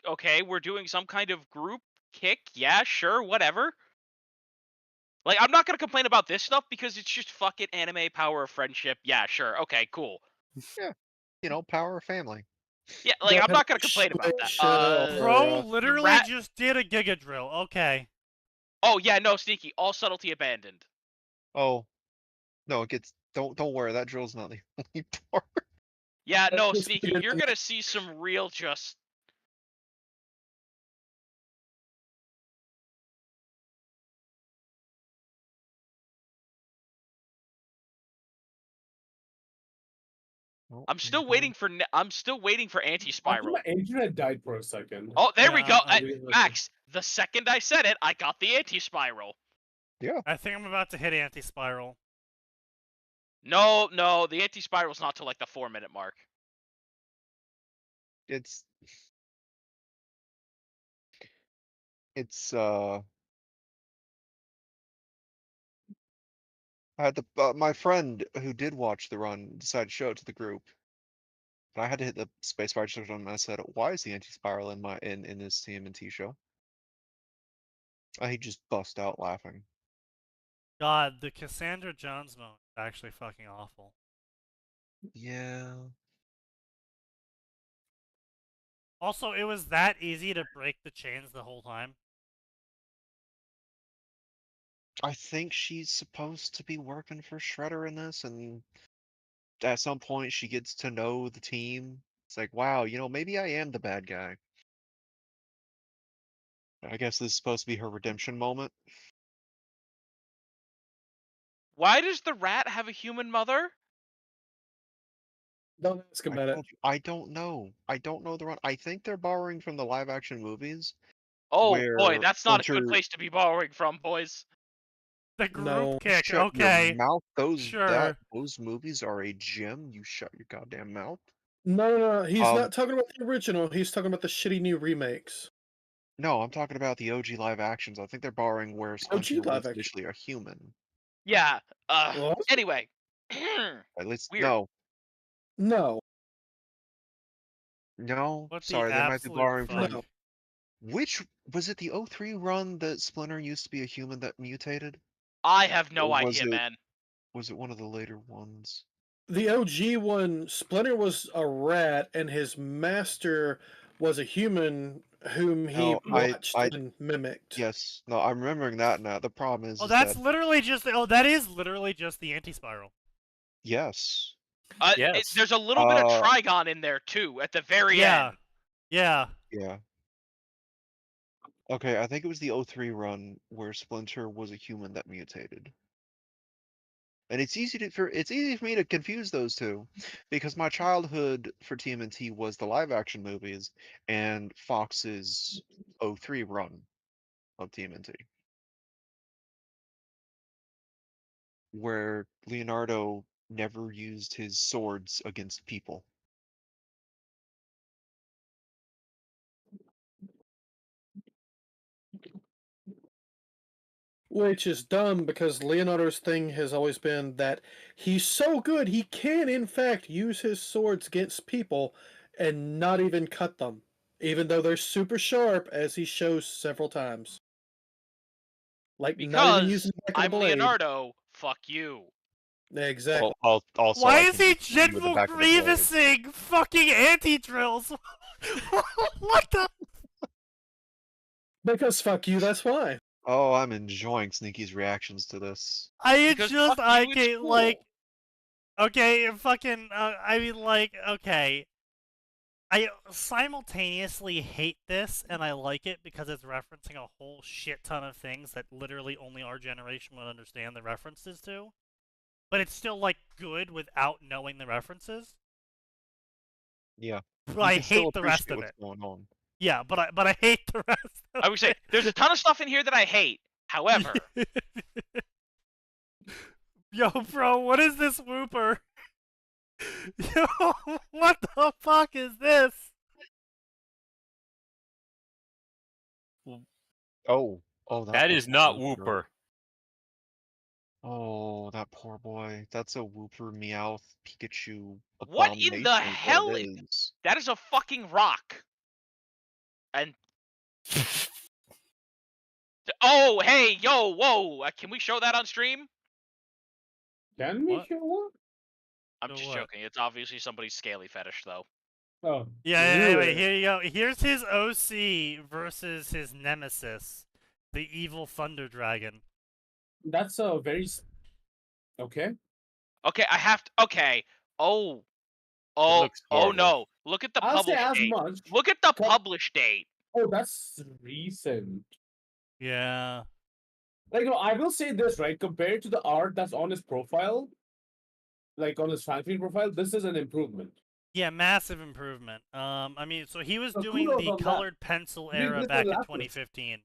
Okay, we're doing some kind of group kick. Yeah, sure, whatever. Like, I'm not gonna complain about this stuff because it's just fucking anime power of friendship. Yeah, sure, okay, cool. Yeah, power of family. Yeah, like, I'm That not gonna complain about that. Bro or, literally rat- just did a Giga Drill. Okay. Oh yeah, no, Sneaky, all subtlety abandoned. Oh, no, it gets. Don't worry. That drill's not the only part. Yeah, no, Just Sneaky, get you're in- gonna see some real just. I'm still waiting for I anti-spiral. thought my internet died for a second. Oh, there we Yeah, go. I- Max, the second I said it, I got the anti-spiral. Yeah. I think I'm about to hit anti-spiral. No, the anti-spiral's not till like the 4-minute mark. It's I had my friend who did watch the run decided to show it to the group. And I had to hit the spacebar to him and I said, "Why is the anti-spiral in this TMNT show?" He just bust out laughing. God, the Cassandra Jones mode is actually fucking awful. Yeah. Also, it was that easy to break the chains the whole time. I think she's supposed to be working for Shredder in this, and at some point she gets to know the team. It's like, wow, maybe I am the bad guy. I guess this is supposed to be her redemption moment. Why does the rat have a human mother? Don't ask about it. I don't know. I don't know the run. I think they're borrowing from the live action movies. Oh boy, Where that's not a good Splinter- place to be borrowing from, boys. The group No. kick, Shut okay. your mouth. Sure. Those movies are a gem. You shut your goddamn mouth. No. He's Um, not talking about the original. He's talking about the shitty new remakes. No, I'm talking about the OG live actions. I think they're borrowing where Splinter live was action. initially a human. Yeah. What? Anyway. At least Weird. No. No, What the sorry, they might be absolute borrowing fuck? from. Which was it? The 03 run that Splinter used to be a human that mutated? I have no Or was idea, it- man. Was it one of the later ones? The OG one, Splinter was a rat, and his master was a human whom he No, watched and mimicked. Yes, no, I'm remembering that now. The problem is, Oh, is that's that literally just. Oh, that is literally just the anti-spiral. yes, Yes. There's a little bit of Trigon in there too at the very Yeah. end. Yeah. yeah. Okay, I think it was the 03 run where Splinter was a human that mutated. And it's easy for me to confuse those two, because my childhood for TMNT was the live action movies and Fox's 03 run of TMNT, where Leonardo never used his swords against people. Which is dumb because Leonardo's thing has always been that he's so good he can in fact use his swords against people and not even cut them, even though they're super sharp, as he shows several times. Like not even Because using the back of I'm the blade. Leonardo. Fuck you. Exactly. Also, Why I is can he just shoot you with the General back of the blade. Grievousing fucking anti-drills? What the? Because fuck you, that's why. Oh, I'm enjoying Sneaky's reactions to this. Because fuck you, it's get cool. like, okay, fucking, I mean, like, okay. I simultaneously hate this and I like it because it's referencing a whole shit ton of things that literally only our generation would understand the references to. But it's still, like, good without knowing the references. Yeah. But You I can still hate the rest appreciate of what's it. going on. Yeah, but I hate the rest of I would say it. there's a ton of stuff in here that I hate. However, Yo, bro, what is this whooper? Yo, what the fuck is this? Oh, That is was not Whooper. Whooper. Oh, that poor boy. That's a Whooper Meowth Pikachu what in the abomination is what hell? it is. That is a fucking rock. And oh, hey, yo, whoa! Can we show that on stream? Can we What? show what? I'm Show just what? joking. It's obviously somebody's scaly fetish, though. Oh. Yeah, anyway, Ugh. here you go. Here's his OC versus his nemesis, the evil Thunder Dragon. That's a very. Okay. Okay, I have to. Okay. Oh. looks Oh horrible. no! Look at the I'll say publish as date. much. Look at the Co- publish date. Oh, that's recent. Yeah. Like, no, I will say this, right? Compared to the art that's on his profile, like on his fanfic profile, this is an improvement. Yeah, massive improvement. I mean, so he was So doing kudos the on that. colored pencil Big era little back in lapis. 2015.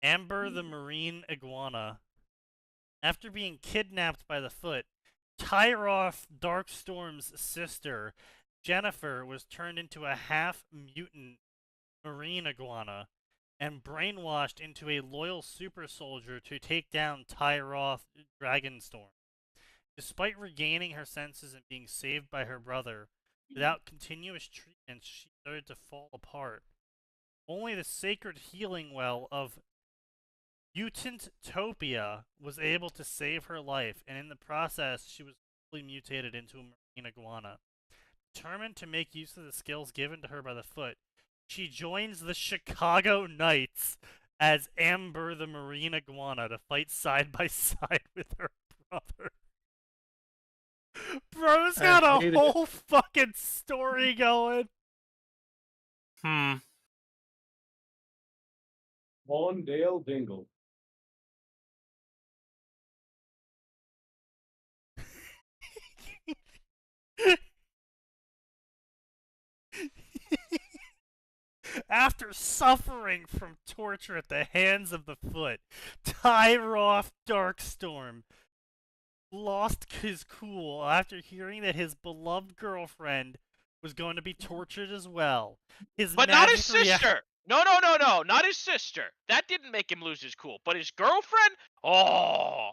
Amber the Marine Iguana. After being kidnapped by the Foot, Tyroth Darkstorm's sister, Jennifer, was turned into a half-mutant marine iguana and brainwashed into a loyal super soldier to take down Tyroth Dragonstorm. Despite regaining her senses and being saved by her brother, without continuous treatments, she started to fall apart. Only the sacred healing well of Mutantopia was able to save her life, and in the process, she was fully mutated into a marine iguana. Determined to make use of the skills given to her by the Foot, she joins the Chicago Knights as Amber the Marine Iguana to fight side by side with her brother. Bro's got I a hate it. whole fucking story going. Mondale Dingle. After suffering from torture at the hands of the Foot, Tyroth Darkstorm lost his cool after hearing that his beloved girlfriend was going to be tortured as well. But not his sister. No, not his sister. That didn't make him lose his cool. But his girlfriend. Oh.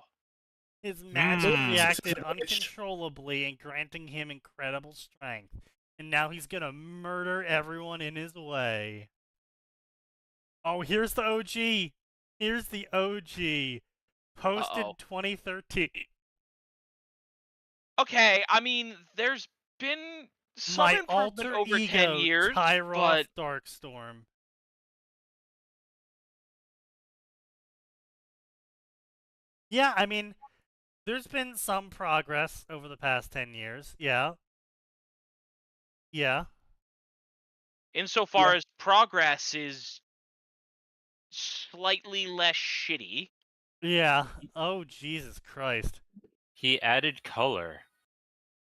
His magic Mm. reacted uncontrollably and granting him incredible strength. And now he's gonna murder everyone in his way. Oh, here's the OG. Here's the OG. Posted Uh-oh. 2013. Okay, I mean, there's been some My improvement alter over ego, 10 years, Tyroth but Darkstorm. Yeah, I mean, there's been some progress over the past 10 years. Yeah. Yeah. insofar as progress is slightly less shitty. Yeah. Oh, Jesus Christ. He added color.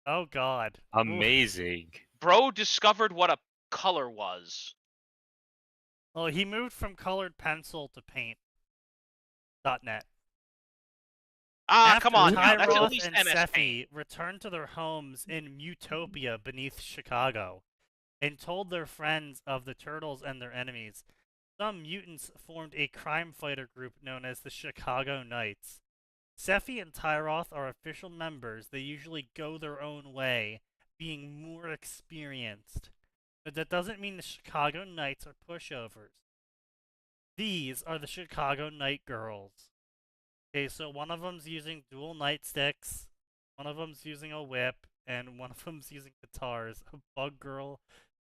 Oh, God. Oof. Amazing. Bro discovered what a color was. Well, he moved from colored pencil to paint.net. Come on now. That's at Tyroth least and MS Sephi Paint. returned to their homes in Mutopia beneath Chicago and told their friends of the turtles and their enemies. Some mutants formed a crime fighter group known as the Chicago Knights. Sephi and Tyroth are official members. They usually go their own way, being more experienced. But that doesn't mean the Chicago Knights are pushovers. These are the Chicago Night Girls. Okay, so one of them's using dual nightsticks, one of them's using a whip, and one of them's using guitars. A bug girl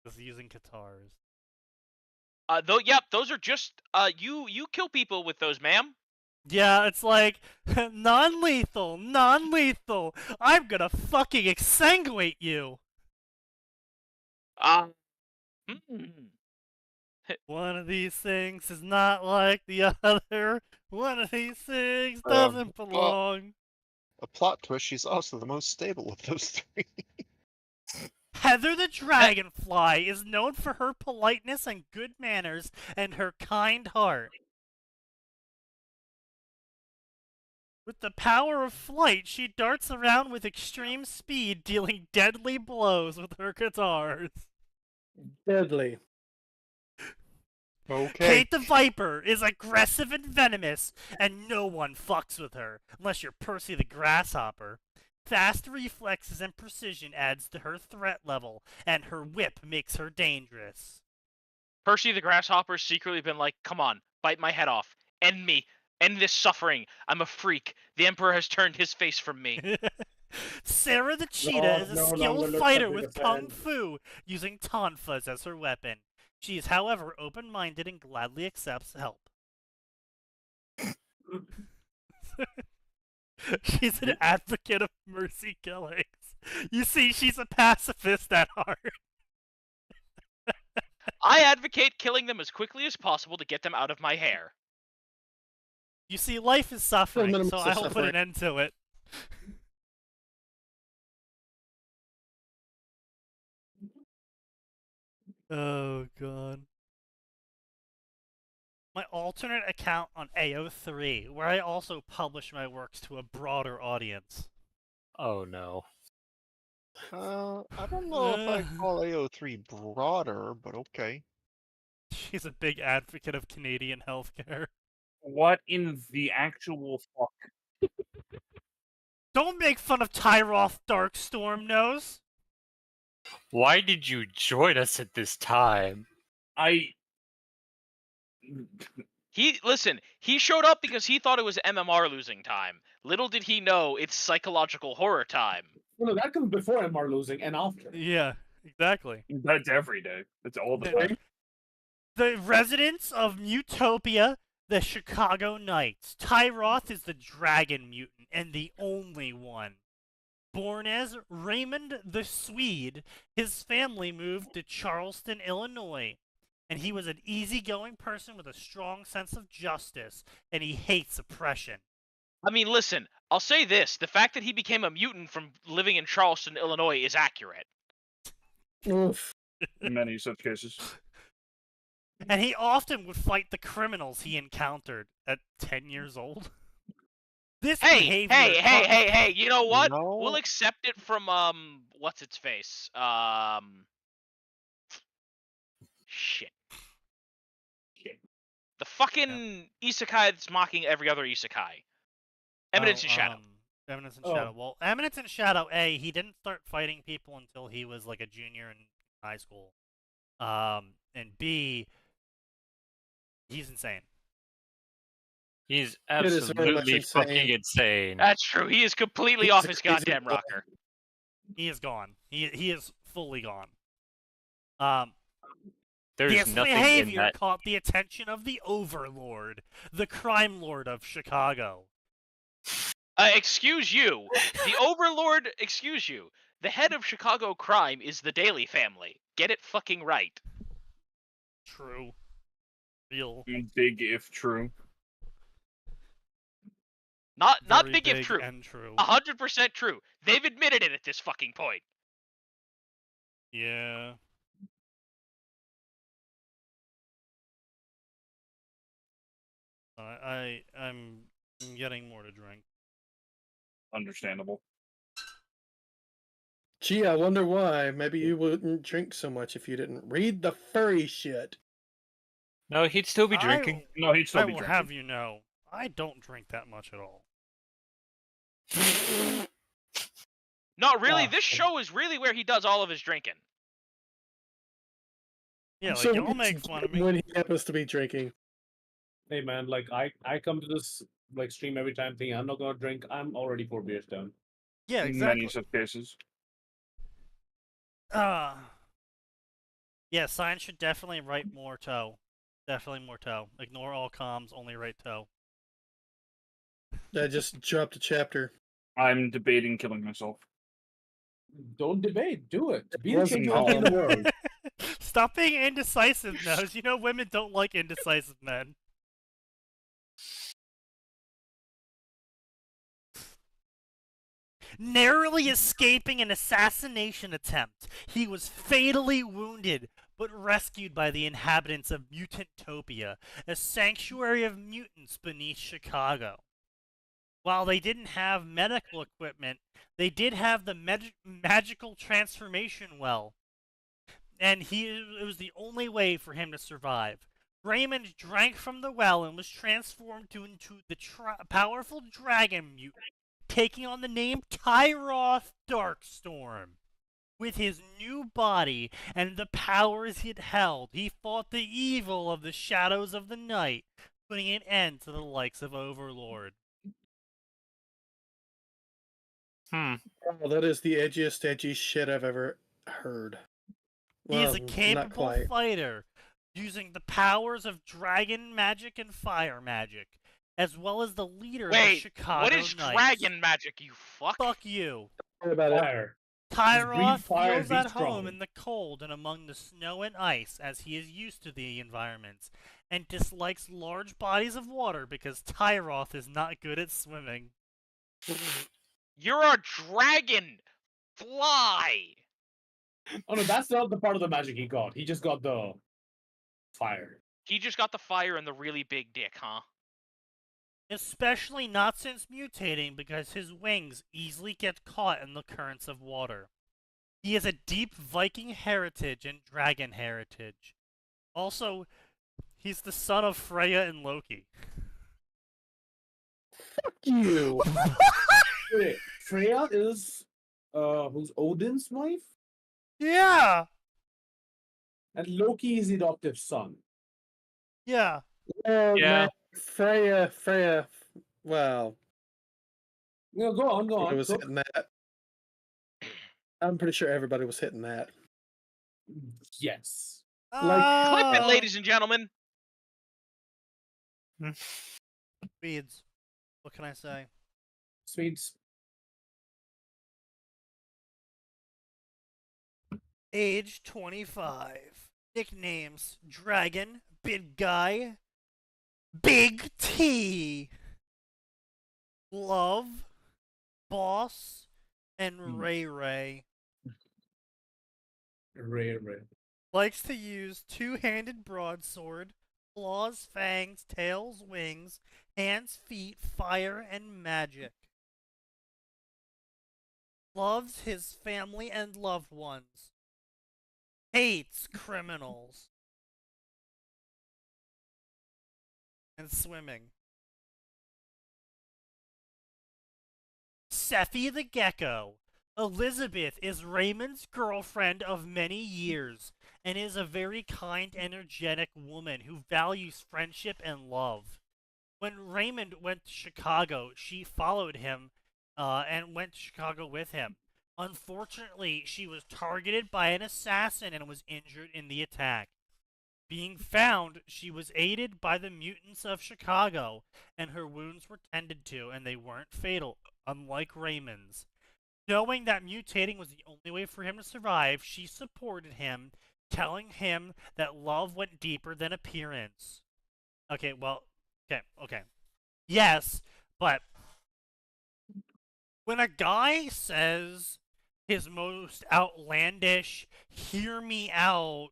is using guitars. Yep, those are just you kill people with those, ma'am. Yeah, it's like non-lethal, non-lethal. I'm gonna fucking exsanguinate you. Hmm. One of these things is not like the other. One of these things doesn't belong. A plot twist, she's also the most stable of those three. Heather the Dragonfly is known for her politeness and good manners and her kind heart. With the power of flight, she darts around with extreme speed, dealing deadly blows with her guitars. Deadly. Okay. Kate the Viper is aggressive and venomous, and no one fucks with her, unless you're Percy the Grasshopper. Fast reflexes and precision adds to her threat level, and her whip makes her dangerous. Percy the Grasshopper's secretly been like, come on, bite my head off. End me. End this suffering. I'm a freak. The Emperor has turned his face from me. Sarah the Cheetah is a no, skilled look, fighter I'm with big kung fan. fu, using tonfas as her weapon. She is, however, open-minded and gladly accepts help. She's an advocate of mercy killings. You see, she's a pacifist at heart. I advocate killing them as quickly as possible to get them out of my hair. You see, life is suffering, minimum so of I'll put suffering. an end to it. Oh, God. My alternate account on AO3, where I also publish my works to a broader audience. Oh no. I don't know if I'd call AO3 broader, but okay. She's a big advocate of Canadian healthcare. What in the actual fuck? Don't make fun of Tyroth Darkstorm Nose. Why did you join us at this time? Listen, he showed up because he thought it was MMR losing time. Little did he know it's psychological horror time. Well, no, that comes before MR losing and after. Yeah, exactly. That's every day. That's all the time. The residents of Mutopia, the Chicago Knights. Tyroth is the dragon mutant and the only one. Born as Raymond the Swede, his family moved to Charleston, Illinois. And he was an easygoing person with a strong sense of justice, and he hates oppression. I mean, listen, I'll say this. The fact that he became a mutant from living in Charleston, Illinois is accurate. Oof. In many such cases. And he often would fight the criminals he encountered at 10 years old. This Hey, behavior hey, you know what? No. We'll accept it from, what's its face? Shit. The fucking isekai that's mocking every other isekai. Eminence in Shadow. Eminence in Oh. Shadow. Well, Eminence in Shadow, A, he didn't start fighting people until he was like a junior in high school. And B, he's insane. He's It is very much absolutely fucking insane. insane. That's true. He is completely He's off a his crazy goddamn boy. rocker. He is gone. He is fully gone. There's This nothing in behavior that. caught the attention of the Overlord, the crime lord of Chicago. Excuse you. The Overlord, excuse you. The head of Chicago crime is the Daily family. Get it fucking right. True. Real. Big if true. Not Very big if big true. and true. 100% true. They've admitted it at this fucking point. Yeah. I'm getting more to drink. Understandable. Gee, I wonder why. Maybe you wouldn't drink so much if you didn't read the furry shit. No, he'd still be drinking. No, he'd still I be will drinking. have you know, I don't drink that much at all. No, really, Ah, this show is really where he does all of his drinking. Yeah, like So y'all it's make fun of me. when he happens to be drinking. Hey man, like I come to this like stream every time thinking I'm not gonna drink. I'm already 4 beers down. Yeah, In exactly. many such cases. Yeah, Science should definitely write more toe. Definitely more toe. Ignore all comms, only write toe. I just dropped a chapter. I'm debating killing myself. Don't debate. Do it. Be the Wasn't champion in the all. world. Stop being indecisive, Nose. You know women don't like indecisive men. Narrowly escaping an assassination attempt, he was fatally wounded but rescued by the inhabitants of Mutantopia, a sanctuary of mutants beneath Chicago. While they didn't have medical equipment, they did have the magical transformation well, and it was the only way for him to survive. Raymond drank from the well and was transformed into the powerful dragon mutant, taking on the name Tyroth Darkstorm. With his new body and the powers it held, he fought the evil of the shadows of the night, putting an end to the likes of Overlord. Oh, that is the edgiest edgy shit I've ever heard. He is a Well, not capable quite. fighter, using the powers of dragon magic and fire magic, as well as the leader of the Wait, Chicago what is Knights. dragon magic, you fuck? Fuck you. What about it? Fire. Tyroth fire, feels be at strong. home in the cold and among the snow and ice, as he is used to the environments, and dislikes large bodies of water because Tyroth is not good at swimming. You're a dragon! Fly! Oh no, that's not the part of the magic he got. He just got the fire. He just got the fire and the really big dick, huh? Especially not since mutating, because his wings easily get caught in the currents of water. He has a deep Viking heritage and dragon heritage. Also, he's the son of Freya and Loki. Fuck you. Wait, Freya is who's Odin's wife? Yeah! And Loki is the adoptive son. Yeah. Oh, Yeah. man. Freya. Well, No, go on, go I on. was Go. hitting that. I'm pretty sure everybody was hitting that. Yes. Clip it, Oh! ladies and gentlemen! Beads. What can I say? Sweets. Age 25. Nicknames: Dragon, Big Guy, Big T. Love, Boss, and Ray Ray. Ray. Likes to use two-handed broadsword, claws, fangs, tails, wings, hands, feet, fire, and magic. Loves his family and loved ones. Hates criminals. And swimming. Seffi the Gecko. Elizabeth is Raymond's girlfriend of many years and is a very kind, energetic woman who values friendship and love. When Raymond went to Chicago, she followed him and went to Chicago with him. Unfortunately, she was targeted by an assassin and was injured in the attack. Being found, she was aided by the mutants of Chicago, and her wounds were tended to, and they weren't fatal, unlike Raymond's. Knowing that mutating was the only way for him to survive, she supported him, telling him that love went deeper than appearance. Okay. Yes, but When a guy says his most outlandish, hear me out,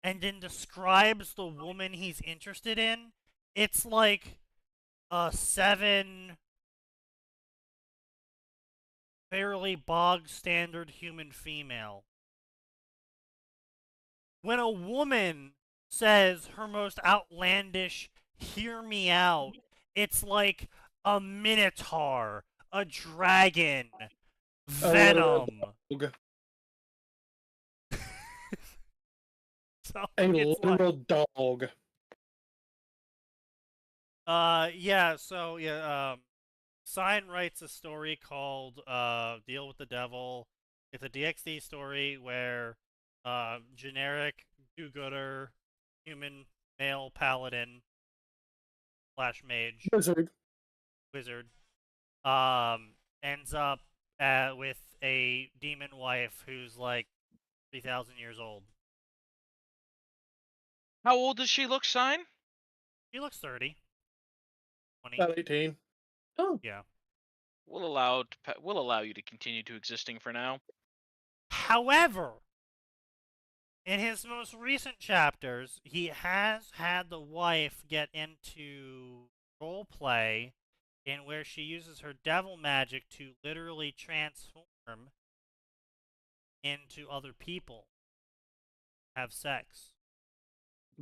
and then describes the woman he's interested in, it's like a 7 fairly bog standard human female. When a woman says her most outlandish, hear me out, it's like a minotaur, a dragon, Venom. Dog. So A it's like, literal dog. Sign writes a story called Deal with the Devil. It's a DxD story where generic do-gooder human male paladin slash mage wizard ends up with a demon wife who's like 3,000 years old. How old does she look, Sign? She looks 30. 20. About 18. Oh. Yeah. We'll allow you to continue to existing for now. However, in his most recent chapters, he has had the wife get into roleplay in where she uses her devil magic to literally transform into other people, have sex.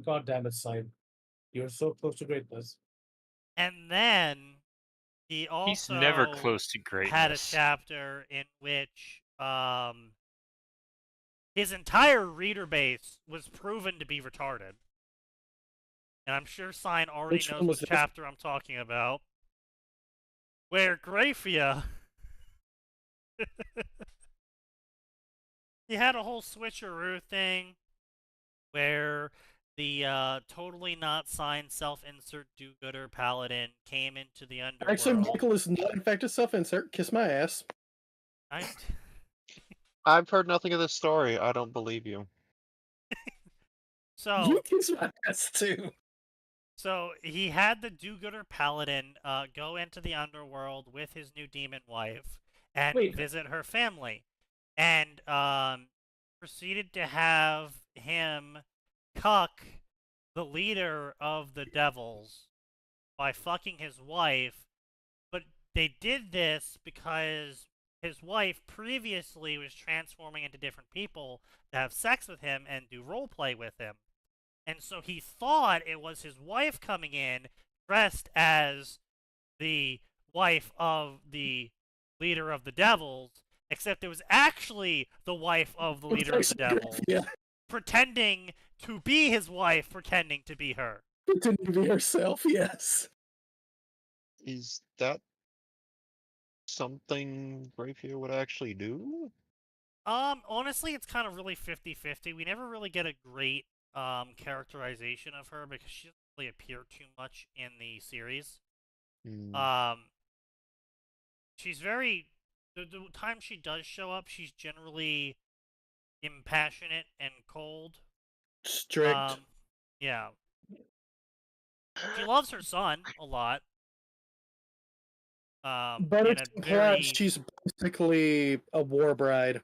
God damn it, Sign. You're so close to greatness. And then he He's also never close to greatness. had a chapter in which his entire reader base was proven to be retarded. And I'm sure Sign already Which knows one what was this? chapter I'm talking about. Where Graphia he had a whole switcheroo thing where the totally not signed self-insert do-gooder paladin came into the underworld. Actually, Michael is not in fact a self-insert. Kiss my ass. I've heard nothing of this story. I don't believe you. So You kiss my ass too. So he had the do-gooder paladin go into the underworld with his new demon wife and visit her family, and proceeded to have him cuck the leader of the devils by fucking his wife. But they did this because his wife previously was transforming into different people to have sex with him and do roleplay with him. And so he thought it was his wife coming in dressed as the wife of the leader of the devils, except it was actually the wife of the leader of the devils, pretending to be his wife, pretending to be her. Pretending to be herself, yes. Is that something Greyfear would actually do? Honestly, it's kind of really 50-50. We never really get a great characterization of her because she doesn't really appear too much in the series. She's very the time she does show up, she's generally impassionate and cold. Strict. Yeah. She loves her son a lot. But it's implied she's basically a war bride.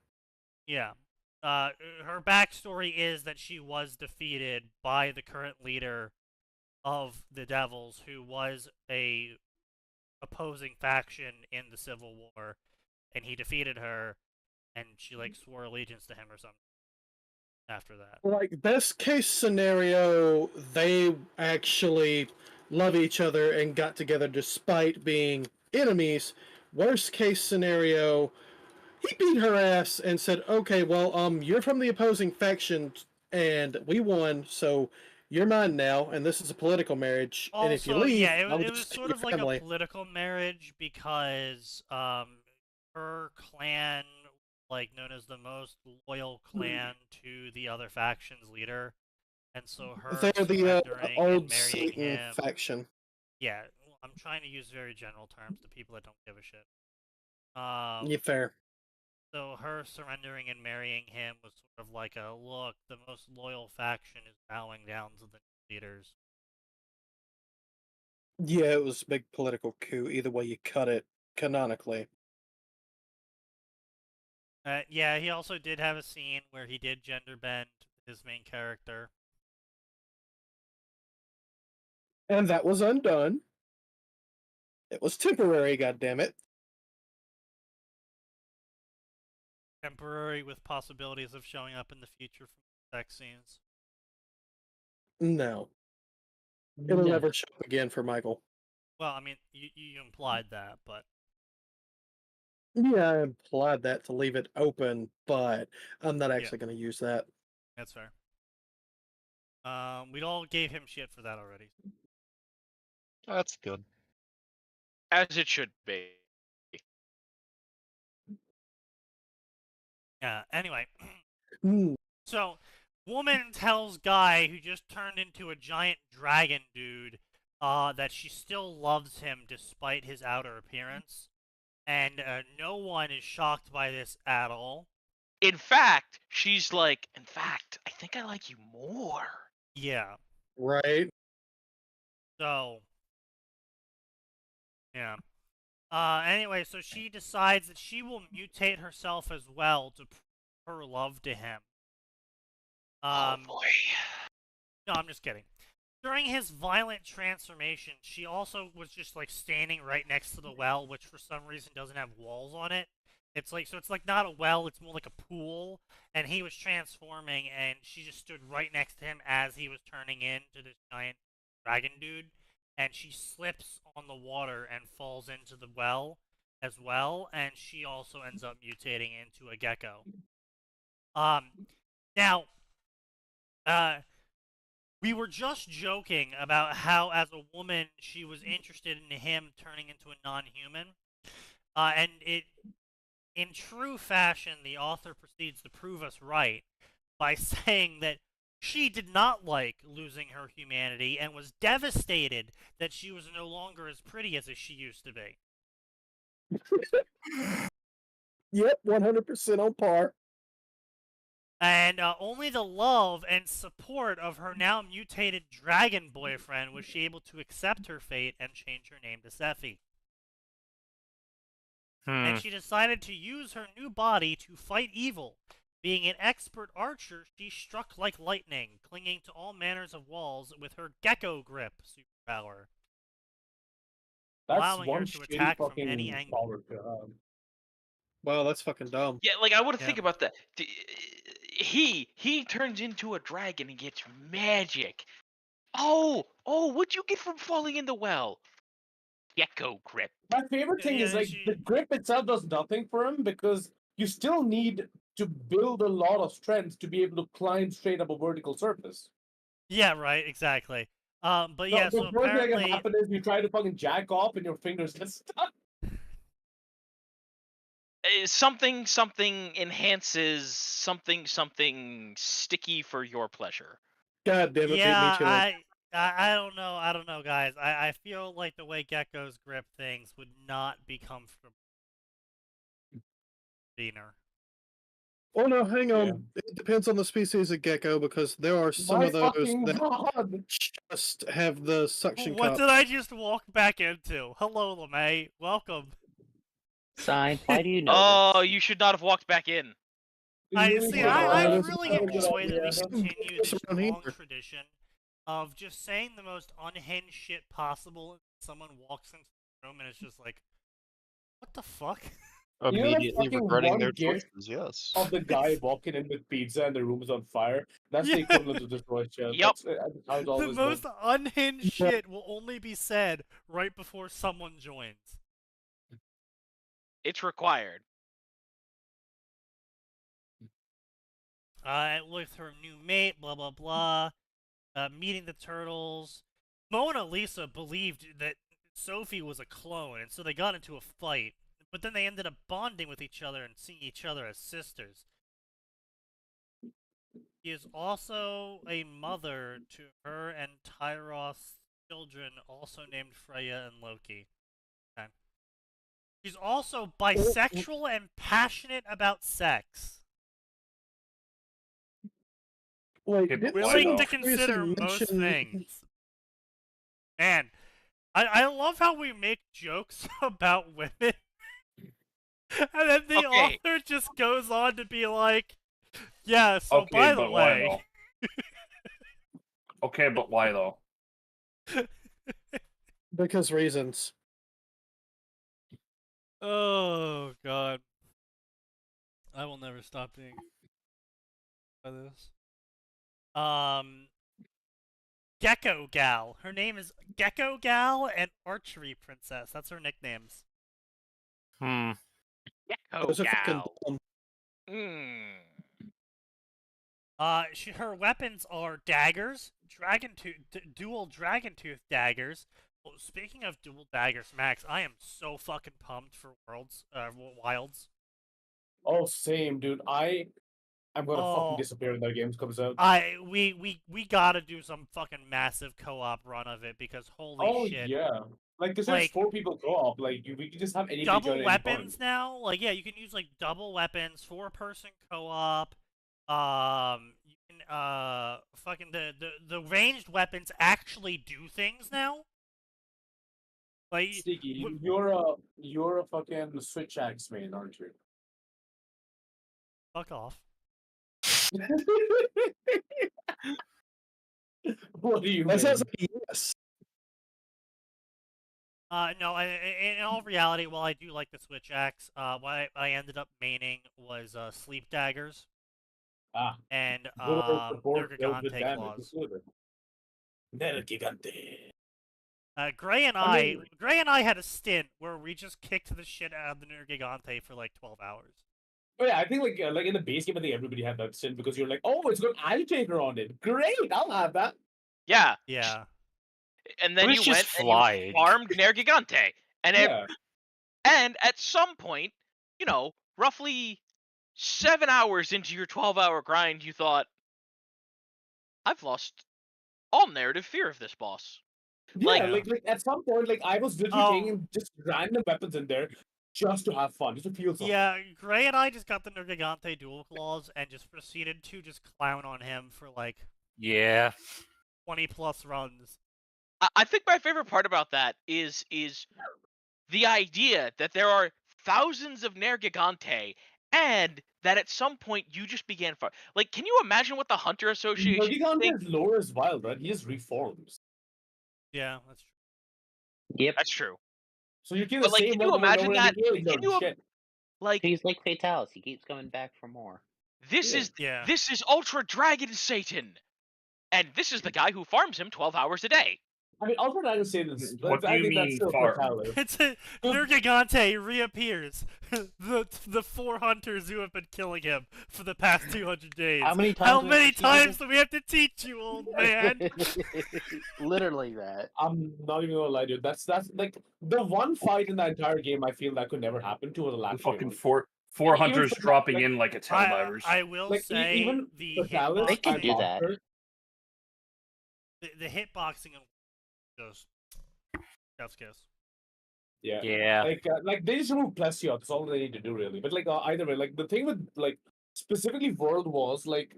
Yeah. Her backstory is that she was defeated by the current leader of the Devils, who was a opposing faction in the Civil War, and he defeated her, and she like swore allegiance to him or something after that. Like, best case scenario, they actually love each other and got together despite being enemies. Worst case scenario, he beat her ass and said, okay, well, you're from the opposing faction and we won, so you're mine now, and this is a political marriage. Also, and if you leave, yeah, I'll it was just sort of like a political marriage because her clan, like known as the most loyal clan to the other faction's leader, and so her they're the old and marrying Satan him. faction. Yeah, I'm trying to use very general terms to people that don't give a shit. Yeah, fair. So her surrendering and marrying him was sort of like a look. The most loyal faction is bowing down to the leaders. Yeah, it was a big political coup. Either way you cut it, canonically. Yeah, he also did have a scene where he did gender bend his main character. And that was undone. It was temporary, goddammit. Temporary with possibilities of showing up in the future from sex scenes. No. It'll No. never show up again for Michael. Well, I mean, you implied that, but Yeah, I implied that to leave it open, but I'm not actually going to use that. that's fair. We all gave him shit for that already. That's good. As it should be. Yeah. Anyway, Mm, so woman tells guy who just turned into a giant dragon dude that she still loves him despite his outer appearance, and no one is shocked by this at all. In fact, she's like, I think I like you more. Yeah. right? So, yeah. Anyway, so she decides that she will mutate herself as well to prove her love to him. Oh boy. No, I'm just kidding. During his violent transformation, she also was just like standing right next to the well, which for some reason doesn't have walls on it. It's like not a well, it's more like a pool. And he was transforming, and she just stood right next to him as he was turning into this giant dragon dude. And she slips on the water and falls into the well as well, and she also ends up mutating into a gecko. Now, we were just joking about how, as a woman, she was interested in him turning into a non-human, and in true fashion, the author proceeds to prove us right by saying that she did not like losing her humanity and was devastated that she was no longer as pretty as she used to be. Yep, 100% on par. And only the love and support of her now mutated dragon boyfriend was she able to accept her fate and change her name to Sephi. And she decided to use her new body to fight evil. Being an expert archer, she struck like lightning, clinging to all manners of walls with her gecko grip superpower, That's allowing her one to shitty attack from fucking any angle. power to have. Wow, that's fucking dumb. Yeah, like I want to Yeah. think about that. He turns into a dragon and gets magic. Oh, what'd you get from falling in the well? Gecko grip. My favorite thing is Yeah, like the grip itself does nothing for him because you still need to build a lot of strength to be able to climb straight up a vertical surface. Yeah, right, exactly. But yeah, so the first thing that can apparently, happen is you try to fucking jack off and your fingers get stuck. Something enhances something sticky for your pleasure. God damn it, yeah, beat me to it. I don't know, guys. I feel like the way geckos grip things would not be comfortable. Diener. Oh no, hang on. Yeah. It depends on the species of gecko because there are some My of those fucking that god! just have the suction What cup. did I just walk back into? Hello, LeMay. Welcome. Sign. Why do you know Oh, this? you should not have walked back in. I that's really a good enjoy that we idea. continue It's this around long here. tradition of just saying the most unhinged shit possible. And someone walks into the room and it's just like, what the fuck? You know that Immediately fucking regretting one their gif choices, yes. of the guy walking in with pizza and the room is on fire. That's Yeah. the equivalent of destroyed shell. Yep. I was The always most known. unhinged shit will only be said right before someone joins. It's required. With her new mate, blah blah blah. Meeting the turtles. Mona Lisa believed that Sophie was a clone, and so they got into a fight. But then they ended up bonding with each other and seeing each other as sisters. She is also a mother to her and Tyros' children, also named Freya and Loki. Okay. She's also bisexual and passionate about sex. Wait, Good didn't Willing someone to previously consider most mention- things. Man, I love how we make jokes about women And then the Okay. author just goes on to be like, yeah, so Okay, by the but why way. though? Okay, but why though? Because reasons. Oh, God. I will never stop being by this. Gecko Gal. Her name is Gecko Gal and Archery Princess. That's her nicknames. Hmm. Gecko Those are fucking gal. dumb. Her weapons are daggers, dual dragon tooth daggers. Well, speaking of dual daggers, Max, I am so fucking pumped for Wilds. Oh, same, dude. I'm gonna fucking Oh. disappear when that game comes out. We gotta do some fucking massive co-op run of it because holy shit. Yeah. Like, because there's 4 people co-op. Like, we can just have anybody join Double at any weapons point. now? Like, yeah, you can use like double weapons, 4-person co-op. You can fucking the ranged weapons actually do things now. Like, Sneaky, you're a fucking Switch axe main, aren't you? fuck off. What do you That mean? sounds like yes. No, in all reality, while I do like the Switch axe, what I ended up maining was sleep daggers and Nergigante claws. Nergigante. Gray and I had a stint where we just kicked the shit out of the Nergigante for like 12 hours. Oh yeah, I think like in the base game, I think everybody had that stint because you're like, oh, it's got Agitator on it. Great, I'll have that. Yeah. Yeah. And then It you was went just and you flying. farmed Nergigante. And Yeah. and at some point, you know, roughly 7 hours into your 12-hour grind, you thought, I've lost all narrative fear of this boss. Yeah, Like, like at some point, like I was literally taking just random weapons in there just to have fun, just to feel something. Yeah, Gray and I just got the Nergigante dual claws and just proceeded to just clown on him for like 20 plus runs. I think my favorite part about that is the idea that there are thousands of Nergigante and that at some point you just began like, can you imagine what the Hunter Association Nergigante's lore is wild, right? He just reforms. Yeah, that's true. Yep. That's true. So you kill But the like, same can you one imagine over that? and again. Can you Shit. like He's like Fatalis. He keeps coming back for more. this Yeah. is Ultra Dragon Satan, and this is the guy who farms him 12 hours a day. I mean, Ultra Dragon Satan's. What do I you think that's mean still farm? fatality. It's a Nergigante reappears. the 4 hunters who have been killing him for the past 200 days. How many times? How do we many have to teach times do we have to teach you, old man? Literally that. I'm not even gonna lie, dude. That's like the one fight in the entire game I feel that could never happen to was the The last fucking one. four Even hunters for- dropping like- in like a Telldivers. I will Like say even the Fatalis, They can I do that. lost her. the hitboxing and just chef's kiss. Yeah. Yeah. Like they just remove Plesio. That's all they need to do, really. But like either way, like the thing with like specifically World was like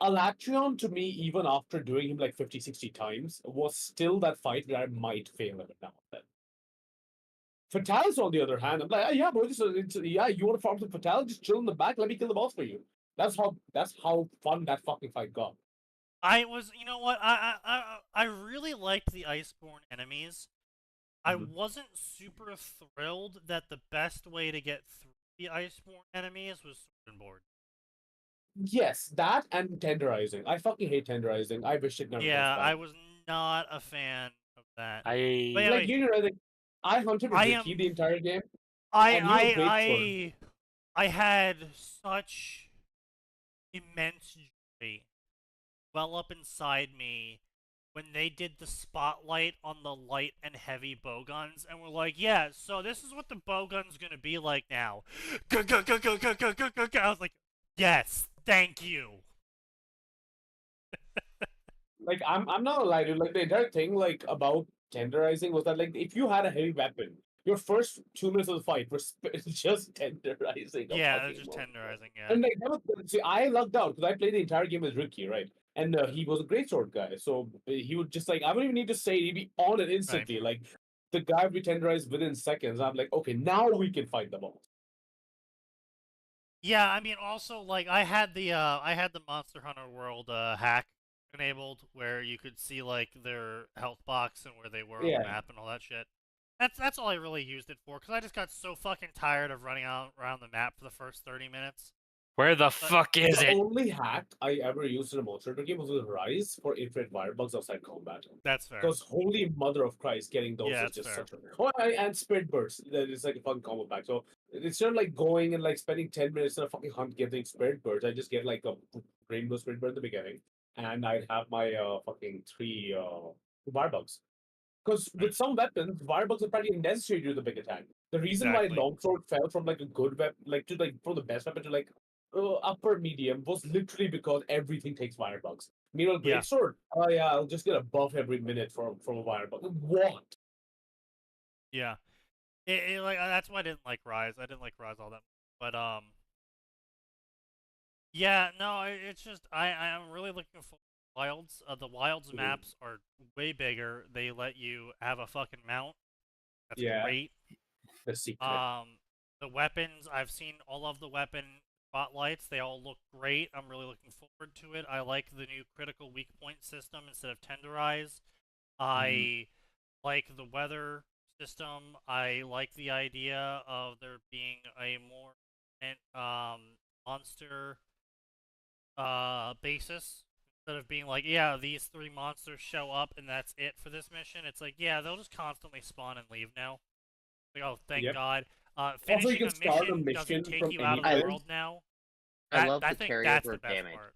Alatrion to me, even after doing him like 50, 60 times, was still that fight where I might fail every now and then. Fatalis, on the other hand, I'm like, "Ah, yeah, bro, yeah, you want to farm some Fatalis? Just chill in the back. Let me kill the boss for you. That's how fun that fucking fight got. I was, you know what? I really liked the Iceborne enemies. I wasn't super thrilled that the best way to get through the Iceborne enemies was sword and board. Yes, that and tenderizing. I fucking hate tenderizing. I wish it never Yeah, comes back. I was not a fan of that. But I yeah, Like you know, like, I hunted with I Ricky am- the entire game. and he was great for I had such immense joy well up inside me when they did the spotlight on the light and heavy bowguns and were like, yeah, so this is what the bowgun's gonna be like now. I was like, yes, thank you. Like I'm not gonna lie, dude. Like the entire thing, like about tenderizing was that like if you had a heavy weapon, your first 2 minutes of the fight was just tenderizing. a Yeah, they're fucking just monster. tenderizing, yeah. And like that was, see, I lucked out because I played the entire game with Ricky, right? And he was a great sword guy, so he would just like I wouldn't even need to say it, he'd be on it instantly. Like the guy we tenderized within seconds. I'm like, okay, now we can fight the boss. Yeah, I mean, also like I had the Monster Hunter World hack enabled where you could see like their health box and where they were on Yeah. the map and all that shit. That's all I really used it for because I just got so fucking tired of running out around the map for the first 30 minutes. Where the fuck is The it? only hack I ever used in a Monster Hunter game was with Rise for infinite firebugs outside combat. That's fair. Because holy mother of Christ, getting those Yeah, is that's just fair. such a. Oh, and Spirit Burst. That is like a fucking combo pack. So instead of like going and like spending 10 minutes in a fucking hunt getting Spirit Burst, I just get like a Rainbow Spirit Burst at the beginning. And I have my fucking 3 firebugs. Because with some weapons, firebugs are pretty unnecessary to do the big attack. The reason why Exactly. longsword fell from like a good weapon, like to like from the best weapon to like upper medium was literally because everything takes firebugs. Meanwhile, Yeah. greatsword, oh yeah, I'll just get a buff every minute from a firebug. What? Yeah. It like that's why I didn't like Rise. I didn't like Rise all that much. But yeah, no, it's just I'm really looking for Wilds. The Wilds maps are way bigger. They let you have a fucking mount. That's Yeah. great. The secret. The weapons, I've seen all of the weapon spotlights. They all look great. I'm really looking forward to it. I like the new critical weak point system instead of tenderize. I like the weather system. I like the idea of there being a more monster basis instead of being like, yeah, these 3 monsters show up and that's it for this mission. It's like, yeah, they'll just constantly spawn and leave now. Like, oh, thank God. Also, Finishing you can a start a mission mission doesn't take from you out of the anywhere. world now. I love I the think that's carryover the best damage. part.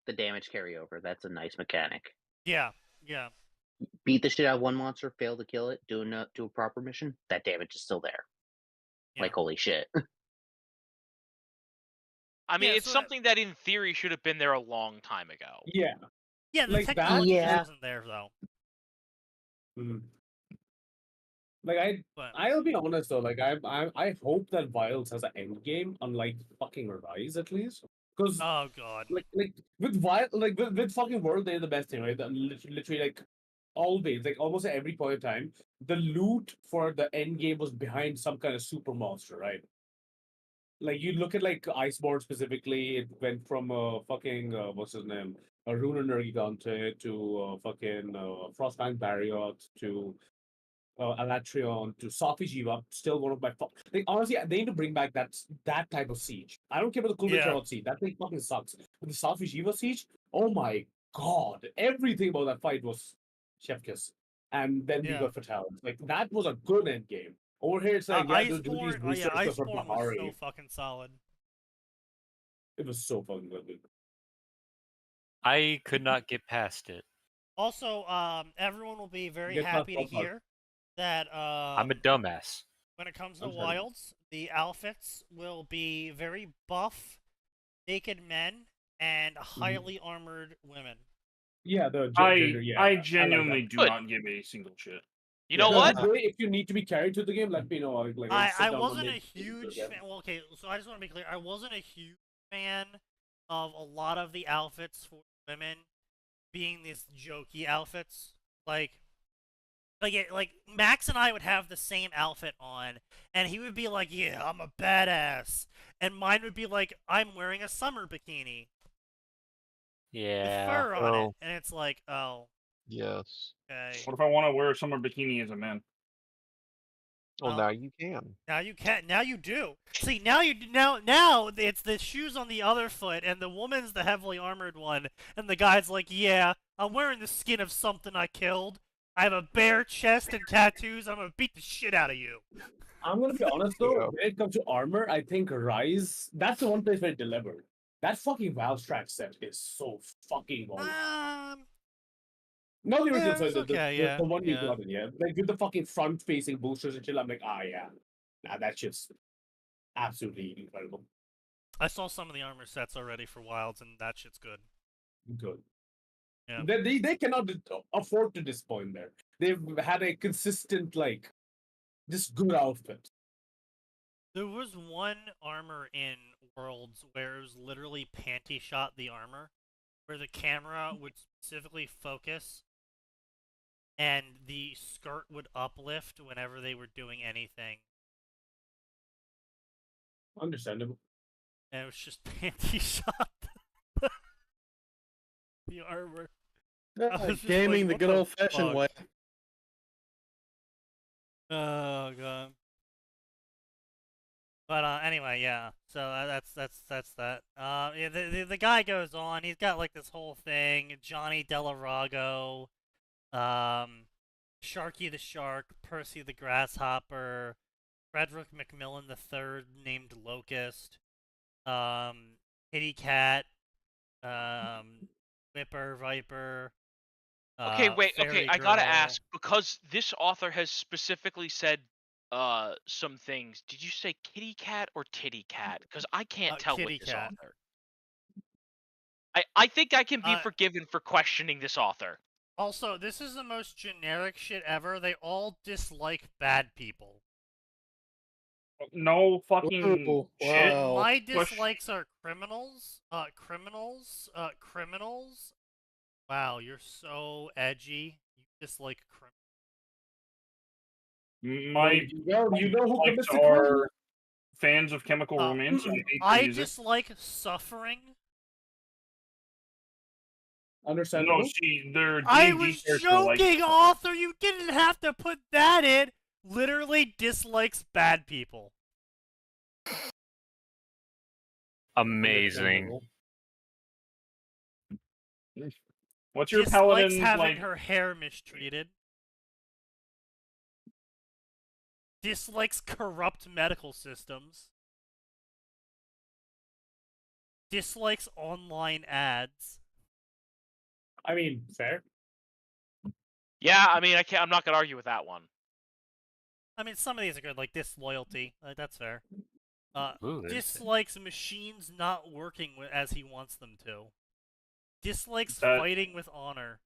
The damage carryover. That's a nice mechanic. Yeah, yeah. Beat the shit out of one monster, fail to kill it, do a proper mission. That damage is still there. Yeah. Like holy shit. I mean, Yeah, it's so something that in theory should have been there a long time ago. Yeah. Yeah, the Like that- technology Yeah. wasn't there though. Mhm. Like But I'll be honest though. Like I hope that Wilds has an end game, unlike fucking Rise at least. Because oh god. like with with fucking World, they're the best thing, right? Literally like always, like almost at every point in time, the loot for the end game was behind some kind of super monster, right? Like you look at like Iceborne specifically, it went from fucking what's his name, a Runa Nergigante to fucking Frostbank Barriot to Alatrion to Safi Jiva, still one of my like honestly, they need to bring back that type of siege. I don't care about the Yeah. Kulvich siege. That thing fucking sucks. But the Safi Jiva siege, oh my god, everything about that fight was chef kiss. And then we Yeah. got Fatalities. Like that was a good end game. Over here, it's like yeah, do these Iceborne, boosters yeah, just for Iceborne was Bahari. so fucking solid. It was so fucking good. Dude. I could not get past it. Also, everyone will be very Get happy to past Ballpark. hear that I'm a dumbass. when it comes to I'm sorry. Wilds, the outfits will be very buff, naked men, and highly armored women. Yeah, the I gender, yeah. I like genuinely that. do Good. not give a single shit. You know Yeah, what? by the way, if you need to be carried to the game, let me know. Like, I'll sit I down wasn't one a day huge again. fan. Well, okay, so I just want to be clear. I wasn't a huge fan of a lot of the outfits for women being these jokey outfits. Like Max and I would have the same outfit on, and he would be like, "Yeah, I'm a badass," and mine would be like, "I'm wearing a summer bikini with Yeah. fur on it," Oh. and it's like, "Oh, Yes. okay." What if I want to wear a summer bikini as a man? Well, Well, now you can. Now you can. Now you do. See, now it's the shoes on the other foot, and the woman's the heavily armored one, and the guy's like, "Yeah, I'm wearing the skin of something I killed. I have a bare chest and tattoos. I'm gonna beat the shit out of you." I'm gonna be honest though, Yeah. when it comes to armor, I think Rise, that's the one place where it delivered. That fucking Valstrax set is so fucking well. Not the original yeah, set, it's okay, yeah, the one we yeah. got in, yeah. Like with the fucking front facing boosters and shit, I'm like, yeah. Nah, that shit's absolutely incredible. I saw some of the armor sets already for Wilds, and that shit's good. Good. Yeah. They cannot afford to disappoint there. They've had a consistent, like, just good outfit. There was one armor in Worlds where it was literally panty shot the armor, where the camera would specifically focus and the skirt would uplift whenever they were doing anything. Understandable. And it was just panty shot. The armor. I was just Gaming like, the what good old-fashioned fuck? way. Oh god. But anyway, yeah. So that's that. Yeah, the guy goes on. He's got like this whole thing. Johnny Delarago, Sharky the Shark, Percy the Grasshopper, Frederick McMillan III named Locust, Kitty Cat, Whipper Viper. Okay, wait. Okay, Fairy I gotta Girl. ask, because this author has specifically said some things. Did you say kitty cat or titty cat? Because I can't tell with Kitty this Cat. author. I think I can be Uh, forgiven for questioning this author. Also, this is the most generic shit ever. They all dislike bad people. No fucking Ooh, shit. wow. My Push. dislikes are criminals. Criminals. Wow, you're so edgy. You dislike criminals. My Well, you know who likes commits the crime. are fans of chemical romance. And hate I to use it. dislike suffering. Understandable. No, see, their I D&D was character likes joking, suffering. author. You didn't have to put that in. Literally dislikes bad people. Amazing. What's your Dislikes paladin having like? her hair mistreated. Dislikes corrupt medical systems. Dislikes online ads. I mean, fair. Yeah, I mean, I'm not gonna argue with that one. I mean, some of these are good, like disloyalty. That's fair. Ooh, Dislikes machines not working as he wants them to. Dislikes That- fighting with honor.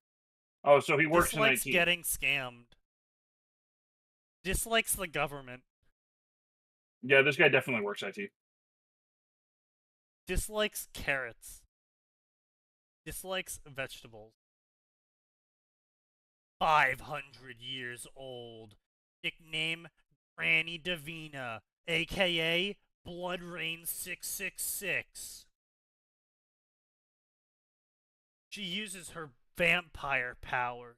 Oh, so he works Dislikes in IT. getting scammed. Dislikes the government. Yeah, this guy definitely works IT. Dislikes carrots. Dislikes vegetables. 500 years old. Nickname Granny Davina, aka Blood Rain 666. She uses her vampire powers.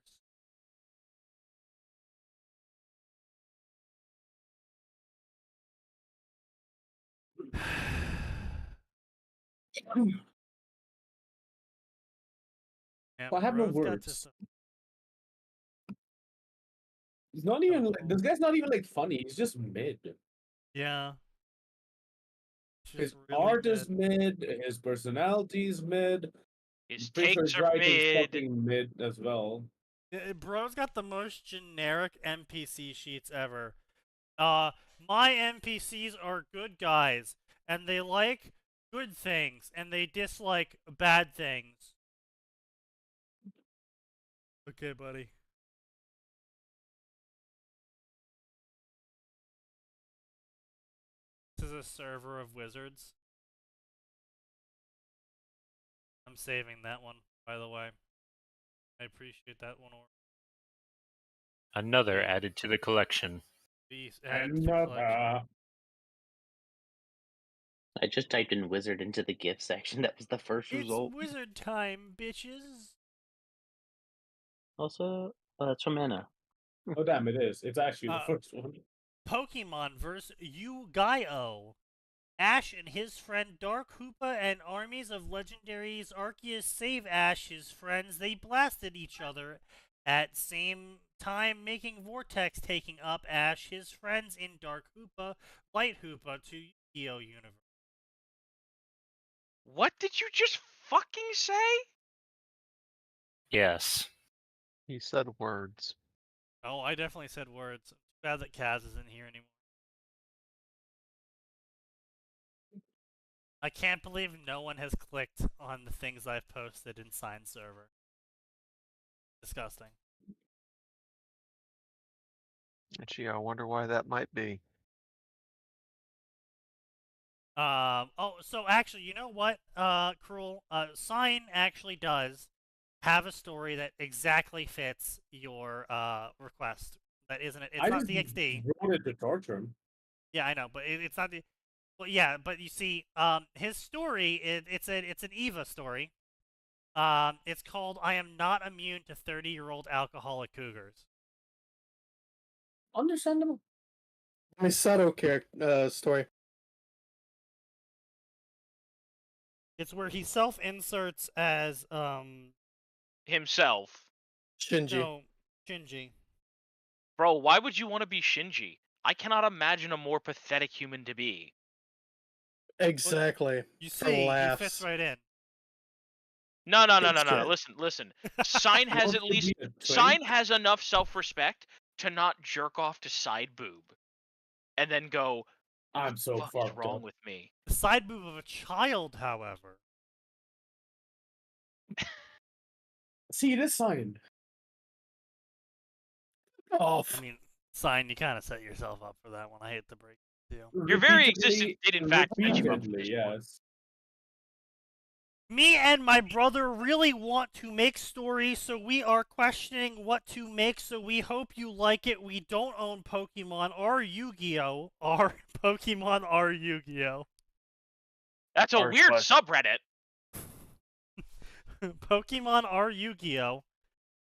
Yeah, I have no bro's got words. just He's not even like, this guy's not even like funny. He's just mid. yeah. His Just really art is mid. mid. His personality is mid. His Pretty sure takes his are writing's mid. fucking mid as well. Bro's got the most generic NPC sheets ever. My NPCs are good guys, and they like good things, and they dislike bad things. Okay, buddy. This is a server of wizards. I'm saving that one, by the way. I appreciate that one. Another added to the collection. Please add to collection. Another. I just typed in wizard into the gift section. That was the first It's result. wizard time, bitches. Also, that's from Anna. Oh damn, it is. It's actually the Uh, first one. Pokemon vs. Yu-Gi-Oh! Ash and his friend Dark Hoopa and armies of legendaries Arceus save Ash, his friends. They blasted each other at same time, making Vortex taking up Ash, his friends in Dark Hoopa, Light Hoopa to Yu-Gi-Oh! Universe. What did you just fucking say? Yes. He said words. Oh, I definitely said words. Too bad that Kaz isn't here anymore. I can't believe no one has clicked on the things I've posted in Sign Server. Disgusting. Gee, I wonder why that might be. Oh, so actually, you know what, Cruel? Sign actually does have a story that exactly fits your request. That isn't it. It's I not just DxD. wrote it to torture him. Yeah, I know, but it's not the. Well, yeah, but you see, his story it's an Eva story. It's called "I Am Not Immune to 30-Year-Old Alcoholic Cougars." Understandable. Misato character story. It's where he self-inserts as Himself. Shinji. no Shinji. Bro, why would you want to be Shinji? I cannot imagine a more pathetic human to be. You Exactly. For see, he laughs. fits right in. No. It's Listen. Sign has at least Sign has enough self-respect to not jerk off to side boob, and then go, I'm so "What the fuck is fucked wrong up. with me?" The side boob of a child, however. See, it is signed. Off. I mean, sign, you kind of set yourself up for that one. I hate to break it to you. Your very Repeatedly- existence did in fact set you up for repeatedly, this yes. Me and my brother really want to make stories, so we are questioning what to make, so we hope you like it. We don't own Pokemon or Yu-Gi-Oh! Or Pokemon or Yu-Gi-Oh! That's a R weird slash- subreddit. Pokemon or Yu-Gi-Oh!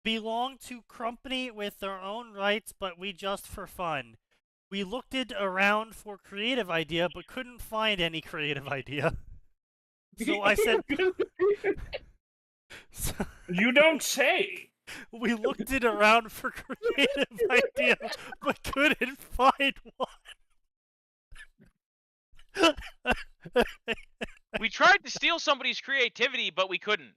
Belong to company with their own rights, but we just for fun. We looked it around for creative idea, but couldn't find any creative idea. So I said, so You don't say. we looked it around for creative idea, but couldn't find one. We tried to steal somebody's creativity, but we couldn't.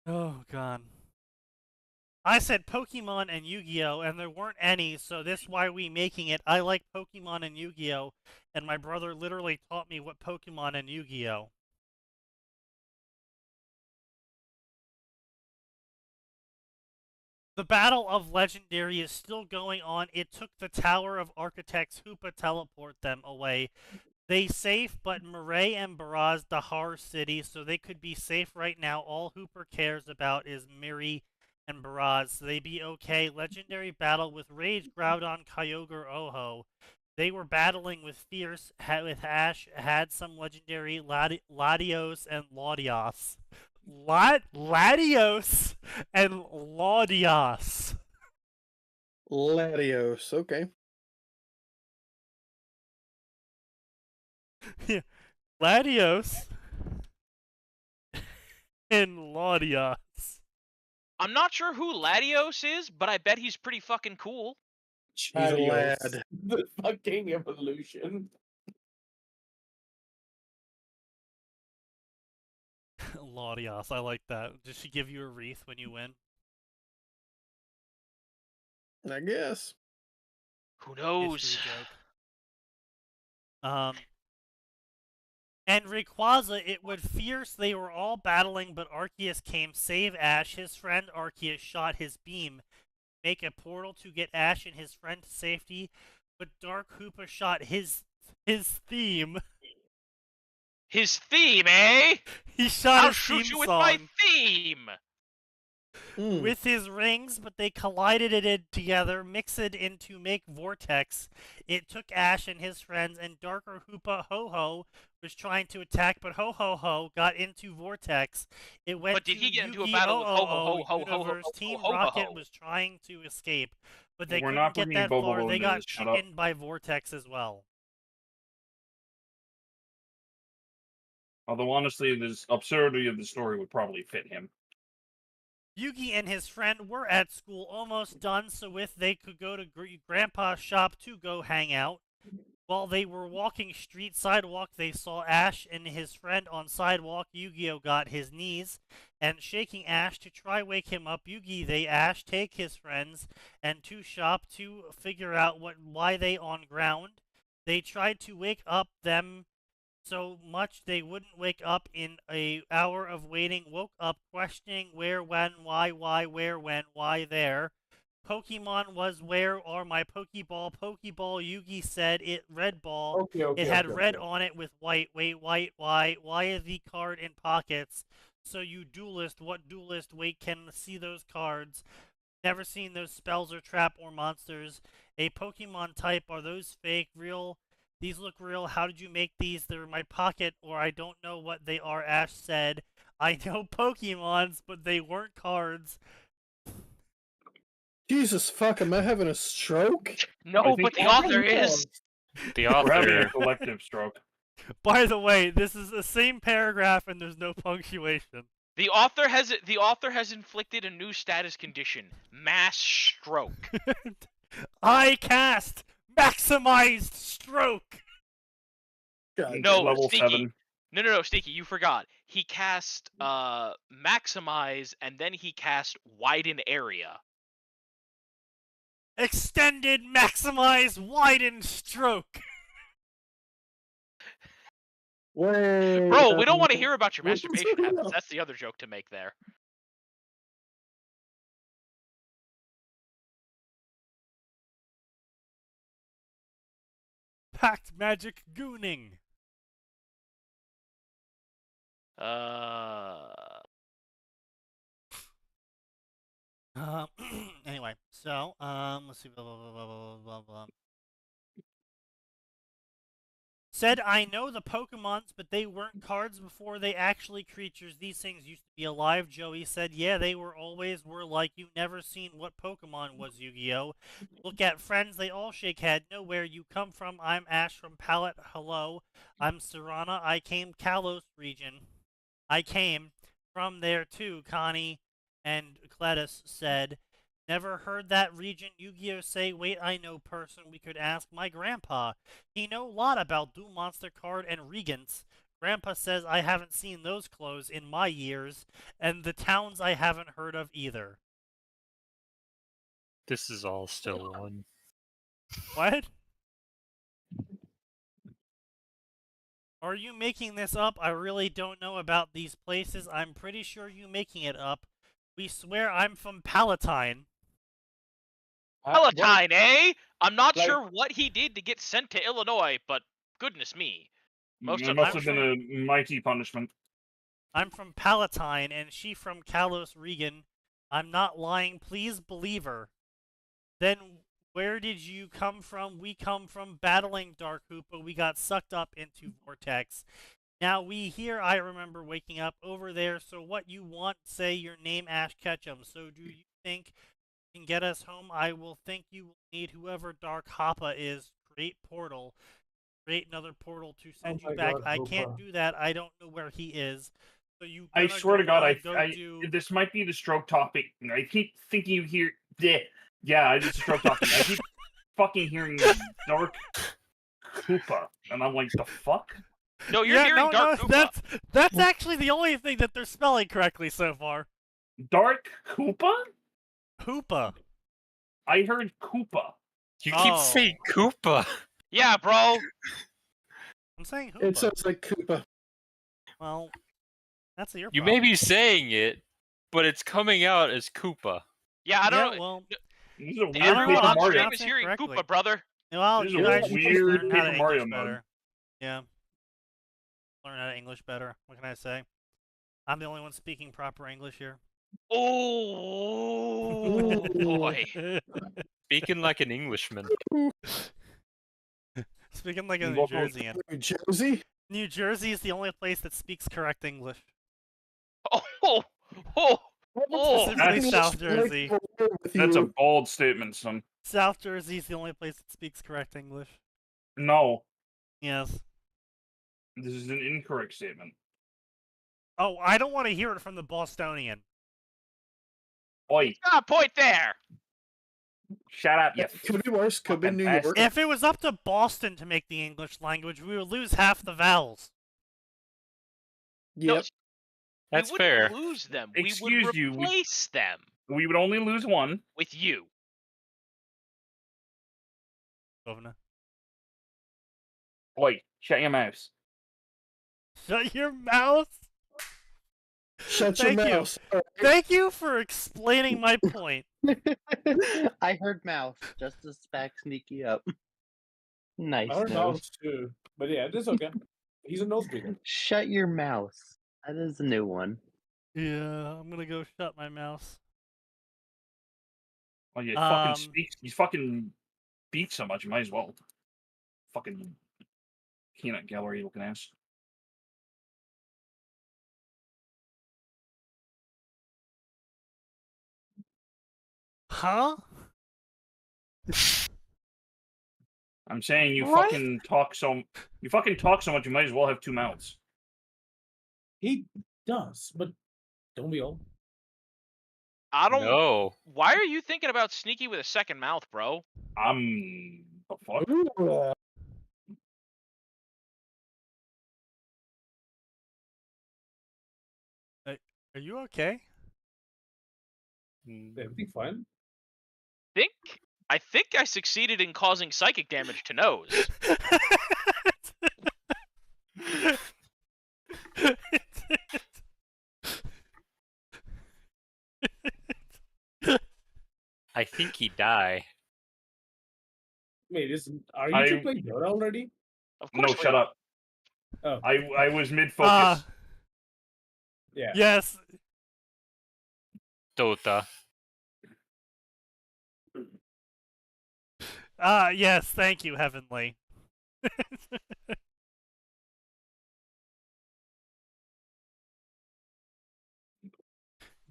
Oh, God. I said Pokemon and Yu-Gi-Oh! And there weren't any, so this is why we making it. I like Pokemon and Yu-Gi-Oh! And my brother literally taught me what Pokemon and Yu-Gi-Oh! The Battle of Legendary is still going on. It took the Tower of Architects Hoopa teleport them away. They safe, but Murray and Baraz the Har City, so they could be safe right now. All Hooper cares about is Miri and Baraz, so they be okay. Legendary battle with Rage, Groudon, Kyogre, Oho. They were battling with Fierce, with Ash, had some legendary Latios and Laudios. Latios and Laudios. Latios. Okay. Latios and Laudios. I'm not sure who Latios is, but I bet he's pretty fucking cool. He's a Adios. lad. The fucking evolution. Laudios, I like that. Does she give you a wreath when you win? I guess. Who knows? History joke. And Rayquaza, it would Fierce, they were all battling, but Arceus came save Ash. His friend Arceus shot his beam, make a portal to get Ash and his friend to safety, but Dark Hoopa shot his theme. His theme, eh? He shot I'll his shoot theme you with song my theme. with his rings, but they collided it together, mixed it into make Vortex. It took Ash and his friends, and Darker Hoopa Ho-Ho was trying to attack, but Ho-Ho-Ho got into Vortex. It went But did to he get into a Yu-Gi battle with Ho-Ho-Ho Ho-Ho-Ho, Universe. Team Ho-Ho-Ho? Rocket was trying to escape, but they We're couldn't not get bringing that Bobo far. They into got this, shut up. chickened by Vortex as well. Although honestly, this absurdity of the story would probably fit him. Yugi and his friend were at school almost done, so if they could go to Grandpa's shop to go hang out. While they were walking street sidewalk, they saw Ash and his friend on sidewalk. Yu-Gi-Oh got his knees and shaking Ash to try wake him up. Yugi, they Ash take his friends and to shop to figure out why they on ground. They tried to wake up them so much they wouldn't wake up. In a hour of waiting, woke up questioning where, when, why, where, when, why, there. Pokemon was where are my Pokeball? Pokeball Yugi said it red ball. Okay. It had okay, red okay. on it with white. Wait, white, why? Why is the card in pockets? So you duelist, what duelist? Wait, can see those cards. Never seen those spells or trap or monsters. A Pokemon type, are those fake? Real? These look real. How did you make these? They're in my pocket, or I don't know what they are, Ash said. I know Pokemons, but they weren't cards. Jesus fuck, am I having a stroke? No, think but the all author is. The We're having a author. collective stroke. By the way, this is the same paragraph and there's no punctuation. The author has inflicted a new status condition: mass stroke. I cast maximized stroke. God, No, Level Sneaky. 7. No, Sneaky, you forgot. He cast maximize and then he cast widen area. Extended maximize widen stroke. Wait, Bro, we don't want to hear about your what's masturbation going habits. on? That's the other joke to make there. Packed magic gooning. Anyway, so, let's see, blah, blah, blah, blah, blah, blah, blah. Said, I know the Pokemons, but they weren't cards before they actually creatures. These things used to be alive. Joey said, yeah, they were like, you never seen what Pokemon was, Yu-Gi-Oh! Look at friends, they all shake head. Know where you come from. I'm Ash from Palette. Hello. I'm Serana. I came Kalos region. I came from there too, Connie and Cletus said. Never heard that region. Yu-Gi-Oh! Say, wait, I know person. We could ask my grandpa. He know a lot about Doom Monster card and Regents. Grandpa says I haven't seen those clothes in my years, and the towns I haven't heard of either. This is all still one. What? Are you making this up? I really don't know about these places. I'm pretty sure you making it up. We swear I'm from Palatine. Palatine, eh? I'm not Like- sure what he did to get sent to Illinois, but goodness me. Most It of must them have been a mighty punishment. I'm from Palatine, and she from Kalos Regan. I'm not lying, please believe her. Then where did you come from? We come from battling Dark Hoopa. We got sucked up into Vortex. Now we here, I remember waking up over there. So what you want, say your name, Ash Ketchum. So do you think you can get us home? I will think you will need whoever Dark Hoppa is. Create portal. Create another portal to send Oh you my back. God, I Hoppa. can't do that. I don't know where he is. So you I gonna swear to go God, on, do... this might be the stroke topic. I keep thinking you hear. Yeah, it's a stroke topic. I keep fucking hearing Dark Koopa, and I'm like, the fuck? No, you're hearing Dark Koopa. That's actually the only thing that they're spelling correctly so far. Dark Koopa? Hoopa. I heard Koopa. You keep Oh. saying Koopa. Yeah, bro. I'm saying Hoopa. It sounds like Koopa. Well, that's your You problem. may be saying it, but it's coming out as Koopa. Yeah, I don't know. Well, This is a weird Everyone Paper on Mario. stream Mario. is hearing Correctly. Koopa, brother. well, This is you a guys should just weird learn how to Paper Mario English mode. better. Yeah. Learn how to English better. What can I say? I'm the only one speaking proper English here. Oh boy. Speaking like an Englishman. Speaking like a New Welcome- Jerseyan. New Jersey? New Jersey is the only place that speaks correct English. Oh. Oh. Specifically That's- South Jersey. That's a bold statement, son. South Jersey is the only place that speaks correct English. No, Yes. this is an incorrect statement. Oh, I don't want to hear it from the Bostonian. Oi, Got a point there. shut up, you Could be worse. Could be fucking New bastard. York. If it was up to Boston to make the English language, we would lose half the vowels. No, Yep. That's we wouldn't fair. lose them. Excuse we would you, we- replace them We would only lose one. with you. Governor. Oi, shut your mouth. Shut your mouth! Shut your Thank you. mouth. All right. Thank you for explaining my point. I heard mouse just to back Sneaky up. Nice I heard nose. mouse too, but yeah, it's okay. He's a nose breather. Shut your mouse. That is a new one. Yeah, I'm gonna go shut my mouse. Oh, yeah, fucking speaks. He's fucking beats so much. You might as well. Fucking peanut gallery looking ass. Huh? I'm saying you What? fucking talk so much. You might as well have two mouths. He does, but don't we all? I don't. No. Why are you thinking about Sneaky with a second mouth, bro? The fuck? Ooh, Are you okay? Is everything fine? I think I succeeded in causing psychic damage to Nose. I think he die. Wait, are you two playing Dota already? Of course. No, shut up. Oh, I was mid focus. yeah. Yes. Dota. Yes, thank you, Heavenly.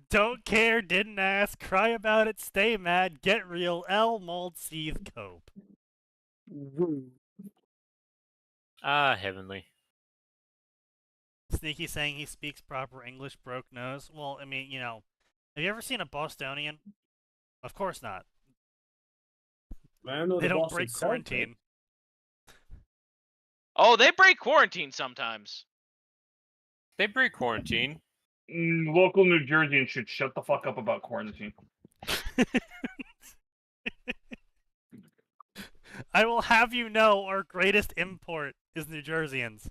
Don't care, didn't ask, cry about it, stay mad, get real, L, mold, seethe, cope. Heavenly. Sneaky saying he speaks proper English, broke nose. Well, I mean, you know, have you ever seen a Bostonian? Of course not. Man, no, They the don't Boston break Celtics. quarantine. Oh, they break quarantine sometimes. They break quarantine. Local New Jerseyans should shut the fuck up about quarantine. I will have you know our greatest import is New Jerseyans.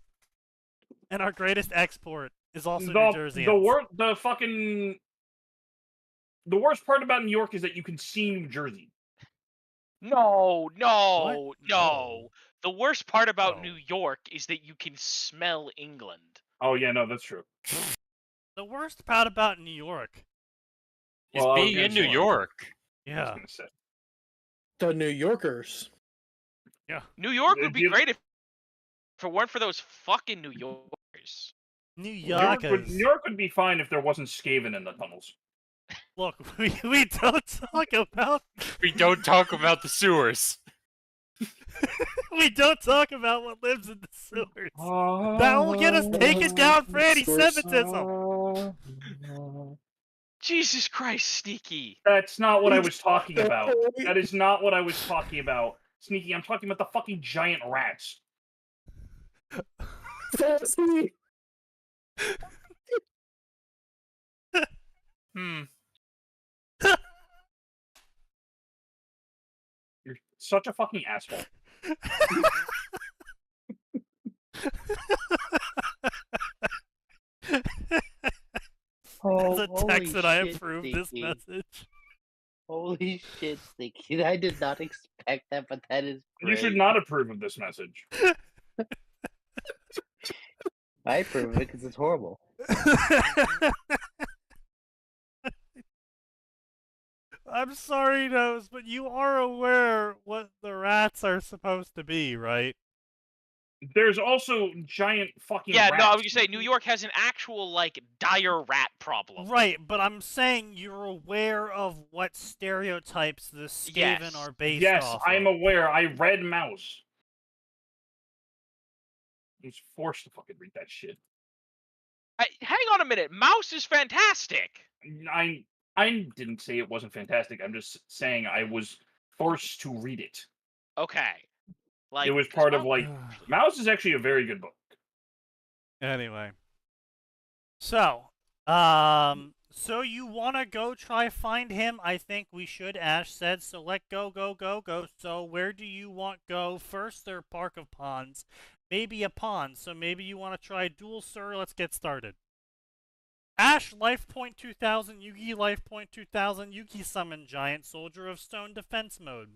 And our greatest export is also New Jerseyans. The worst part about New York is that you can see New Jersey. No. What? No. The worst part about No. New York is that you can smell England. Oh yeah, no, that's true. The worst part about New York. Is Well, I was being gonna in New say- York. I was Yeah. gonna say. the New Yorkers. Yeah. New York would Do be you- great if it weren't for those fucking New Yorkers. New New York Yorkers. would be fine if there wasn't Skaven in the tunnels. Look, we don't talk about We don't talk about the sewers. we don't talk about what lives in the sewers. That will get us taken down for anti-Semitism. Jesus Christ, Sneaky. That's not what I was talking about. That is not what I was talking about. Sneaky, I'm talking about the fucking giant rats. Fancy. You're such a fucking asshole. As a Holy text that I shit, approve this Sneaky. message. Holy shit, Sneaky. I did not expect that, but that is great. You should not approve of this message. I approve of it because it's horrible. I'm sorry, Nose, but you are aware what the rats are supposed to be, right? There's also giant fucking Yeah, rats. no, I was gonna say New York has an actual like dire rat problem. Right, but I'm saying you're aware of what stereotypes the Skaven Yes. are based Yes, off I'm of. aware. I read Mouse. I was forced to fucking read that shit. Hang on a minute. Mouse is fantastic. I didn't say it wasn't fantastic. I'm just saying I was forced to read it. Okay. Like It was 'cause part of Mouse- like Mouse is actually a very good book. Anyway. So you wanna go try find him? I think we should, Ash said, so let go. So where do you want go? First or Park of Ponds? Maybe a pond, so maybe you wanna try duel, sir? Let's get started. Ash life point 2000, Yugi life point 2000, Yugi summon Giant Soldier of Stone defense mode.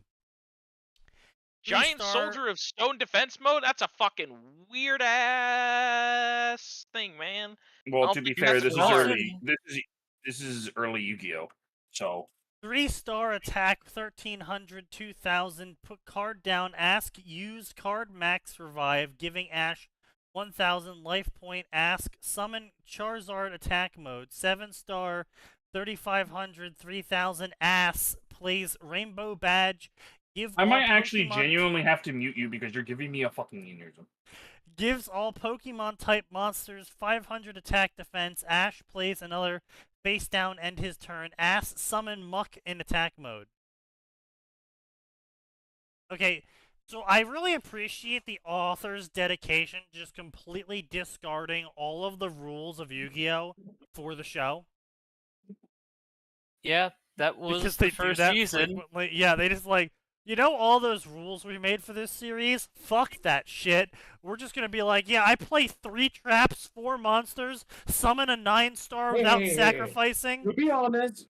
Giant 3-star Soldier of Stone defense mode? That's a fucking weird ass thing, man. Well, don't to be think fair, that's this is hard. early. This is early Yu-Gi-Oh. So 3-star attack 1300, 2000, put card down, ask, use card max revive, giving Ash 1000 life point, ask, summon Charizard attack mode, 7-star 3500, 3000, ass, plays Rainbow Badge, give I all might actually Pokemon- genuinely have to mute you because you're giving me a fucking aneurysm. Gives all Pokemon type monsters 500 attack defense. Ash plays another face down, end his turn. Ass summon Muck in attack mode. Okay, so I really appreciate the author's dedication just completely discarding all of the rules of Yu-Gi-Oh! For the show. Yeah, that was Because the they do first that season. frequently. Yeah, they just like, you know all those rules we made for this series? Fuck that shit. We're just gonna be like, yeah, I play 3 traps, 4 monsters, summon a 9-star without Hey. sacrificing. To be honest,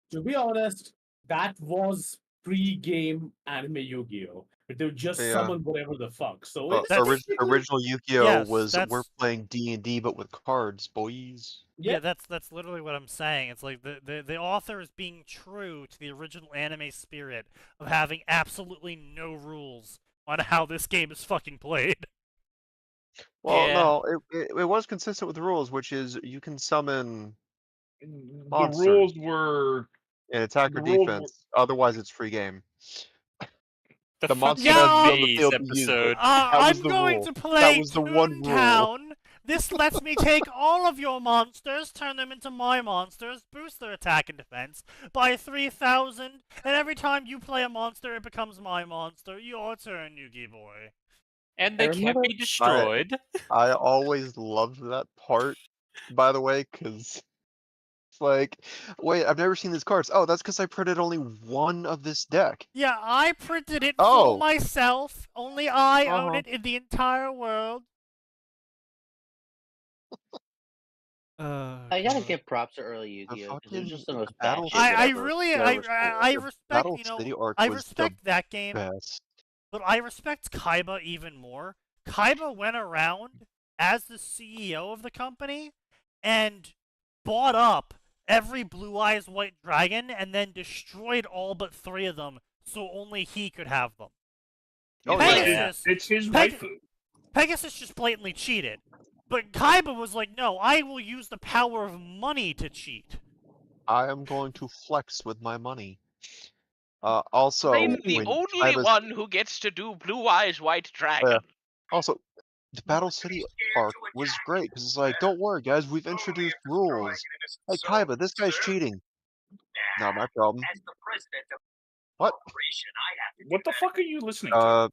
that was pre-game anime Yu-Gi-Oh! But they would just Yeah. summon whatever the fuck. So That's- original Yu-Gi-Oh Yes, was we're that's- playing D&D but with cards, boys. Yeah, that's literally what I'm saying. It's like the author is being true to the original anime spirit of having absolutely no rules on how this game is fucking played. Well, Yeah. no, it was consistent with the rules, which is you can summon The rules were in attack or the rules defense. Otherwise, it's free game. The, The monster fucking has to be on the Maze field to use it. episode. That was I'm the going rule. to That play was the one rule. Toontown. This lets me take all of your monsters, turn them into my monsters, boost their attack and defense by 3,000, and every time you play a monster, it becomes my monster. Your turn, Yugi boy. And they I can't remember- be destroyed. I always loved that part, by the way, because it's like, wait, I've never seen these cards. Oh, that's because I printed only one of this deck. Yeah, I printed it Oh. for myself. Only I own Uh-huh. it in the entire world. I gotta give props to early Yu-Gi-Oh! Because it was fucking just the most Battle batshit City I ever. really, Yeah, I, it was cool. I The respect, Battle you know, City arc I was respect that game, best. but I respect Kaiba even more. Kaiba went around as the CEO of the company and bought up every Blue Eyes White Dragon and then destroyed all but 3 of them so only he could have them. Oh, Pegasus, it's his Peg- waifu. Pegasus just blatantly cheated. But Kaiba was like, no, I will use the power of money to cheat. I am going to flex with my money. Also, I'm the when only Kaiba's- one who gets to do Blue Eyes White Dragon. Also, the Battle City arc was great because it's like, don't worry, guys, we've introduced rules. Hey, Kaiba, this guy's cheating. Not my problem. What? What the fuck are you listening to?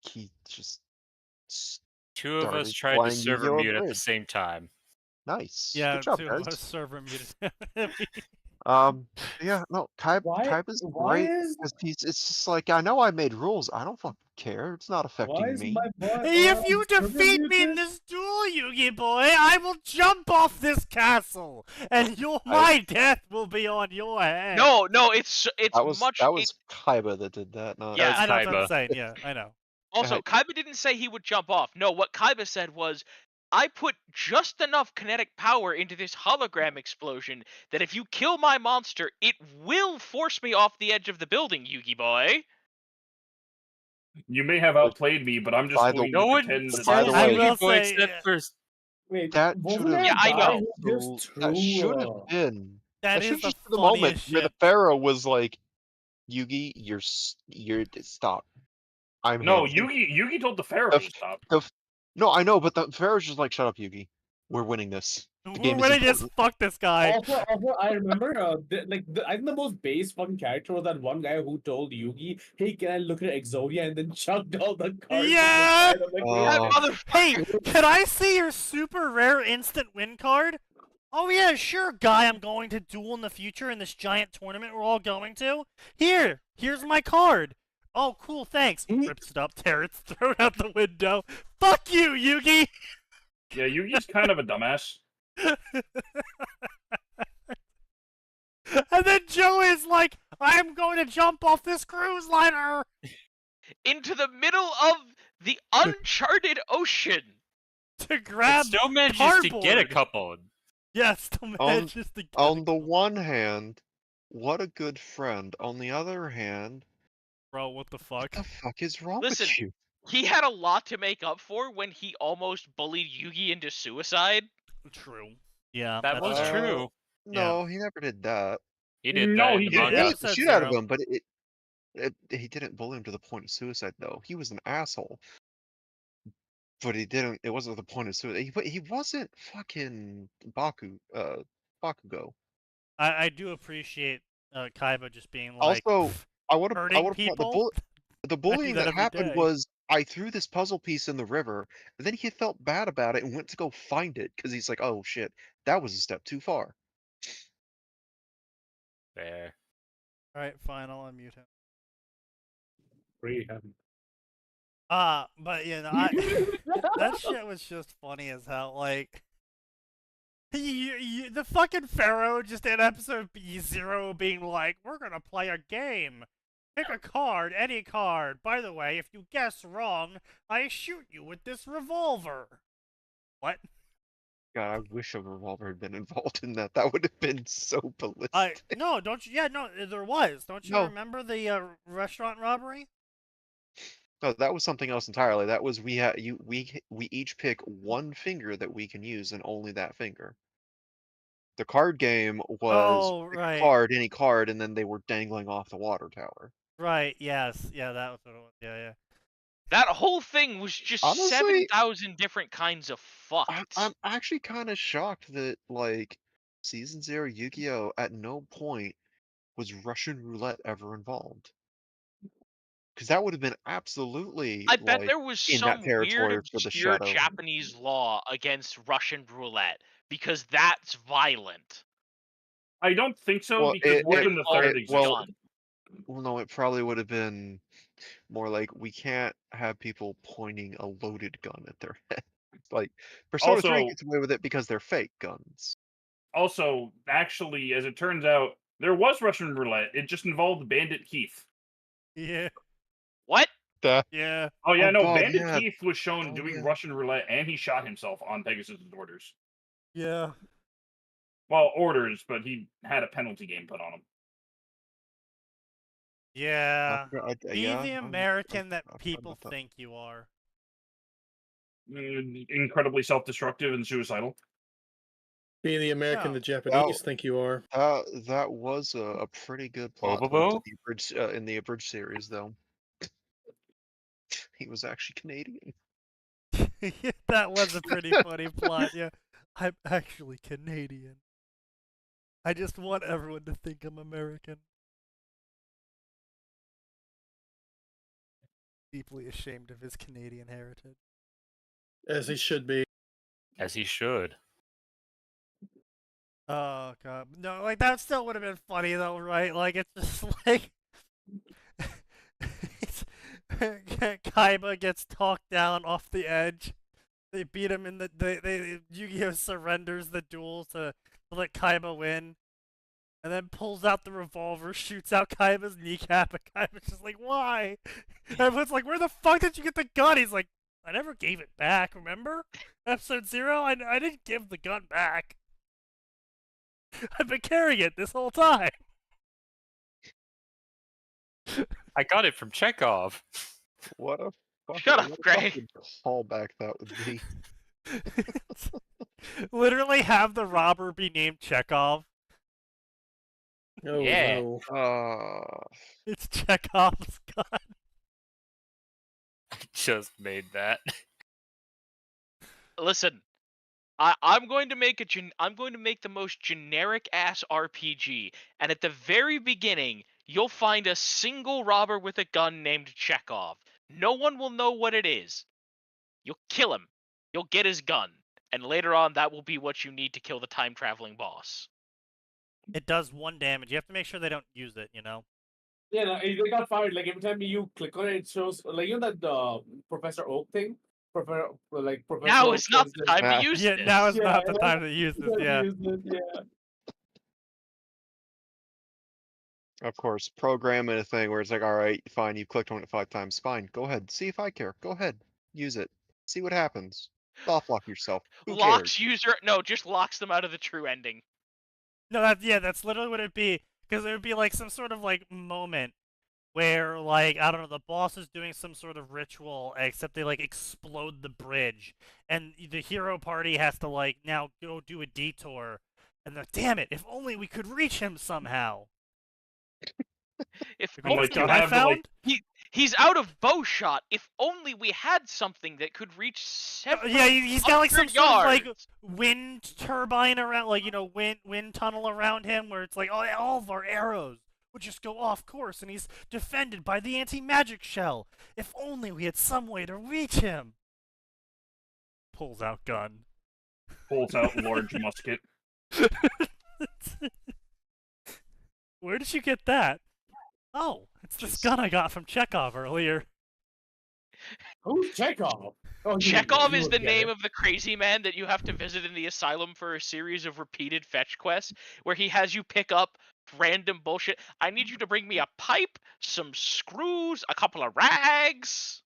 He just Two of us started tried to playing server Yu-Gi-Oh! mute at the Bridge. same time. Nice. Yeah, Good job, 2 guys. of us server muted. Yeah, no, Kaiba's why great is because it's just like, I know I made rules. I don't fucking care. It's not why affecting is me. my boy? If you defeat me in this duel, Yugi boy, I will jump off this castle, and my death will be on your head. No, it's That was much. Kaiba that did that. Not Yeah, I know what I'm Kaiba. saying. Yeah, I know. Also, Kaiba didn't say he would jump off. No, what Kaiba said was, I put just enough kinetic power into this hologram explosion that if you kill my monster, it will force me off the edge of the building, Yugi boy. You may have outplayed me, but I'm just By the- going No to one pretend that by the I way- will boy say, except for Wait, That wasn't should have. there a Yeah, I guy know. who just That should threw, have been. that should is the just be the moment funniest where shit. the Pharaoh was like, "Yugi, you're stop." I'm no, handling Yugi told the Pharaoh The to stop. No, I know, but the Pharaoh's just like, "Shut up, Yugi. We're winning this. The We're game is ready to just important." fuck this guy. Also, I remember, I think the most base fucking character was that one guy who told Yugi, "Hey, can I look at Exodia?" and then chucked all the cards. Yeah! On the side. I'm like, Oh. That "Yeah." motherfucker. Hey, can I see your super rare instant win card? Oh yeah, sure, guy. I'm going to duel in the future in this giant tournament we're all going to. Here's my card. Oh, cool, thanks. Rips it up, tears it, throw it out the window. Fuck you, Yugi. Yeah, Yugi's kind of a dumbass. And then Joe is like, I'm going to jump off this cruise liner Into the middle of the uncharted ocean. to It grab still manages to get a cardboard. couple. Yes, still manages to get On a the couple. one hand, what a good friend. On the other hand, Bro, what the what fuck? the fuck is wrong Listen, with you? he had a lot to make up for when he almost bullied Yugi into suicide. True. Yeah, That that's was fair. true. No, he never did that. He did No, that in he the didn't. He manga. beat the Episode shit out of 0. him, but he didn't bully him to the point of suicide, though. He was an asshole. But he didn't. It wasn't the point of suicide. He wasn't fucking Bakugo. I do appreciate Kaiba just being like, Also, I would have hurting thought people. the bullying that that every happened day. was I threw this puzzle piece in the river, and then he felt bad about it and went to go find it because he's like, "Oh shit, that was a step too far." There. All right, fine, I'll unmute him. Pretty heavy. But you know, that shit was just funny as hell. Like, the fucking Pharaoh just in episode B0 being like, "We're gonna play a game. Pick a card, any card. By the way, if you guess wrong, I shoot you with this revolver." What? God, I wish a revolver had been involved in that. That would have been so ballistic. No, don't you? Yeah, no, there was. Don't you No. remember the restaurant robbery? No, that was something else entirely. That was we each pick one finger that we can use and only that finger. The card game was Oh, pick a right. card, any card, and then they were dangling off the water tower. Right. Yes. Yeah, that was what it was. Yeah. That whole thing was just Honestly, 7,000 different kinds of fucked. I'm actually kind of shocked that like Season 0 Yu-Gi-Oh! At no point was Russian roulette ever involved. Because that would have been absolutely I bet like there was in some that territory weird, for the obscure shadow. Japanese law against Russian roulette because that's violent. I don't think so Well, because more than the third exists. Well, no, it probably would have been more like we can't have people pointing a loaded gun at their head. Like Persona 3 Also- gets away with it because they're fake guns. Also, actually, as it turns out, there was Russian roulette. It just involved Bandit Keith. Yeah. What? Yeah. Oh yeah, Oh, no, God, Bandit yeah. Keith was shown Oh, doing yeah. Russian roulette, and he shot himself on Pegasus' orders. Yeah. Well, orders, but he had a penalty game put on him. Yeah. Be Yeah, the I'm American that forgot people about that. think you are. Incredibly self-destructive and suicidal. Being the American No. the Japanese think you are. That was a pretty good plot twist Bobobo? in the abridged series, though. He was actually Canadian. That was a pretty funny plot. Yeah. I'm actually Canadian. I just want everyone to think I'm American. Deeply ashamed of his Canadian heritage. As he should be. As he should. Oh god, no, like that still would have been funny though, right? Like it's just like Kaiba gets talked down off the edge. They beat him in the Yu-Gi-Oh surrenders the duel to let Kaiba win, and then pulls out the revolver, shoots out Kaiba's kneecap, and Kaiba's just like, why? Everyone's like, where the fuck did you get the gun? He's like, I never gave it back. Remember episode 0? I didn't give the gun back. I've been carrying it this whole time. I got it from Chekhov. What a fucking, Shut up, what a Gray. fucking callback that would be. Literally have the robber be named Chekhov. Oh Yeah. no. It's Chekhov's gun. I just made that. Listen, I'm going to make I'm going to make the most generic ass RPG, and at the very beginning, you'll find a single robber with a gun named Chekhov. No one will know what it is. You'll kill him. You'll get his gun, and later on, that will be what you need to kill the time traveling boss. It does 1 damage. You have to make sure they don't use it, you know? Yeah, no, they got fired. Like every time you click on it, it shows like you know that Professor Oak thing. Now is not the time to Ah. use Yeah, this. now is Yeah, not the yeah. time to use this. Yeah. Yeah. Of course, programming a thing where it's like, all right, fine, you've clicked on it 5 times, fine, go ahead, see if I care, go ahead, use it, see what happens. Soft lock yourself. Who cares? Locks user no, just locks them out of the true ending. No, that's literally what it'd be. Because it would be like some sort of like moment where like I don't know, the boss is doing some sort of ritual, except they like explode the bridge, and the hero party has to like now go do a detour, and they're damn it, if only we could reach him somehow. If Because like, this you gun I have to, like- found. he's out of bow shot. If only we had something that could reach several Yeah, he's got like some hundred sort of like yards. wind turbine around, like wind tunnel around him, where it's like all of our arrows would just go off course, and he's defended by the anti-magic shell. If only we had some way to reach him. Pulls out gun. Pulls out large musket. Where did you get that? Oh, it's this gun I got from Chekhov earlier. Who's Chekhov? Oh, Chekhov you is would the get name it. of the crazy man that you have to visit in the asylum for a series of repeated fetch quests, where he has you pick up random bullshit. I need you to bring me a pipe, some screws, a couple of rags.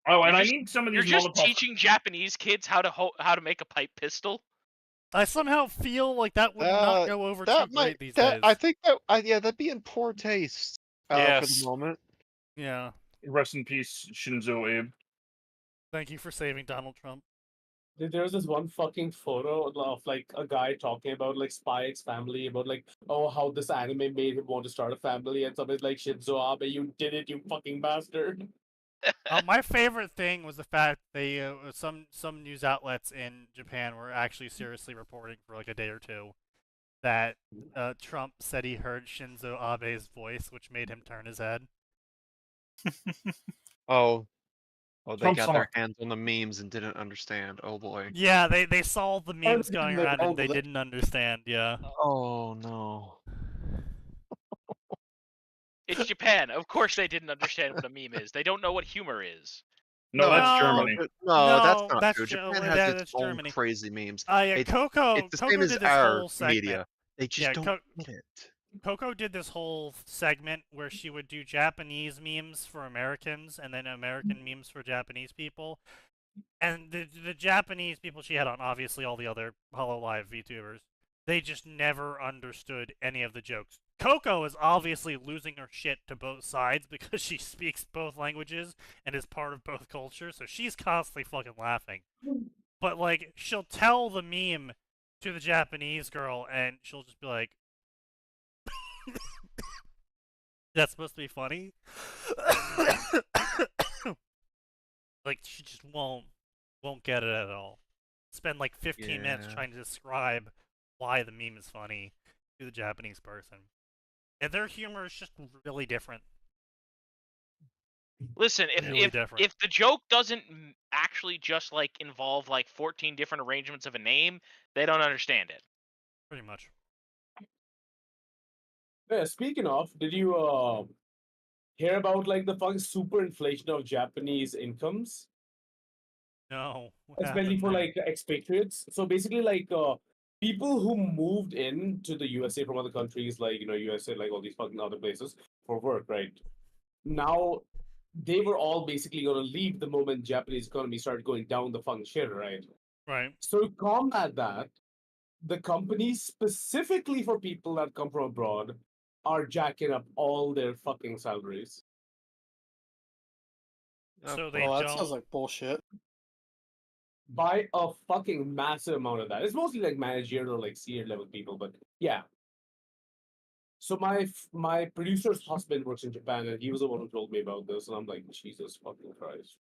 Oh, and You're I just- need some of You're these just Molotov. teaching Japanese kids how to make a pipe pistol. I somehow feel like that would not go over too great these days. I think that, yeah, that'd be in poor taste for the Yes. moment. Yeah. Rest in peace, Shinzo Abe. Thank you for saving Donald Trump. There was this one fucking photo of like a guy talking about like Spy X Family, about like, oh, how this anime made him want to start a family, and somebody's like, Shinzo Abe, you did it, you fucking bastard. My favorite thing was the fact they some news outlets in Japan were actually seriously reporting for like a day or two that Trump said he heard Shinzo Abe's voice, which made him turn his head. Oh, they Trump's got on their hands on the memes and didn't understand. Oh boy. Yeah, they saw the memes going they around and they all- didn't understand. Yeah. Oh no. It's Japan. Of course they didn't understand what a meme is. They don't know what humor is. No, that's No. Germany. No, that's No, not that's true. Ge- Japan that- has that's its own Germany. crazy memes. Yeah, It's- Coco It's the Coco same as did this our whole segment. media. They just Yeah, don't get it. Coco did this whole segment where she would do Japanese memes for Americans and then American memes for Japanese people. And the Japanese people she had on, obviously all the other HoloLive VTubers, they just never understood any of the jokes. Coco is obviously losing her shit to both sides because she speaks both languages and is part of both cultures, so she's constantly fucking laughing. But, like, she'll tell the meme to the Japanese girl and she'll just be like, that's supposed to be funny? Like, she just won't get it at all. Spend like 15 minutes Yeah. trying to describe why the meme is funny to the Japanese person. And their humor is just really different. Listen, Really different. if the joke doesn't actually just like involve like 14 different arrangements of a name, they don't understand it. Pretty much. Yeah, speaking of, did you hear about like the fucking super inflation of Japanese incomes? No. what Especially happened for there? like expatriates. So basically, like people who moved in to the USA from other countries, like USA, like all these fucking other places for work, right? Now they were all basically gonna leave the moment Japanese economy started going down the fucking shit, right? Right. So to combat that, the companies specifically for people that come from abroad are jacking up all their fucking salaries. So they Well, that don't. sounds like bullshit. By a fucking massive amount of that. It's mostly like managerial, like senior level people, but yeah. So my producer's husband works in Japan, and he was the one who told me about this, and I'm like, Jesus fucking Christ.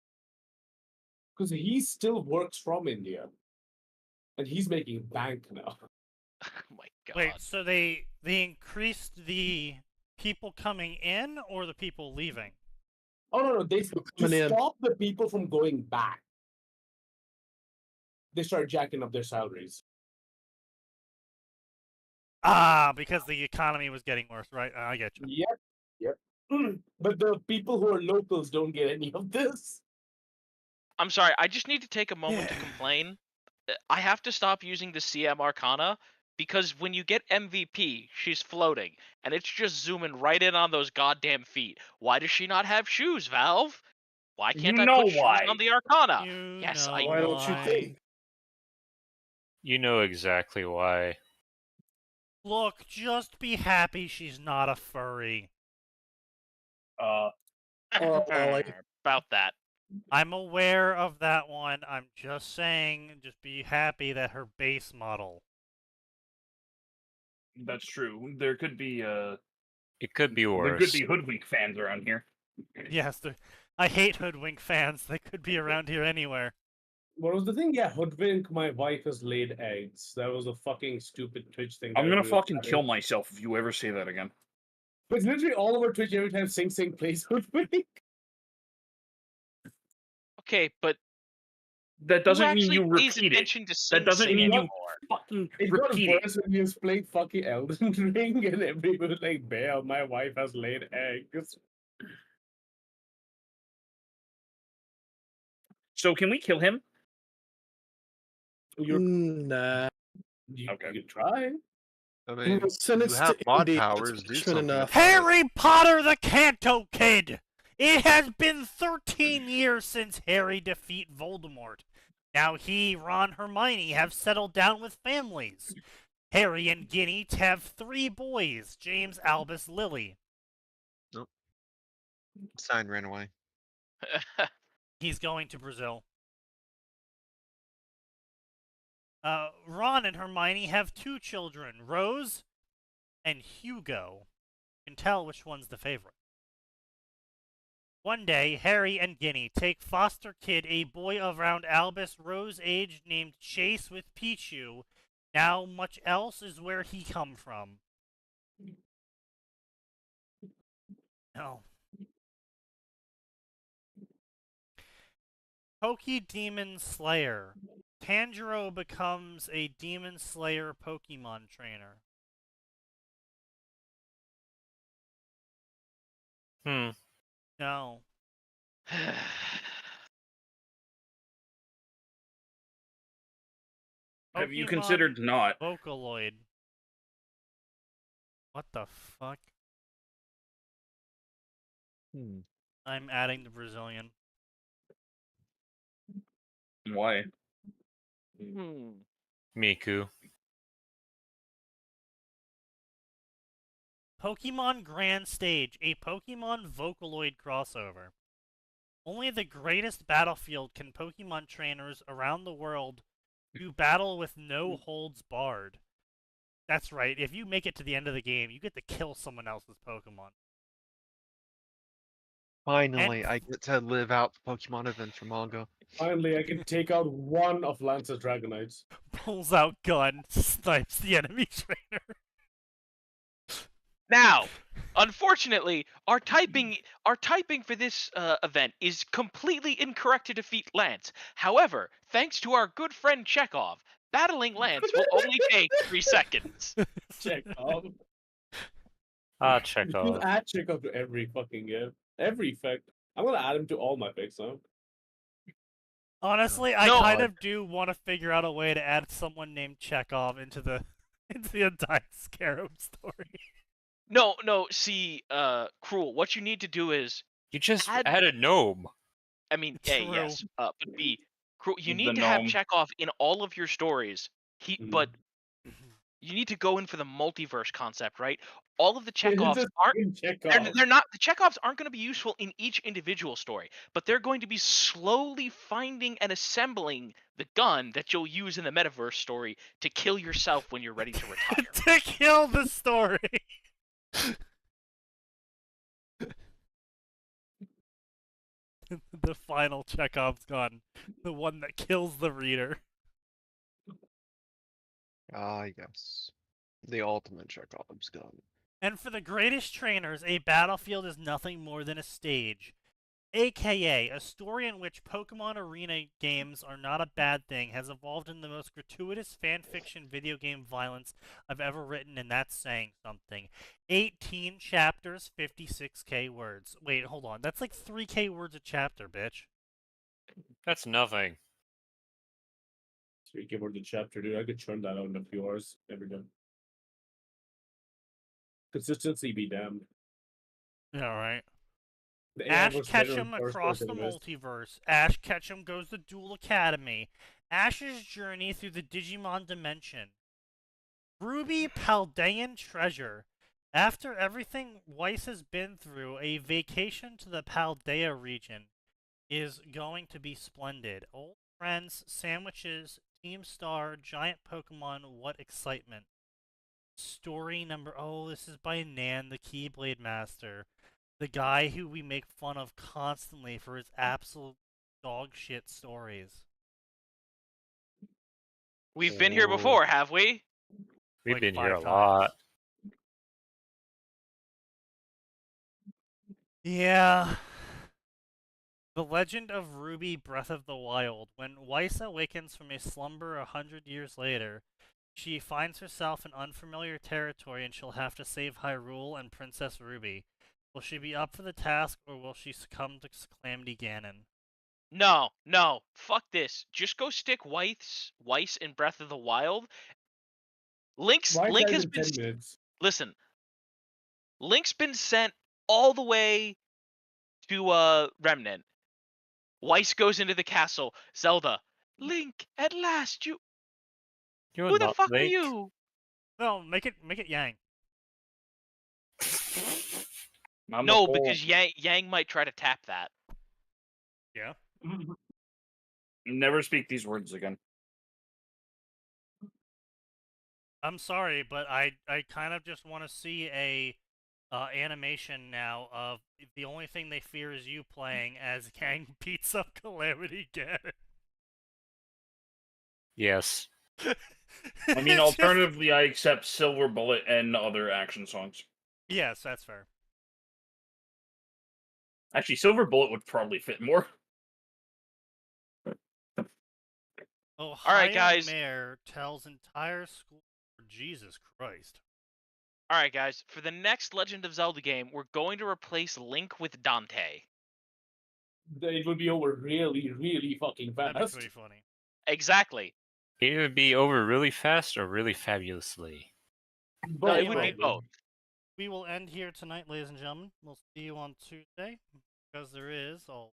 Because he still works from India, and he's making bank now. Oh my god. Wait, so they increased the people coming in or the people leaving? Oh no, they coming in. stop the people from going back. They start jacking up their salaries. Ah, because the economy was getting worse, right? I get you. Yep. But the people who are locals don't get any of this. I'm sorry. I just need to take a moment to Yeah. complain. I have to stop using the CM Arcana because when you get MVP, she's floating, and it's just zooming right in on those goddamn feet. Why does she not have shoes, Valve? Why can't You I know put shoes why. on the Arcana? You Yes, know I Why don't you why. think? You know exactly why. Look, just be happy she's not a furry. Oh, Ollie. About that. I'm aware of that one. I'm just saying, just be happy that her base model. That's true. There could be It could be there worse. could be hoodwink fans around here. Yes, I hate hoodwink fans. They could be around here anywhere. What was the thing? Yeah, hoodwink. My wife has laid eggs. That was a fucking stupid Twitch thing. I'm that gonna everyone fucking started. kill myself if you ever say that again. But it's literally all over Twitch every time Sing Sing plays hoodwink. Okay, but That who doesn't mean actually you pays repeat it. attention to Sing doesn't Sing mean you- anymore? Fucking It got repeat it. worse when he was playing fucking Elden Ring and everyone was like, "Bail, my wife has laid eggs." So can we kill him? You're, Nah. Okay. You could try. I I'm mean, gonna send you it have to mod Indy. powers. It's Do punishment something enough. about it. Harry Potter the Canto Kid! It has been 13 years since Harry defeat Voldemort. Now he, Ron, Hermione have settled down with families. Harry and Ginny have 3 boys, James, Albus, Lily. Sign ran away. He's going to Brazil. Ron and Hermione have 2 children, Rose and Hugo. You can tell which one's the favorite. One day, Harry and Ginny take foster kid, a boy around Albus Rose age named Chase with Pichu. Now much else is where he come from. No. Poke Demon Slayer. Tanjiro becomes a Demon Slayer Pokemon trainer. No. Have you Pokemon considered not? Vocaloid. What the fuck? I'm adding the Brazilian. Why? Miku. Pokemon Grand Stage, a Pokemon Vocaloid crossover. Only the greatest battlefield can Pokemon trainers around the world do battle with no holds barred. That's right, if you make it to the end of the game, you get to kill someone else's Pokemon. Finally, I get to live out the Pokemon event for manga. Finally, I can take out one of Lance's Dragonites. Pulls out gun, snipes the enemy trainer. Now, unfortunately, our typing for this event is completely incorrect to defeat Lance. However, thanks to our good friend Chekhov, battling Lance will only take 3 seconds. Chekhov. Chekhov. Just add Chekhov to every fucking game. Every effect. I'm gonna add him to all my picks now. Honestly, I No. kind of do want to figure out a way to add someone named Chekhov into the entire Scarab story. No, see, Cruel, what you need to do is, You just Add- add a gnome. I mean, A, True. yes, but B, Cruel, you The need to have gnome. Chekhov in all of your stories. But you need to go in for the multiverse concept, right? All of the Chekhovs aren't they're not the Chekhovs aren't going to be useful in each individual story, but they're going to be slowly finding and assembling the gun that you'll use in the metaverse story to kill yourself when you're ready to retire. To kill the story. The final Chekhov's gun. The one that kills the reader. Ah, yes. The ultimate Chekhov's gun. And for the greatest trainers, a battlefield is nothing more than a stage. AKA, a story in which Pokemon Arena games are not a bad thing, has evolved into the most gratuitous fanfiction video game violence I've ever written, and that's saying something. 18 chapters, 56k words. Wait, hold on. That's like 3k words a chapter, bitch. That's nothing. Three keyboard the chapter, dude. I could churn that out in a few hours every day. Consistency be damned. Yeah, right. The AI Ash works better Ketchum on first across person the anyways. multiverse. Ash Ketchum goes to Duel Academy. Ash's journey through the Digimon dimension. Ruby Paldean treasure. After everything Weiss has been through, a vacation to the Paldea region is going to be splendid. Old friends, sandwiches, Team Star, giant Pokemon, what excitement. Story number... Oh, this is by Nan, the Keyblade Master. The guy who we make fun of constantly for his absolute dog shit stories. We've been here before, have we? We've Like been here a 5 lot. times. Yeah. The Legend of Ruby Breath of the Wild. When Weiss awakens from a slumber 100 years later, she finds herself in unfamiliar territory and she'll have to save Hyrule and Princess Ruby. Will she be up for the task or will she succumb to Calamity Ganon? No, no, fuck this. Just go stick Weiss in Breath of the Wild. Link Why has guys in been 10 minutes? listen. Link's been sent all the way to Remnant. Weiss goes into the castle. Zelda, Link, at last you. You're Who the not fuck are Link. you? No, make it Yang. I'm No, a fool. because Yang might try to tap that. Yeah. Never speak these words again. I'm sorry, but I kind of just want to see a animation now of the only thing they fear is you playing as Yang beats up Calamity Ganon. Yes. I mean, alternatively, I accept Silver Bullet and other action songs. Yes, that's fair. Actually, Silver Bullet would probably fit more. Ohio guys. Mayor tells entire school. Jesus Christ. Alright, guys. For the next Legend of Zelda game, we're going to replace Link with Dante. It would be over really, really fucking That'd be fast. pretty funny. Exactly. It would be over really fast or really fabulously. No, it Both, would be probably. both. We will end here tonight, ladies and gentlemen. We'll see you on Tuesday. Because there is, I'll